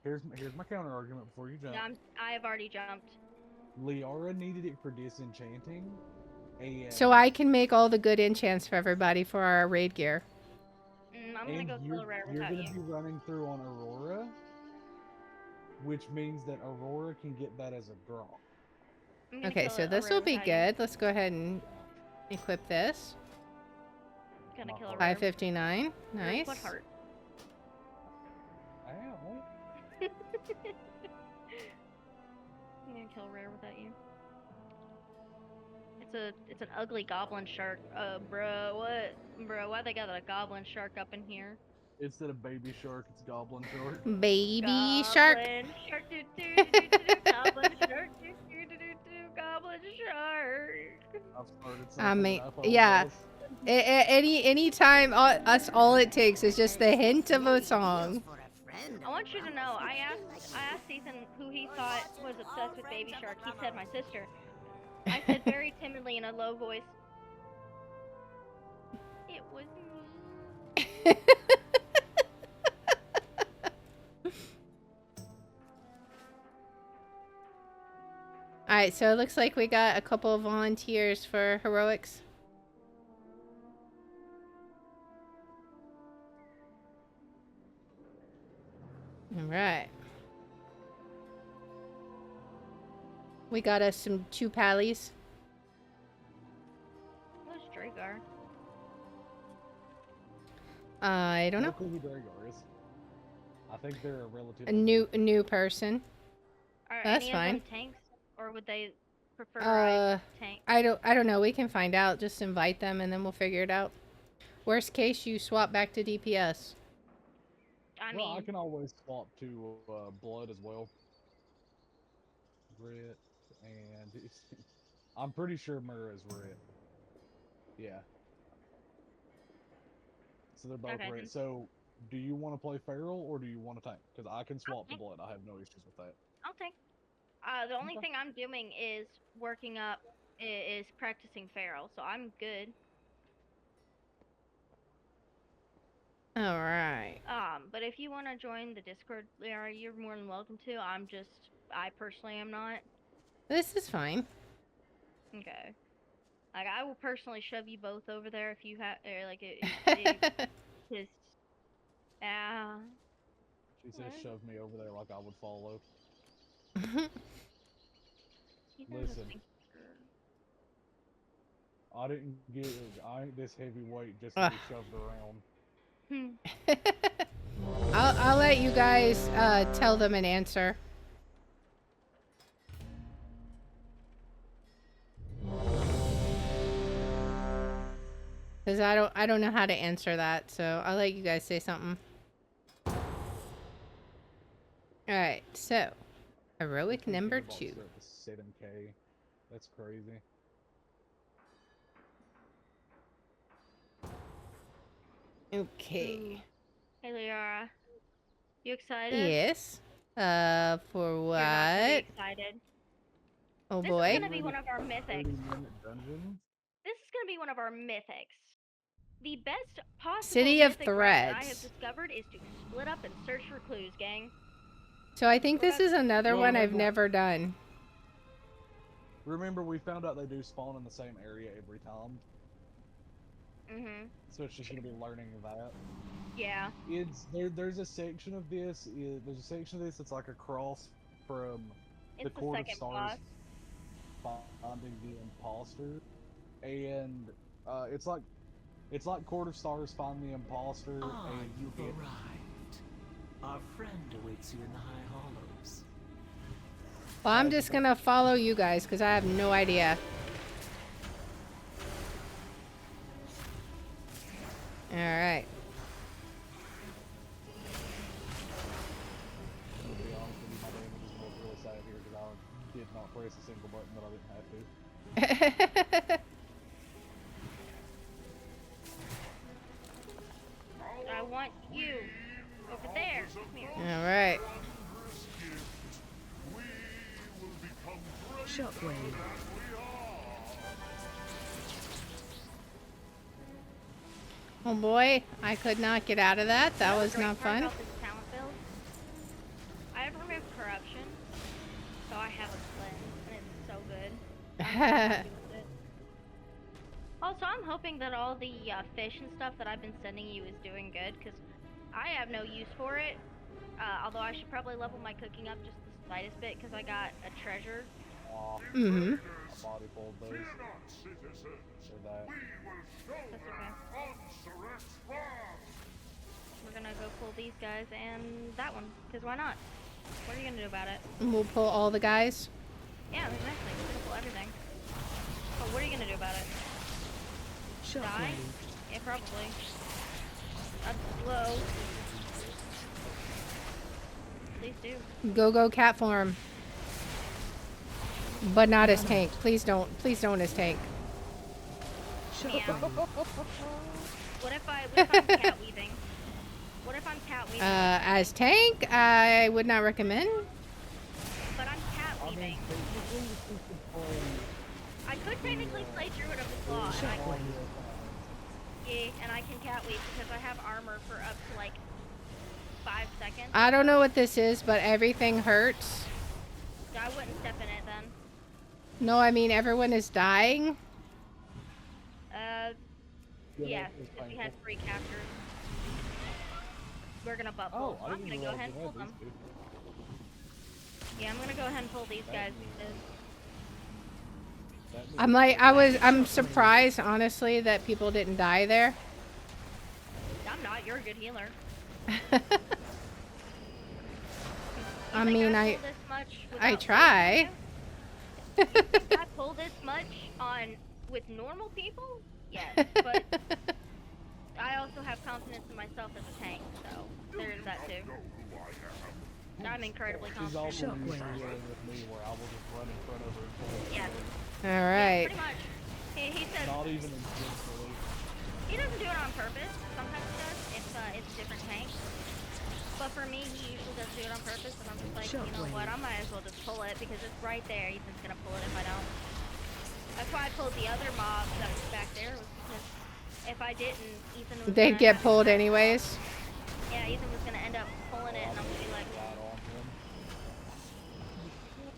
Here's my counter argument before you jump. No, I have already jumped. Liara needed it for disenchanting, and So I can make all the good enchants for everybody for our raid gear. I'm gonna go kill a rare you're without gonna you. be running through on Aurora, which means that Aurora can get that as a draw. Okay, so this will be good. Let's go ahead and equip this. Gonna kill a rare. 559. Nice. What heart? Ow. I'm gonna kill a rare without you. It's an ugly goblin shark. Bro, what? Bro, why they got a goblin shark up in here? Instead of baby shark, it's goblin shark. Baby shark. Goblin shark, do do do do do. Goblin shark, do do do do do. Goblin shark. I've started something. I mean, I yeah. apologize. Any time, all it takes is just the hint of a song. I want you to know, I asked Ethan who he thought was obsessed with Baby Shark. He said my sister. I said very timidly in a low voice, it was me. Alright, so it looks like we got a couple of volunteers for heroics. Alright. We got us some 2 pallies. Who's Dragar? I don't know. Look who Dragar is. I think they're a relative. A new person. Are That's any fine. of them tanks, or would they prefer tank? I don't know. We can find out. Just invite them and then we'll figure it out. Worst case, you swap back to DPS. I can always swap to blood as well. Red and I'm pretty sure Myrrh is red. Yeah. So they're both Okay, red. then. So do you want to play feral or do you want to tank? Because I can swap to blood. I have no issues with that. I'll tank. The only thing I'm doing is working up, is practicing feral, so I'm good. Alright. But if you want to join the Discord, Liara, you're more than welcome to. I personally am not. This is fine. Okay. Like, I will personally shove you both over there if you have, or like, just, yeah. She says shove me over there like I would follow. Listen. I ain't this heavyweight just to be shoved around. I'll let you guys tell them an answer. Cause I don't know how to answer that, so I'll let you guys say something. All right, so heroic number 2. 7K. That's crazy. Okay. Hey, Liara. You excited? Yes. For what? You're not gonna be excited. Oh This boy. is gonna be one of our mythics. Dungeon? This is gonna be one of our mythics. The best possible City of mythic run that I have Threads. discovered is to split up and search for clues, gang. So I think this is another Well, one I've remember- never done. Remember, we found out they do spawn in the same area every time. So it's just gonna be learning that. Yeah. It's there's a section of this. There's a section of this that's like across from It's the the Court of second Stars boss. finding the imposter, and it's like It's like Court of Stars, Find the Imposter, Ah, and you've get... arrived. Our friend awaits you in the High Hollows. Well, I'm just gonna follow you guys because I have no idea. All right. To be honest with you, my damage is really sad here because I did not press a single button that I didn't have to. I want you over there. Come here. All right. Shockwave. Oh boy, I could not get out of that. That was The great not part fun. about this talent build, I have removed corruption, so I have a cleanse, and it's so good. I'm so happy with it. Also, I'm hoping that all the fish and stuff that I've been sending you is doing good, because I have no use for it. Although I should probably level my cooking up just the slightest bit, because I got a treasure. Mm-hmm. I body pulled those. So that. That's okay. We're gonna go pull these guys and that one, because why not? What are you gonna do about it? We'll pull all the guys. Yeah, exactly. We're gonna pull everything. But what are you gonna do about it? Die? Yeah, probably. That's slow. Please do. Go cat form. But not as tank. Please don't as tank. Yeah. What if I'm cat weaving? What if I'm cat weaving? As tank, I would not recommend. But I'm cat weaving. I could technically play Druid of the Claw, and I can cat weave because I have armor for up to like 5 seconds. I don't know what this is, but everything hurts. So I wouldn't step in it then. No, I mean everyone is dying. Yeah, because we had free captures. We're gonna butt Oh, pull. I I'm didn't gonna go realize ahead and you pull had them. these two. Yeah, I'm gonna go ahead and pull these guys because I'm surprised honestly that people didn't die there. I'm not. You're a good healer. I mean, I pull this much I without try. I pull this much with normal people? Yes, but I also have confidence in myself as a tank, so there is that too. I'm incredibly She's also confident. dealing with me where I will just run in front of her and pull her. Yes. All right. Pretty much. He says Not even intentionally. he doesn't do it on purpose. Sometimes he does. It's a different tank. But for me, he usually doesn't do it on purpose, and I'm just like, you know what? I might as well just pull it because it's right there. Ethan's gonna pull it if I don't. That's why I pulled the other mob that was back there, was because if I didn't, Ethan was They'd gonna get have- pulled anyways. Yeah, Ethan was gonna end up pulling it, and I'm gonna be like, Right on him.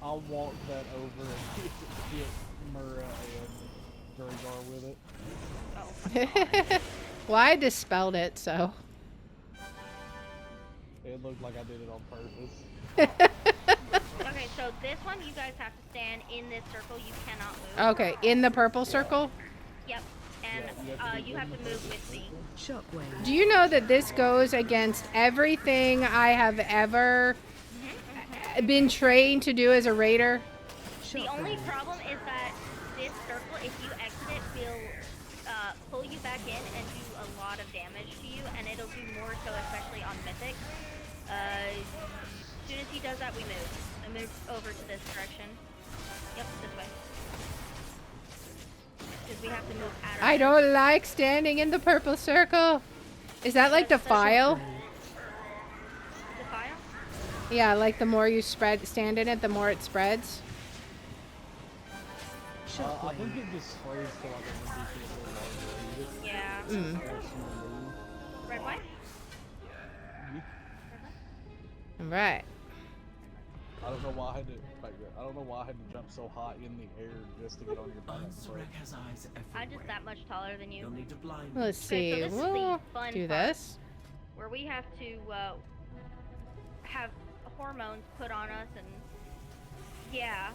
I'll walk that over and hit Murrah and Dragar with it. oh. Well, I dispelled it, so. It looked like I did it on purpose. Okay, so this one, you guys have to stand in this circle. You cannot move. Okay, in the purple circle. Yep, and you have to move with me. Shockwave. Do you know that this goes against everything I have ever been trained to do as a raider? The only problem is that this circle, if you exit it, will pull you back in and do a lot of damage to you, and it'll do more so especially on Mythic. As soon as he does that, we move. I move over to this direction. Yep, this way. Because we have to move out of I it. don't like standing in the purple circle. Is that like the file? The file? Yeah, like the more you stand in it, the more it spreads. I think it just sprays to like a ridiculously large radius. Yeah. Mm. Red, white? All right. I don't know why I had to. I don't know why I had to jump so high in the air just to get on your back. Unsurek has eyes everywhere. I'm just that much taller than you. You'll need to blind me. Let's Okay, so see. this is We'll the fun do part, this. where we have to have hormones put on us, and yeah.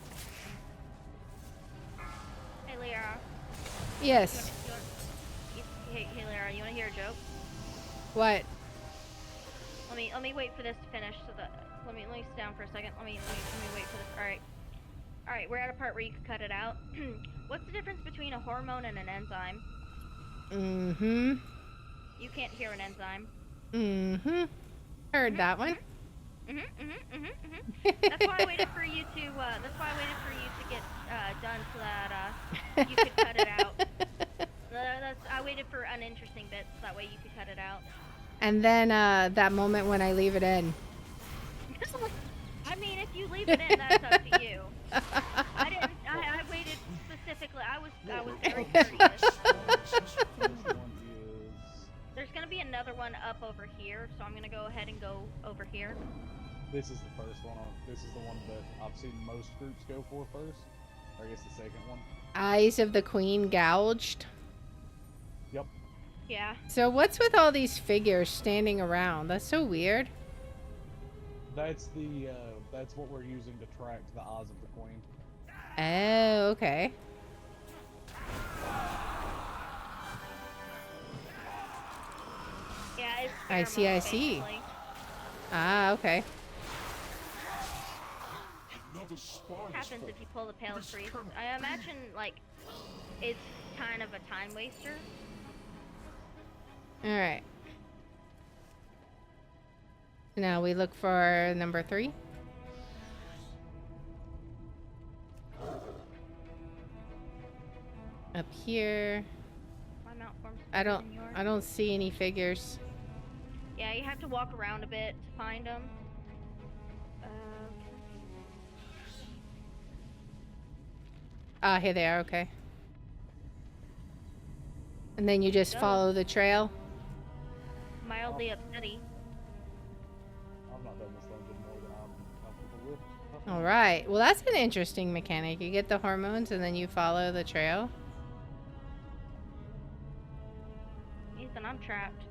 Hey, Leah. Yes. Hey, hey, Lara, you wanna hear a joke? What? Let me wait for this to finish so that let me sit down for a second. Let me wait for this. Alright, we're at a part where you can cut it out. What's the difference between a hormone and an enzyme? Mm-hmm. You can't hear an enzyme. Mm-hmm. Heard that one. That's why I waited for you to get done so that you could cut it out. I waited for uninteresting bits so that way you could cut it out. And then that moment when I leave it in. I mean, if you leave it in, that's up to you. I waited specifically. I was very courteous. There's gonna be another one up over here, so I'm gonna go ahead and go over here. This is the first one. This is the one that I've seen most groups go for first. Or I guess the second one. Eyes of the Queen gouged. Yep. Yeah. So what's with all these figures standing around? That's so weird. That's the that's what we're using to track the eyes of the Queen. Oh, okay. Yeah, it's I see, I see. basically. Ah, okay. What happens if you pull the Pale Priest? I imagine, like, it's kind of a time waster. Alright. Now we look for number 3. Up here. My mount form's I bigger than yours. don't see any figures. Yeah, you have to walk around a bit to find them. Ah, here they are, okay. And then you just follow the trail? Mildly upsetty. I've not done this dungeon more than I'm comfortable with. Alright. Well, that's an interesting mechanic. You get the hormones and then you follow the trail. Ethan, I'm trapped.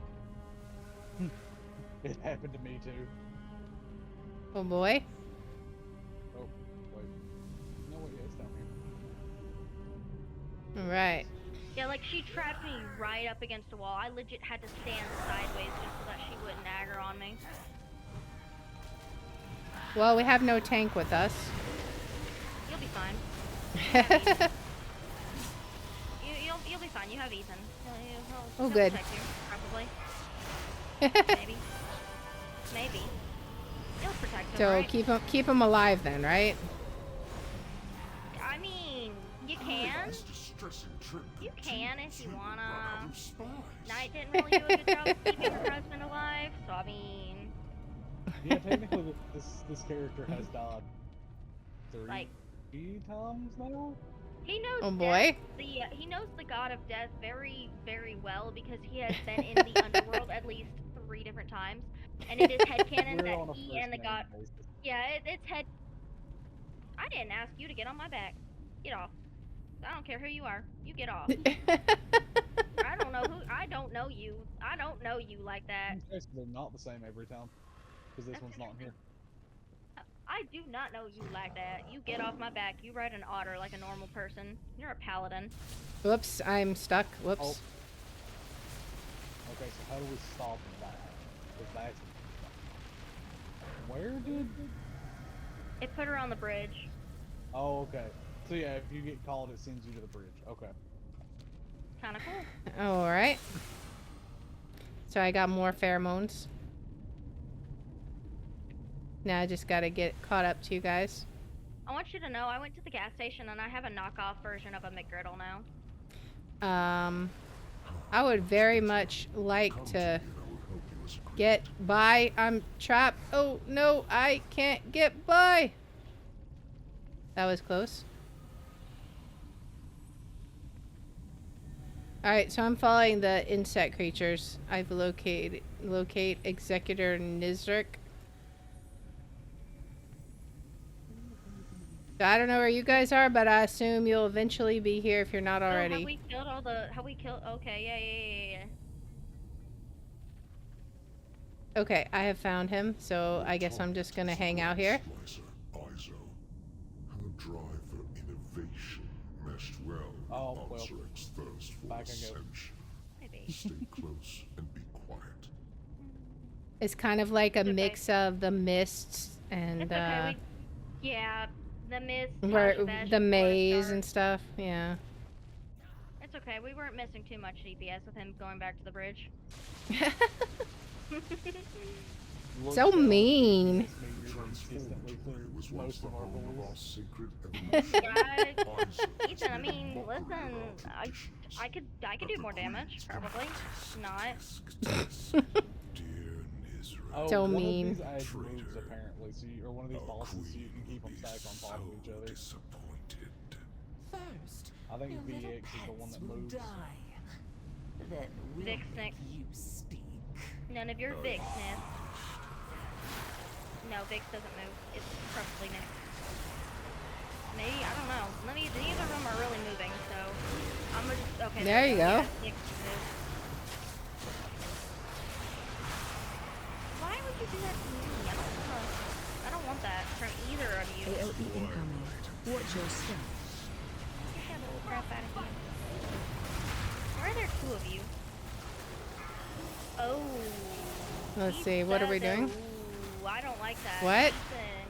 It happened to me too. Oh boy. Oh, wait. No, wait, yeah, it's down here. Alright. Yeah, like she trapped me right up against a wall. I legit had to stand sideways just so that she wouldn't agger on me. Well, we have no tank with us. You'll be fine. You'll be fine. You have Ethan. He'll good. protect you, probably. Maybe. Maybe. He'll protect him, So right? keep him alive then, right? I mean, you can. You can if you wanna. Knight didn't really do a good job of keeping her husband alive, so I mean. Yeah, technically this character has died 3 Like, times now. he knows Oh boy. he knows the god of death very, very well because he has been in the underworld at least 3 different times, and it is headcanon We're on that a he and the first god. name basis. Yeah, it's head. I didn't ask you to get on my back. Get off. I don't care who you are. You get off. I don't know who. I don't know you. I don't know you like that. Okay, so they're not the same every time, because this one's not here. I do not know you like that. You get off my back. You ride an otter like a normal person. You're a paladin. Whoops, I'm stuck. Whoops. Oh. Okay, so how do we stop that? If that's where did? It put her on the bridge. Oh, okay. So yeah, if you get called, it sends you to the bridge. Okay. Kind of cool. Alright. So I got more pheromones. Now I just gotta get caught up to you guys. I want you to know I went to the gas station and I have a knockoff version of a McGriddle now. I would very much like to get by. I'm trapped. Oh no, I can't get by. That was close. Alright, so I'm following the insect creatures. I've locate Executor Nizrik. So I don't know where you guys are, but I assume you'll eventually be here if you're not already. Have we killed all the? Have we killed? Okay, yeah. Okay, I have found him, so I guess I'm just gonna hang out here. Her drive for innovation meshed well Oh, well. Obsiric's thirst for Back I go. ascension. Maybe. Stay close and be quiet. It's kind of like a okay. mix of the mists and It's okay. Yeah, the mist, where Tajbash, the and maze Star. and stuff. Yeah. It's okay. We weren't missing too much DPS with him going back to the bridge. Look So down, mean. DPS meters are consistently through Was once most the of our home of our goals. sacred evolution. Yeah, Ethan, I mean, listen, I could do more damage, probably. Not. Dear Nizra, Oh, So one mean. of these adds moves Traitor. apparently, so you, or one of these our bosses, so queen you can keep them will be stacked on top of so each other. disappointed. First, I think your little VX is the one pets that will moves. die. Then we'll Vix make next. you stink. None of your Vix, Nith. No, Vix doesn't move. It's probably Nick. Maybe, I don't know. Neither of them are really moving, so I'm gonna just, okay. There you go. Yeah, Nick can move. Why would you do that to me? I don't want that from either of you. AOE incoming. Watch your step. Get that little crap out of here. Why are there two of you? Oh. Let's he see, what are we said that- doing? Ooh, I don't like that. What? Ethan.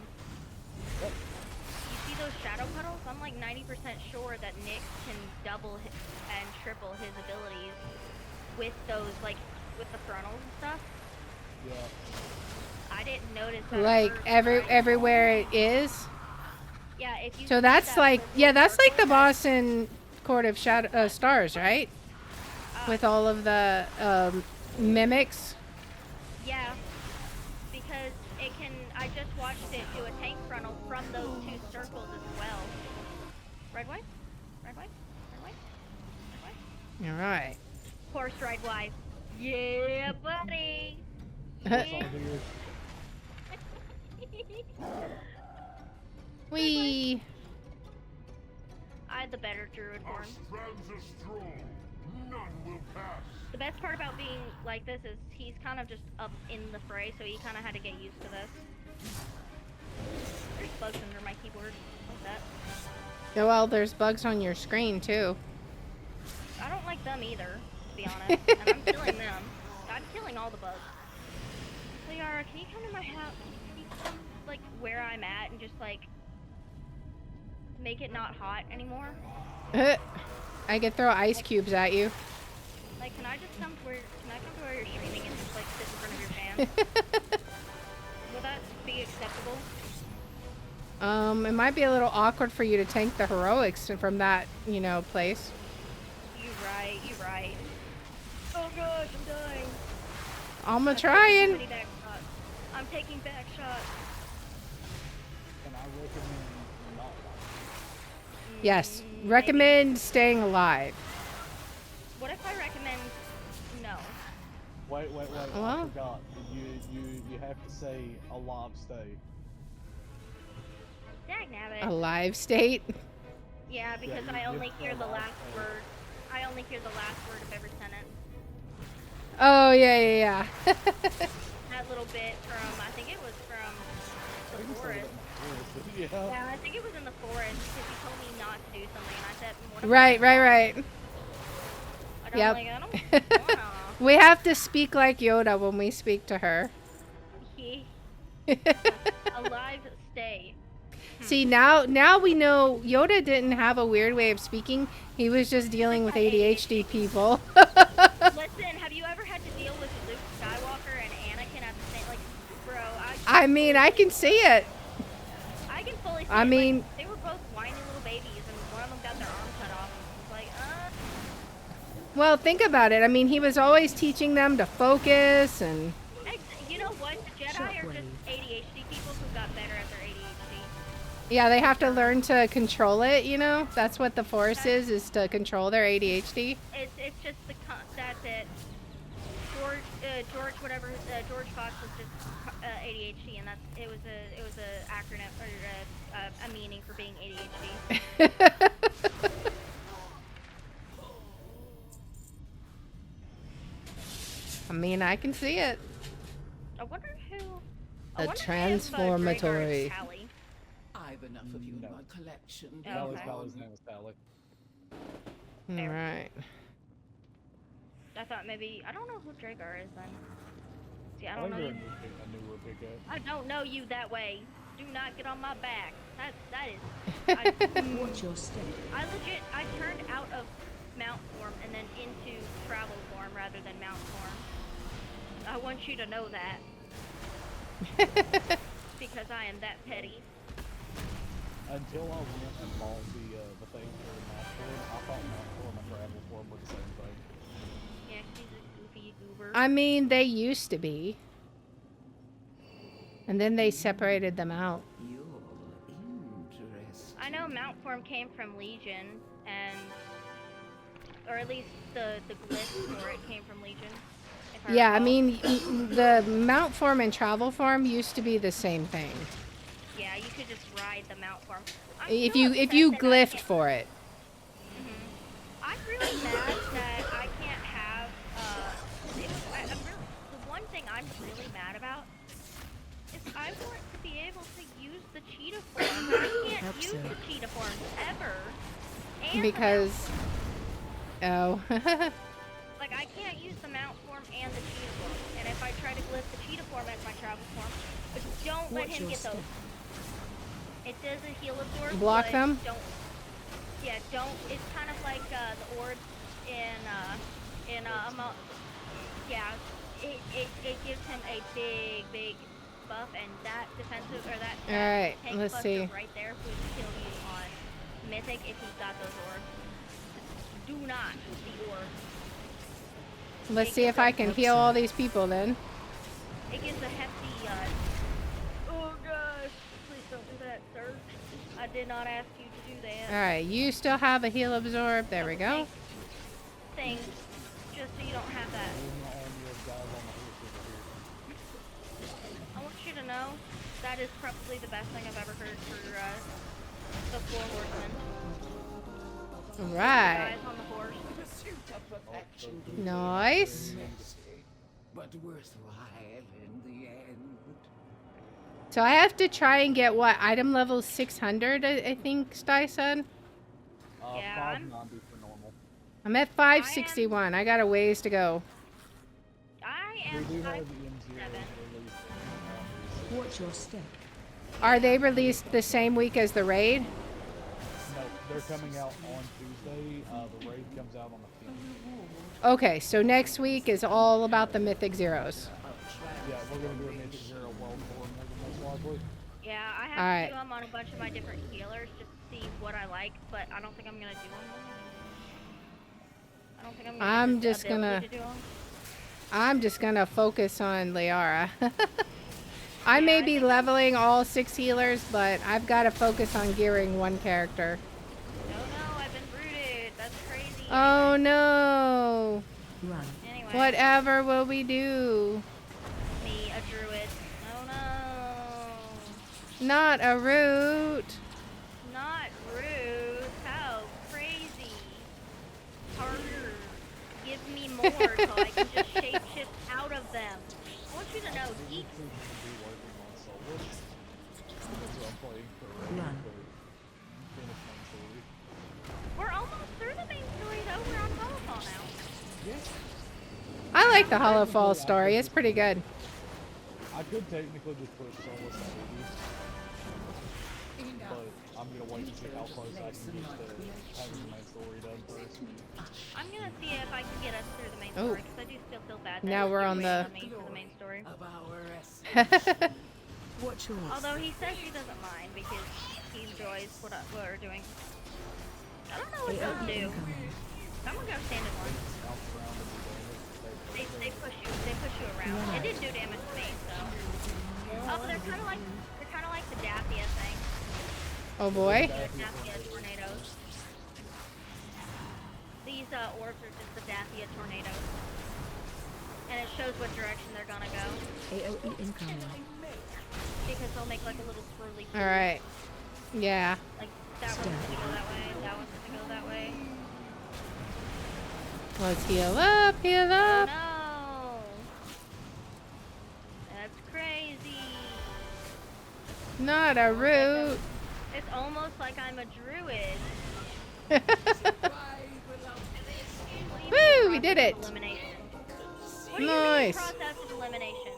You see those shadow puddles? I'm like 90% sure that Nick can double and triple his abilities with those, like, with the frontals and stuff. Yeah. I didn't notice that. Like first, everywhere it is. Yeah, if you So see that's that like, purple yeah, that's like the circle, boss in Court of Shadow Stars, right? With all of the mimics. Yeah, because it can. I just watched it do a tank frontal from those two circles as well. Red white, red white, red white, red white. All right. Horse ride wife. Yeah, buddy. That's all weird. Wee. I had the better druid Our form. strands are strong. None will pass. The best part about being like this is he's kind of just up in the fray, so he kind of had to get used to this. There's bugs under my keyboard, like that. Yeah, well, there's bugs on your screen too. I don't like them either, to be honest. And I'm killing them. I'm killing all the bugs. Liara, can you come to my house? Can you come, like, where I'm at and just, like, make it not hot anymore? I could throw ice cubes at you. Like, can I come to where you're streaming and just, like, sit in front of your fan? Will that be acceptable? It might be a little awkward for you to tank the heroics from that, you know, place. You right. Oh gosh, I'm dying. I'm I'm trying. taking back shots. I'm taking back shots. And I recommend not. Yes. Maybe. Recommend staying alive. What if I recommend no? Wait, I Well. forgot. You have to say a live stay. Dagnabbit. Alive state. Yeah, because you I only have hear to the allow last it. word. I only hear the last word of every sentence. Oh, yeah. That little bit from, I think it was from the forest. Yeah. Yeah, I think it was in the forest because he told me not to do something, and I said, what if Right. I don't Yep. like, I don't wanna. We have to speak like Yoda when we speak to her. Alive stay. See, now we know Yoda didn't have a weird way of speaking. He was just dealing with ADHD people. Listen, have you ever had to deal with Luke Skywalker and Anakin at the same, like, bro, I mean, I can see it. I can fully see I it, mean- like, they were both whiny little babies, and one of them got their arm cut off. It's like, Well, think about it. I mean, he was always teaching them to focus and... you know what? The Jedi are just ADHD people who got better at their ADHD. Yeah, they have to learn to control it, you know? That's what the Force is to control their ADHD. It's just that's it. George Fox was just ADHD, and it was a acronym or a meaning for being ADHD. I mean, I can see it. I wonder who. The transformatory. I've enough of you in my collection. Oh, okay. Tally's name is Tally. All right. I thought maybe I don't know who Dragar is then. See, I I don't think know they're you. a newer pickup. I don't know you that way. Do not get on my back. That is. Watch your step. I turned out of mount form and then into travel form rather than mount form. I want you to know that. Because I am that petty. Until I went and bought the thing for mount form, I thought mount form and travel form were the same thing. Yeah, he's a goofy goober. I mean, they used to be. And then they separated them out. You're interesting. I know mount form came from Legion, or at least the glyph for it came from Legion. Yeah, I mean, the mount form and travel form used to be the same thing. Yeah, you could just ride the mount form. If you glyphed for it. I'm really mad that I can't have. The one thing I'm really mad about is I want to be able to use the cheetah form. I can't use the cheetah form ever. And Because. Oh. like I can't use the mount form and the cheetah form. And if I try to glyph the cheetah form as my travel form, don't let him get those. It does a heal absorb. Block them? Don't. It's kind of like the orb in it gives him a big buff, and that defensive or that Alright, tank let's buster see. right there would kill you on Mythic if he's got those orbs. Do not the orb. Let's see if I can heal all these people then. It gives a hefty oh gosh, please don't do that, sir. I did not ask you to do that. Alright, you still have a heal absorb. There we go. Thing, just so you don't have that. I want you to know that is probably the best thing I've ever heard for the 4 horsemen. Alright. Guys on the horse. Nice. But worthwhile in the end. So I have to try and get what? Item level 600, I think Sty said? Yeah, 590 for normal. I'm at 561. I got a ways to go. I am 5'7". Watch your step. Are they released the same week as the raid? No, they're coming out on Tuesday. The raid comes out on the 10th. Okay, so next week is all about the Mythic Zeros. Yeah, we're going to do a Mythic Zero World War most likely. Yeah, I have to do them on a bunch of my different healers just to see what I like, but I don't think I'm going to do them. I don't think I'm going to I'm just gonna focus on Liara. I may be leveling all 6 healers, but I've got to focus on gearing one character. No, I've been rooted. That's crazy. Oh no! Run. Anyway. Whatever will we do? Me, a druid. Oh no. Not a root. Not rude. How crazy. Harder. Give me more so I can just shapeshift out of them. I want you to know, geeks. Run. We're almost through the main story though. We're on Hollowfall now. I like the Hollowfall story. It's pretty good. I could technically just push Solus out but I'm gonna wait and see how close I can get to having the main story done first. I'm gonna see if I can get us through the main story because I do still feel bad. Now we're on the. For the main story. Watch yours. Although he says he doesn't mind because he enjoys what we're doing. I don't know what they'll do. Someone go stand in one. They push you around. It didn't do damage to me, so. Oh, but they're kind of like the Dathia thing. Oh boy. The Dathia tornadoes. These orbs are just the Dathia tornadoes. And it shows what direction they're gonna go. AOE incoming. Because they'll make like a little swirly. Alright. Yeah. Like that one's gonna go that way, that one's gonna go that way. Let's heal up, heal up. Oh no! That's crazy. Not a root. It's almost like I'm a druid. Woo, we did it. Elimination. What do you mean Nice. process of elimination?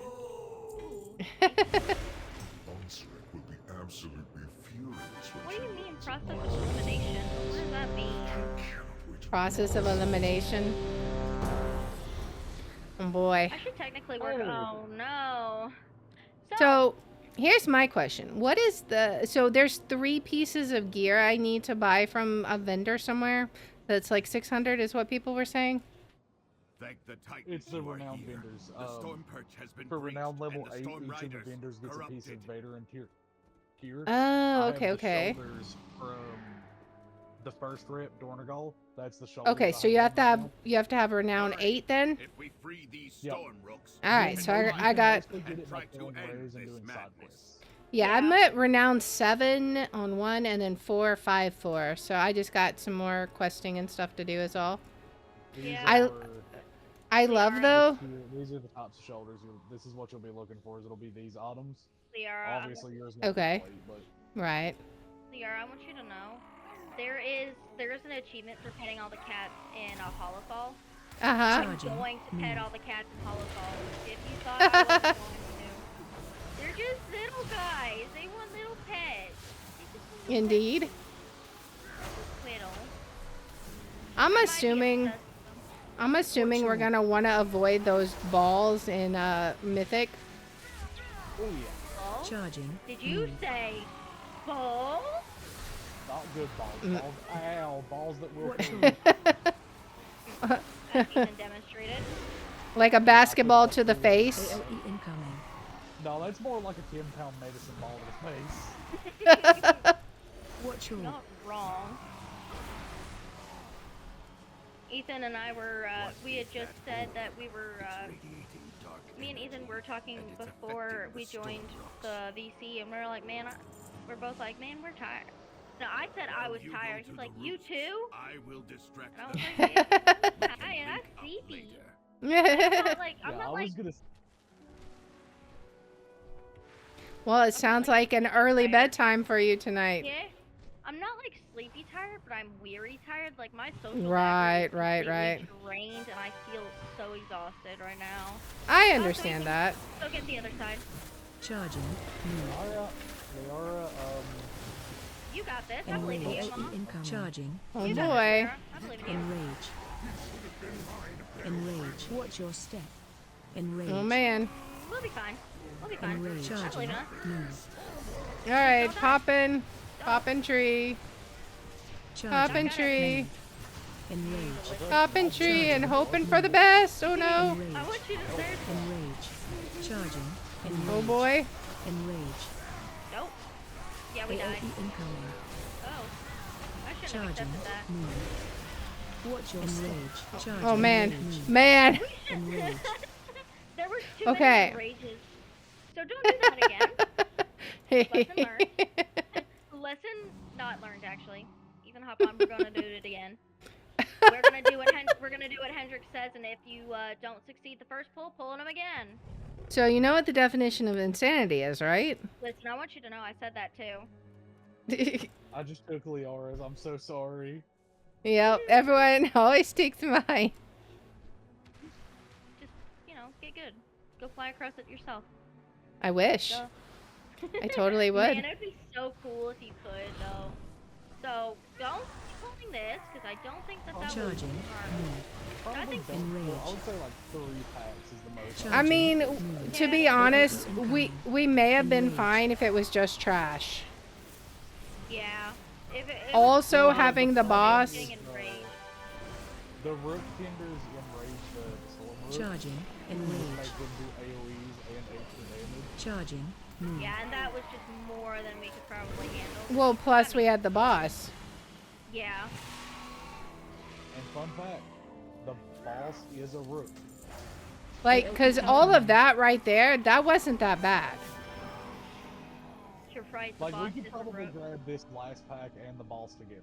Onsric will be absolutely furious when What she do you mean learns process of of elimination? What does that mean? Process of elimination. Oh boy. I should technically work. Oh no. So here's my question. What is so there's 3 pieces of gear I need to buy from a vendor somewhere. That's like 600 is what people were saying. Thank the Titans. It's the you are renowned here. vendors. The storm perch has been For breached, renowned level and the 8, storm each of the riders vendors gets a piece corrupted. of Vader and tier. Oh, I okay, have the okay. shoulders from the first rep, Dornagal. That's the shoulders. Okay, so you have to have renown 8 then. If we free these Yep. storm rooks, All right, so I got. Mostly get it by try to killing end rays and this doing side madness. quests. Yeah, I'm at renown 7 on 1 and then 4, 5, 4. So I just got some more questing and stuff to do as all. Yeah. I love though. These are the tops of shoulders. This is what you'll be looking for. Is it'll be these items. Liara, Obviously yours. won't be Okay. complete, but Right. Liara, I want you to know, there is an achievement for petting all the cats in Hollowfall. Uh-huh. I'm going to pet all the cats in Hollowfall. If you thought I wasn't going to. They're just little guys. They want little pets. They just want little Indeed. pets. Little. I'm assuming we're gonna want to avoid those balls in Mythic. oh yeah, Balls? Charging. Did you say balls? not good balls. Balls, ow, balls that will. Watch kill you. As Ethan demonstrated. Like a basketball to the face. AOE incoming. No, that's more like a 10-pound medicine ball to the face. Watch your. Not wrong. Ethan and I were, we had just said that we were, me and Ethan were talking before we joined the VC, and we were like, man, we're both like, man, we're tired. No, I said I was tired. He's like, you too? I will distract And I them. was like, man, I'm tired. I'm sleepy. I'm not like, I'm Yeah, not I like, was gonna. Well, it sounds like an early bedtime for you tonight. yeah, I'm not like sleepy tired, but I'm weary tired. Like my social Right, battery is right, completely drained, and I feel so exhausted right now. I understand that. Go get the other side. Charging. Liara, You got this. I believe in you, Enrage. Mom. Incoming. Charging. Oh You got this, boy. Sarah. I believe in you. Enrage. Enrage. Watch your step. Enrage. Oh man. We'll be fine. We'll be fine. Enrage. I believe Charging. in us. Move. All right, poppin', poppin' tree, Charging. poppin' tree, Enrage. poppin' tree, and hoping for the best. Oh no. I Enrage. want you to search. Enrage. Charging. Enrage. Oh boy. Enrage. Nope. Yeah, we AOE died. incoming. Oh. I shouldn't have Charging. accepted that. Move. Watch your enrage. Charging. Oh man. Enrage. Man. Enrage. There were too Okay. many rages. So don't do that again. Lesson learned. Lesson not learned, actually. Ethan, hop on. We're gonna do it again. We're gonna do what Hendrik says, and if you don't succeed the first pull, pulling them again. So you know what the definition of insanity is, right? Listen, I want you to know I said that too. I just took Liara's. I'm so sorry. Yep. Everyone always takes mine. Just, get good. Go fly across it yourself. I wish. Duh. I totally would. Man, it'd be so cool if you could, though. So, don't keep holding this, because I don't think that that Charging. was I think Enrage. I would say like 3 packs is the most. I mean, to be honest, we may have been fine if it was just trash. yeah. If it Also was having the boss. getting enraged. The rook tenders enrage the storm rook. Charging. Make Enrage. them do AoEs and extra damage. Charging. Move. Yeah, and that was just more than we could probably handle. Well, plus we had the boss. Yeah. And fun fact, the boss is a rook. Like, because all of that right there, that wasn't that bad. You're right, the Like boss we could is a probably rook. grab this last pack and the boss together.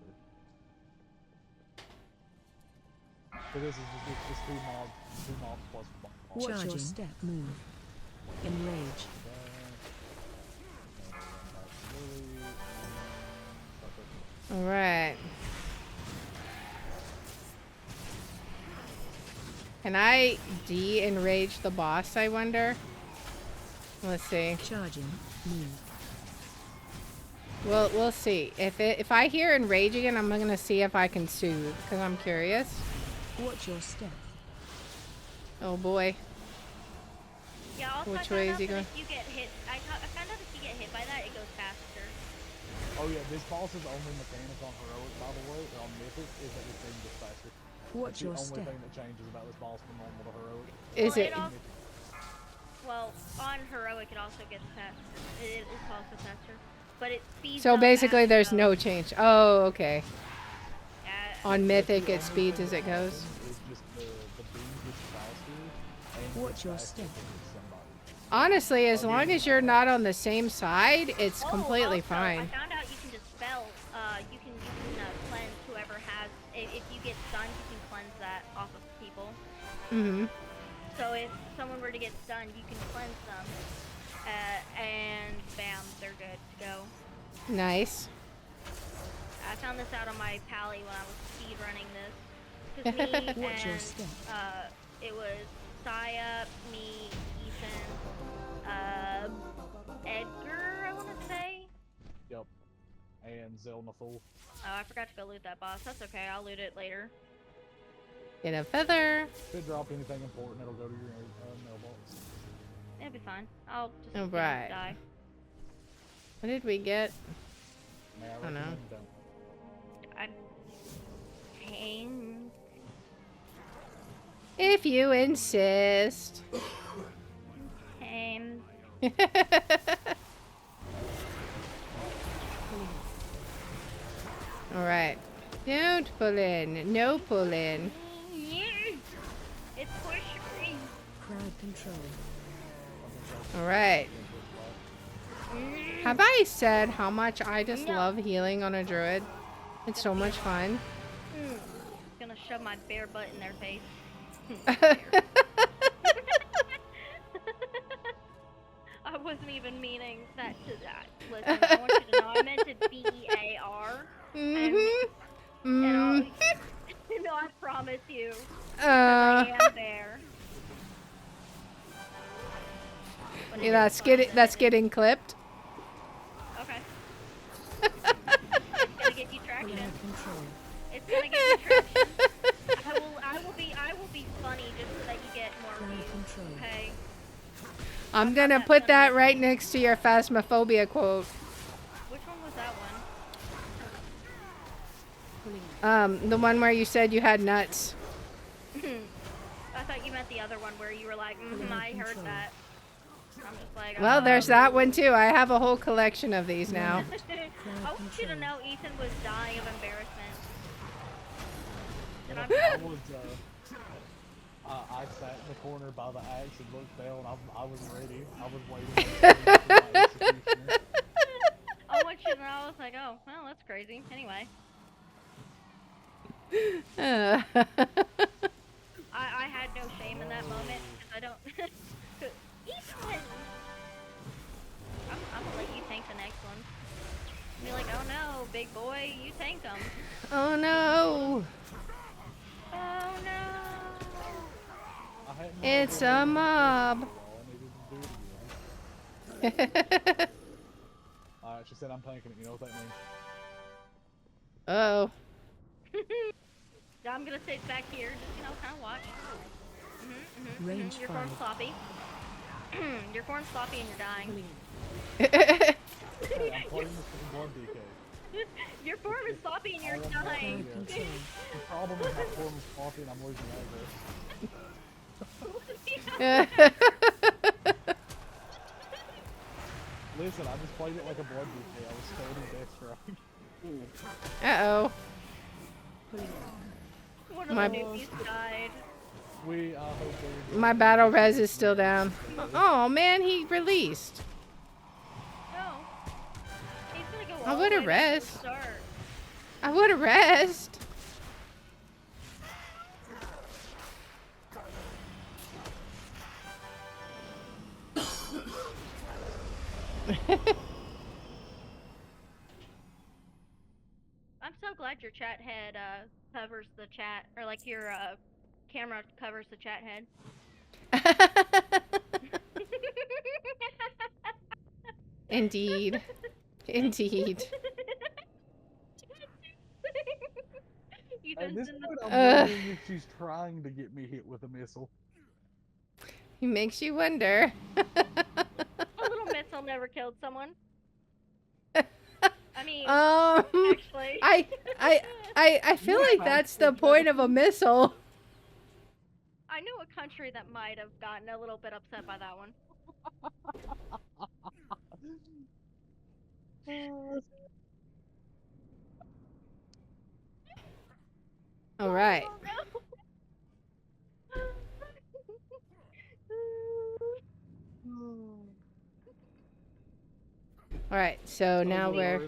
So this is just 2 mobs plus boss. Watch Charging. your step. Move. Enrage. All right. Can I de-enrage the boss, I wonder? Let's see. Charging. Move. Well, we'll see. If I hear enrage again, I'm gonna see if I can soothe, because I'm curious. Watch your step. Oh boy. Yeah, also Which I way found is out he that going? if you get hit, I found out if you get hit by that, it goes faster. Oh yeah, this boss's only mechanic on heroic, by the way, or on mythic, is that this thing gets faster. Watch That's your the only step. thing that changes about this boss from normal to heroic. Is Well, it? Well, on heroic it also gets faster. It is also faster, but it speeds So up basically, as it there's goes. no change. Oh, okay. Yeah. On mythic, The it only speeds thing as it that goes. happens is just the beam gets faster, and Watch gets your faster step. if it hits somebody. Honestly, as long as you're not on the same side, it's completely Also, fine. I found out you can dispel. You can cleanse whoever has. If you get stunned, you can cleanse that off of people. Mm-hmm. So if someone were to get stunned, you can cleanse them, and bam, they're good to go. Nice. I found this out on my pally when I was speed running this. Because me Watch your and step. it was Saya, me, Ethan, Edgar, I want to say. Yep. And Zelnathul. Oh, I forgot to go loot that boss. That's okay. I'll loot it later. Get a feather. If it drop anything important, it'll go to your mailbox. It'll be fine. I'll just All get him right. to die. What did we get? May I don't know. recommend don't. I'm paying. If you insist. Paying. All right. Don't pull in. No pull in. It's push. Crowd control. All right. Have I said how much I just love healing on a druid? It's so much fun. Gonna shove my bare butt in their face. I wasn't even meaning that to that. Listen, I want you to know I meant it B-E-A-R. Mm-hmm. And I'll, no, I promise you. I am there. But Yeah, that's getting clipped. Okay. It's gonna get you traction. Crowd control. It's gonna get you traction. I will be funny just so that you get more Crowd views. control. Okay. I'm gonna put that right next to your phasmophobia quote. Which one was that one? Pulling. The one where you said you had nuts. I thought you meant the other one where you were like, I heard that. I'm just like, Well, there's that one too. I have a whole collection of these now. I want you to know Ethan was dying of embarrassment. And I sat in the corner by the axe and looked down. I was ready. I was waiting. For my executioner. I want you to know, I was like, oh, well, that's crazy. Anyway. I had no shame in that moment, because I don't... Ethan! I'm gonna let you tank the next one. Be like, oh no, big boy, you tanked him. Oh no! Oh no! It's a mob. Alright, she said I'm tanking it. You know what that means? Oh. I'm gonna sit back here, just, kind of watch. Range Your corn's 5. sloppy. Your corn's sloppy and you're dying. Hey, I'm playing this for blood DK. Your form is sloppy and you're dying. Crowd control. The problem is my form is coffee and I'm losing aggro. Listen, I just played it like a blood DK. I was scared of death strike. Uh-oh. One of My- the newbies died. We hope they My battle res is still down. Oh man, he released. No. He's gonna go I all the would've way back to the rest. start. I would have rest. I'm so glad your chat head covers the chat, or like your camera covers the chat head. Indeed. Indeed. At this Ethan's in the point, I'm wondering if she's trying to get me hit with a missile. He makes you wonder. A little missile never killed someone. I mean, actually. I feel like that's the point of a missile. I know a country that might have gotten a little bit upset by that one. All right. All right, so now we're...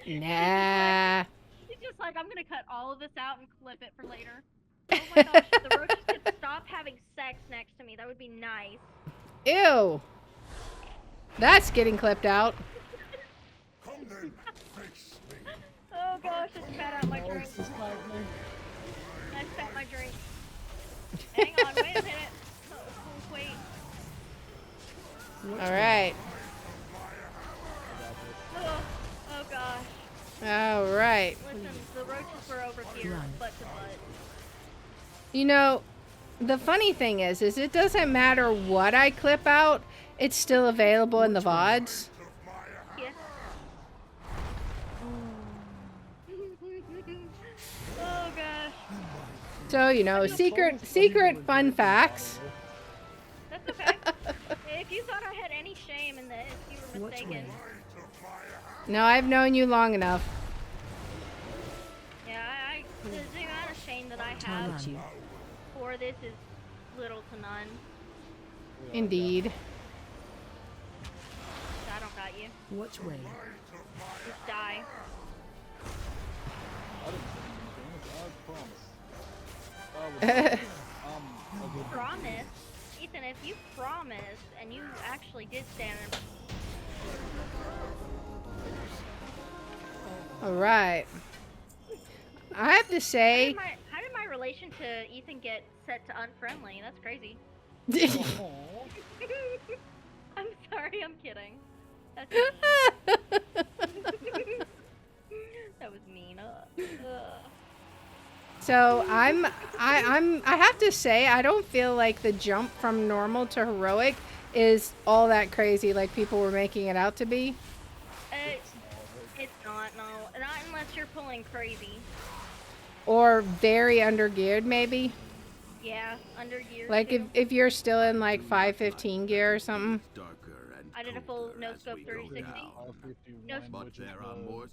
Nah. He's just like, I'm gonna cut all of this out and clip it for later. Oh my gosh, if the roaches could stop having sex next to me, that would be nice. Ew. That's getting clipped out. Oh gosh, I spat out my drink. I spat my drink. Hang on, wait a minute. Oh, wait. All right. Oh gosh. All right. Listen, the roaches were over here, butt to butt. You know, the funny thing is it doesn't matter what I clip out, it's still available in the VODs. Yeah. Oh gosh. So, you know, secret fun facts. That's okay. If you thought I had any shame in this, you were mistaken. No, I've known you long enough. Yeah, the amount of shame that I have for this is little to none. Indeed. I don't got you. Which way? Just die. Promise? Ethan, if you promised and you actually did stand in... All right. I have to say... How did my relation to Ethan get set to unfriendly? That's crazy. I'm sorry, I'm kidding. That's mean. That was mean. So I have to say I don't feel like the jump from normal to heroic is all that crazy like people were making it out to be. It's not, no. Not unless you're pulling crazy. Or very undergeared maybe. Yeah, under gear. Like too. if you're still in like 515 gear or something. I did a full no scope 360. No but there are more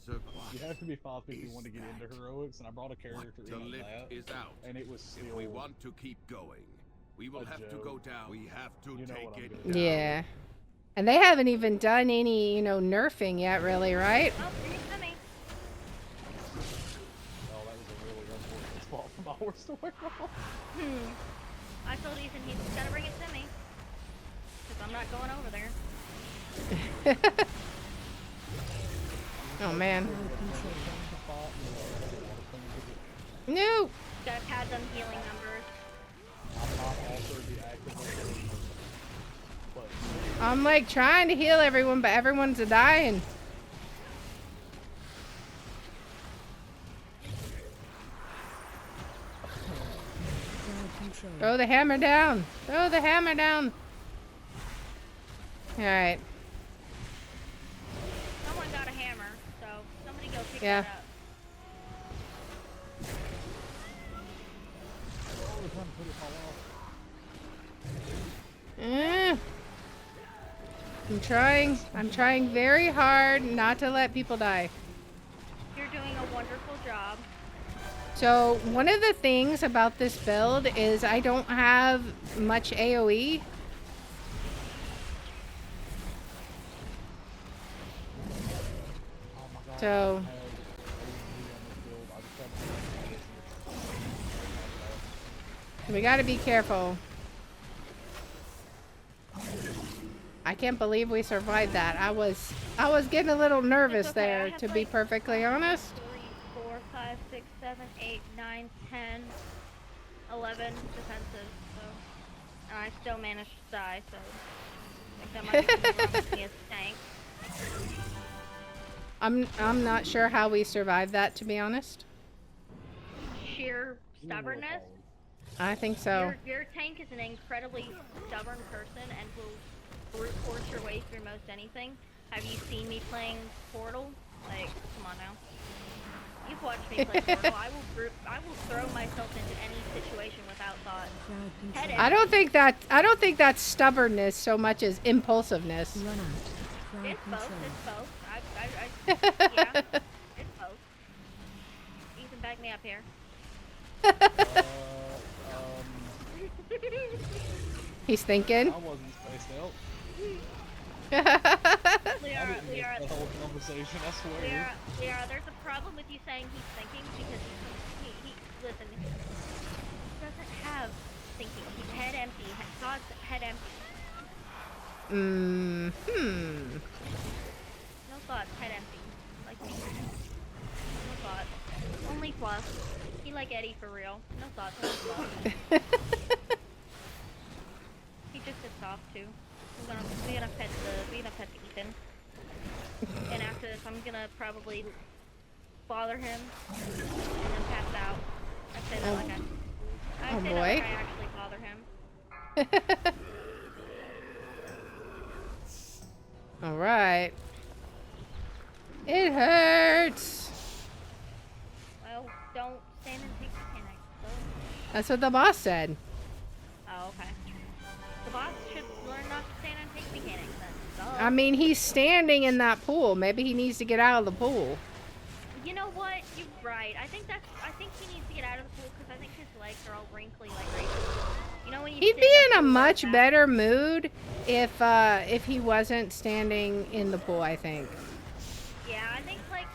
you have to be 551 to get into heroics, and I brought a character The lift is out. and it was still. If we want to keep going, we will have to go down. We have to take it down. Yeah. And they haven't even done any, you know, nerfing yet really, right? Oh, bring it to me. Oh, that was a really unfortunate spot for my horse to wear off. I told Ethan he's gotta bring it to me. Because I'm not going over there. Oh man. No. Gotta pad them healing numbers. I'm like trying to heal everyone, but everyone's dying. Throw the hammer down. Throw the hammer down. All right. Someone got a hammer, so somebody go pick Yeah. that up. I'm trying very hard not to let people die. You're doing a wonderful job. So one of the things about this build is I don't have much AoE. So we gotta be careful. I can't believe we survived that. I was getting a little nervous It's okay, I there, have to be like perfectly honest. 3, 4, 5, 6, 7, 8, 9, 10, 11 defensive, so... And I still managed to die, so... I think that might be something wrong with me as a tank. I'm not sure how we survived that, to be honest. Sheer stubbornness. I think so. Your tank is an incredibly stubborn person and will brute force your way through most anything. Have you seen me playing Portal? Like, come on now. You've watched me play Portal. I will throw myself into any situation without thought. I don't think that's stubbornness so much as impulsiveness. Run out. It's both. It's both. Yeah, it's both. Ethan, back me up here. He's thinking. I wasn't spaced out. Liara, the whole conversation, I swear. Liara, there's a problem with you saying he's thinking because he listen, he doesn't have thinking. He's head empty. Todd's head empty. No thoughts, head empty. Like me. No thoughts. Only fluff. He like Eddie for real. No thoughts, only fluff. He just sits off too. We're gonna pet Ethan. And after this, I'm gonna probably bother him and then pass out. I say that like I actually bother him. All right. It hurts. Well, don't stand and take mechanics. So. That's what the boss said. Oh, okay. The boss should learn not to stand and take mechanics then. So. I mean, he's standing in that pool. Maybe he needs to get out of the pool. You know what? You're right. I think he needs to get out of the pool because I think his legs are all wrinkly like raisins. You know when you He'd be in a much better mood if he wasn't standing in the pool, I think. Yeah, I think like,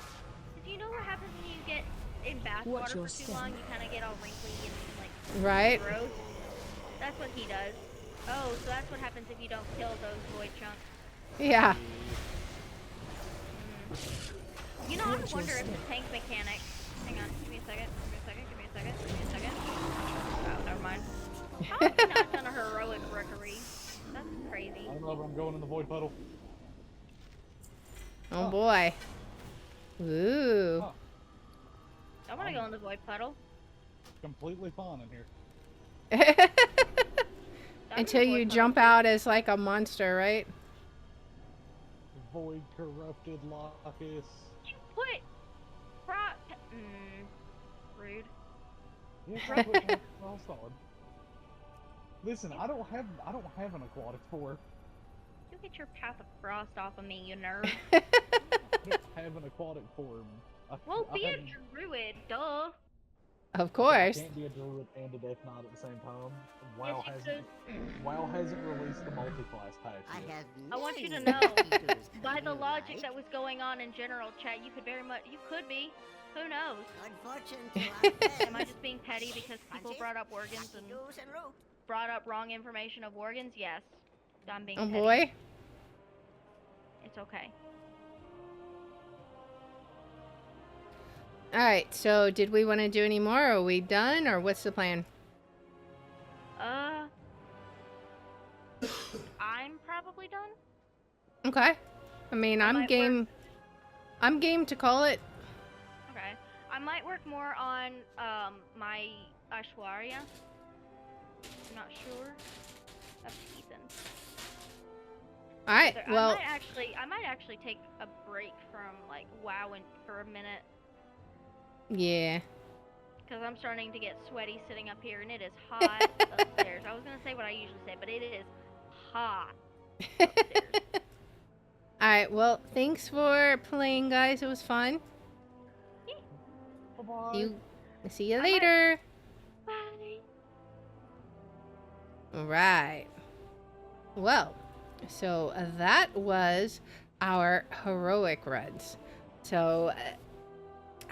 do you know what happens when you get in bath water for too long? You kind of get all wrinkly and like right. Gross. That's what he does. Oh, so that's what happens if you don't kill those void chunks. Yeah. You know, I wonder if the tank mechanic. Hang on, give me a second. Oh, never mind. How have you not done a heroic rookery? That's crazy. I don't know, but I'm going in the void puddle. Oh boy. Ooh. I want to go in the void puddle. Completely fine in here. Until you jump out as like a monster, right? Void corrupted Locus. You put rude. Yeah, well solid. Listen, I don't have an aquatic form. You get your Path of Frost off of me, you nerd. I don't have an aquatic form. Well, be a druid, duh. Of course. I can't be a druid and a death knight at the same time. WoW hasn't released the multi-class patch yet. I want you to know, by the logic that was going on in general chat, you could be. Who knows? Am I just being petty because people brought up Worgans and brought up wrong information of Worgans? Yes. I'm being petty. Oh boy. It's okay. Alright, so did we want to do any more? Are we done, or what's the plan? I'm probably done. Okay. I mean, I'm game to call it. Okay. I might work more on my Ashwarya. I'm not sure. Up to Ethan. Alright, well, I might actually take a break from like WoW for a minute. Yeah. Because I'm starting to get sweaty sitting up here, and it is hot upstairs. I was gonna say what I usually say, but it is hot upstairs. Alright, well, thanks for playing, guys. It was fun. Bye-bye. See you later. Bye. Alright. Well, so that was our heroic runs. So,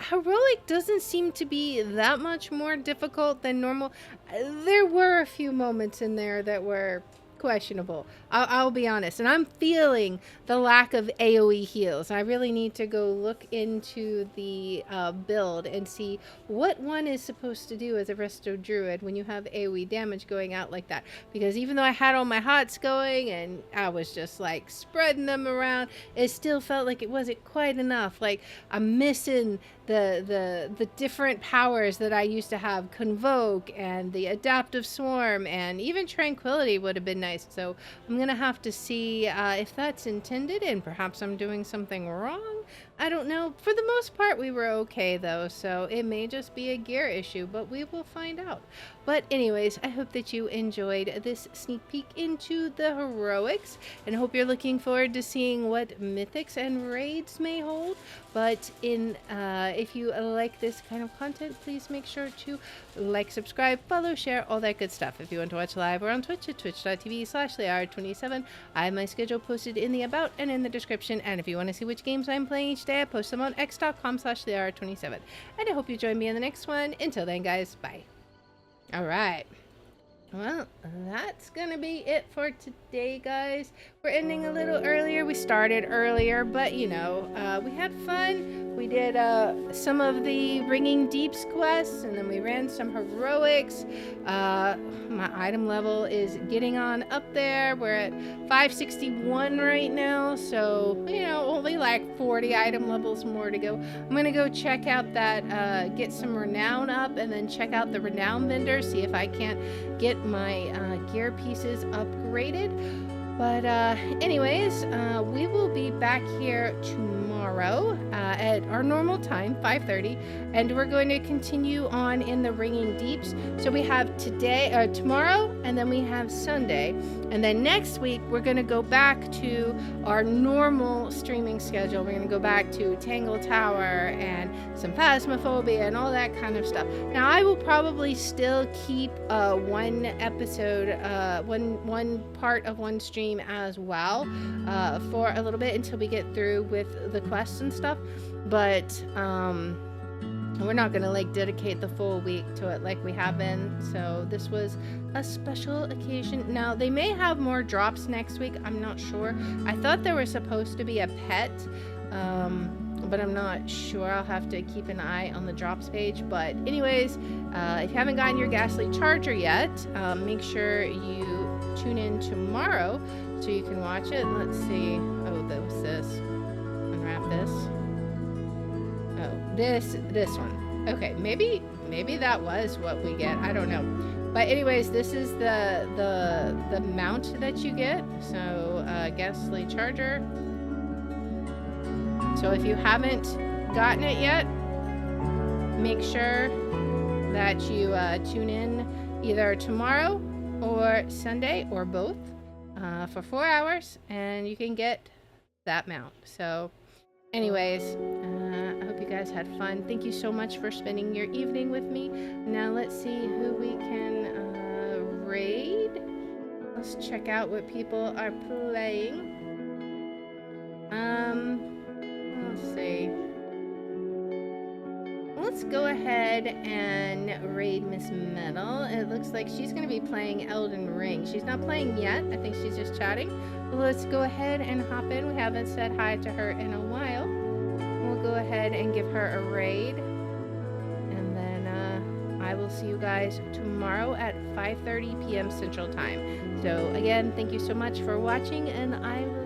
heroic doesn't seem to be that much more difficult than normal. There were a few moments in there that were questionable. I'll be honest. And I'm feeling the lack of AoE heals. I really need to go look into the build and see what one is supposed to do as a resto druid when you have AoE damage going out like that. Because even though I had all my hots going and I was just like spreading them around, it still felt like it wasn't quite enough. Like I'm missing the different powers that I used to have, Convoke and the Adaptive Swarm, and even Tranquility would have been nice. So I'm gonna have to see if that's intended, and perhaps I'm doing something wrong. I don't know. For the most part, we were okay though, so it may just be a gear issue, but we will find out. But anyways, I hope that you enjoyed this sneak peek into the heroics, and hope you're looking forward to seeing what mythics and raids may hold. But if you like this kind of content, please make sure to like, subscribe, follow, share, all that good stuff. If you want to watch live, we're on Twitch at twitch.tv/Liar27. I have my schedule posted in the about and in the description. And if you want to see which games I'm playing each day, I post them on x.com/Liar27. And I hope you join me in the next one. Until then, guys, bye. All right. Well, that's gonna be it for today, guys. We're ending a little earlier. We started earlier, but you know, we had fun. We did some of the Ringing Deeps quests, and then we ran some heroics. My item level is getting on up there. We're at 561 right now, so you know, only like 40 item levels more to go. I'm gonna go check out that, get some renown up, and then check out the renown vendor, see if I can't get my gear pieces upgraded. But anyways, we will be back here tomorrow at our normal time, 5:30, and we're going to continue on in the Ringing Deeps. So we have tomorrow, and then we have Sunday, and then next week we're going to go back to our normal streaming schedule. We're going to go back to Tangle Tower and some Phasmophobia and all that kind of stuff. Now I will probably still keep one episode, one part of one stream as well for a little bit until we get through with the quests and stuff, but we're not gonna like dedicate the full week to it like we have been. So this was a special occasion. Now they may have more drops next week, I'm not sure. I thought there was supposed to be a pet, but I'm not sure. I'll have to keep an eye on the drops page. But anyways, if you haven't gotten your Ghastly Charger yet, make sure you tune in tomorrow so you can watch it. Let's see. Oh, that was this. Unwrap this. Oh, this one. Okay, maybe that was what we get. I don't know. But anyways, this is the mount that you get. So Ghastly Charger. So if you haven't gotten it yet, make sure that you tune in either tomorrow or Sunday or both for 4 hours, and you can get that mount. So anyways, I hope you guys had fun. Thank you so much for spending your evening with me. Now let's see who we can raid. Let's check out what people are playing. Let's see. Let's go ahead and raid Miss Metal. It looks like she's going to be playing Elden Ring. She's not playing yet. I think she's just chatting. Let's go ahead and hop in. We haven't said hi to her in a while. We'll go ahead and give her a raid. And then I will see you guys tomorrow at 5:30 p.m. Central Time. So again, thank you so much for watching, and I will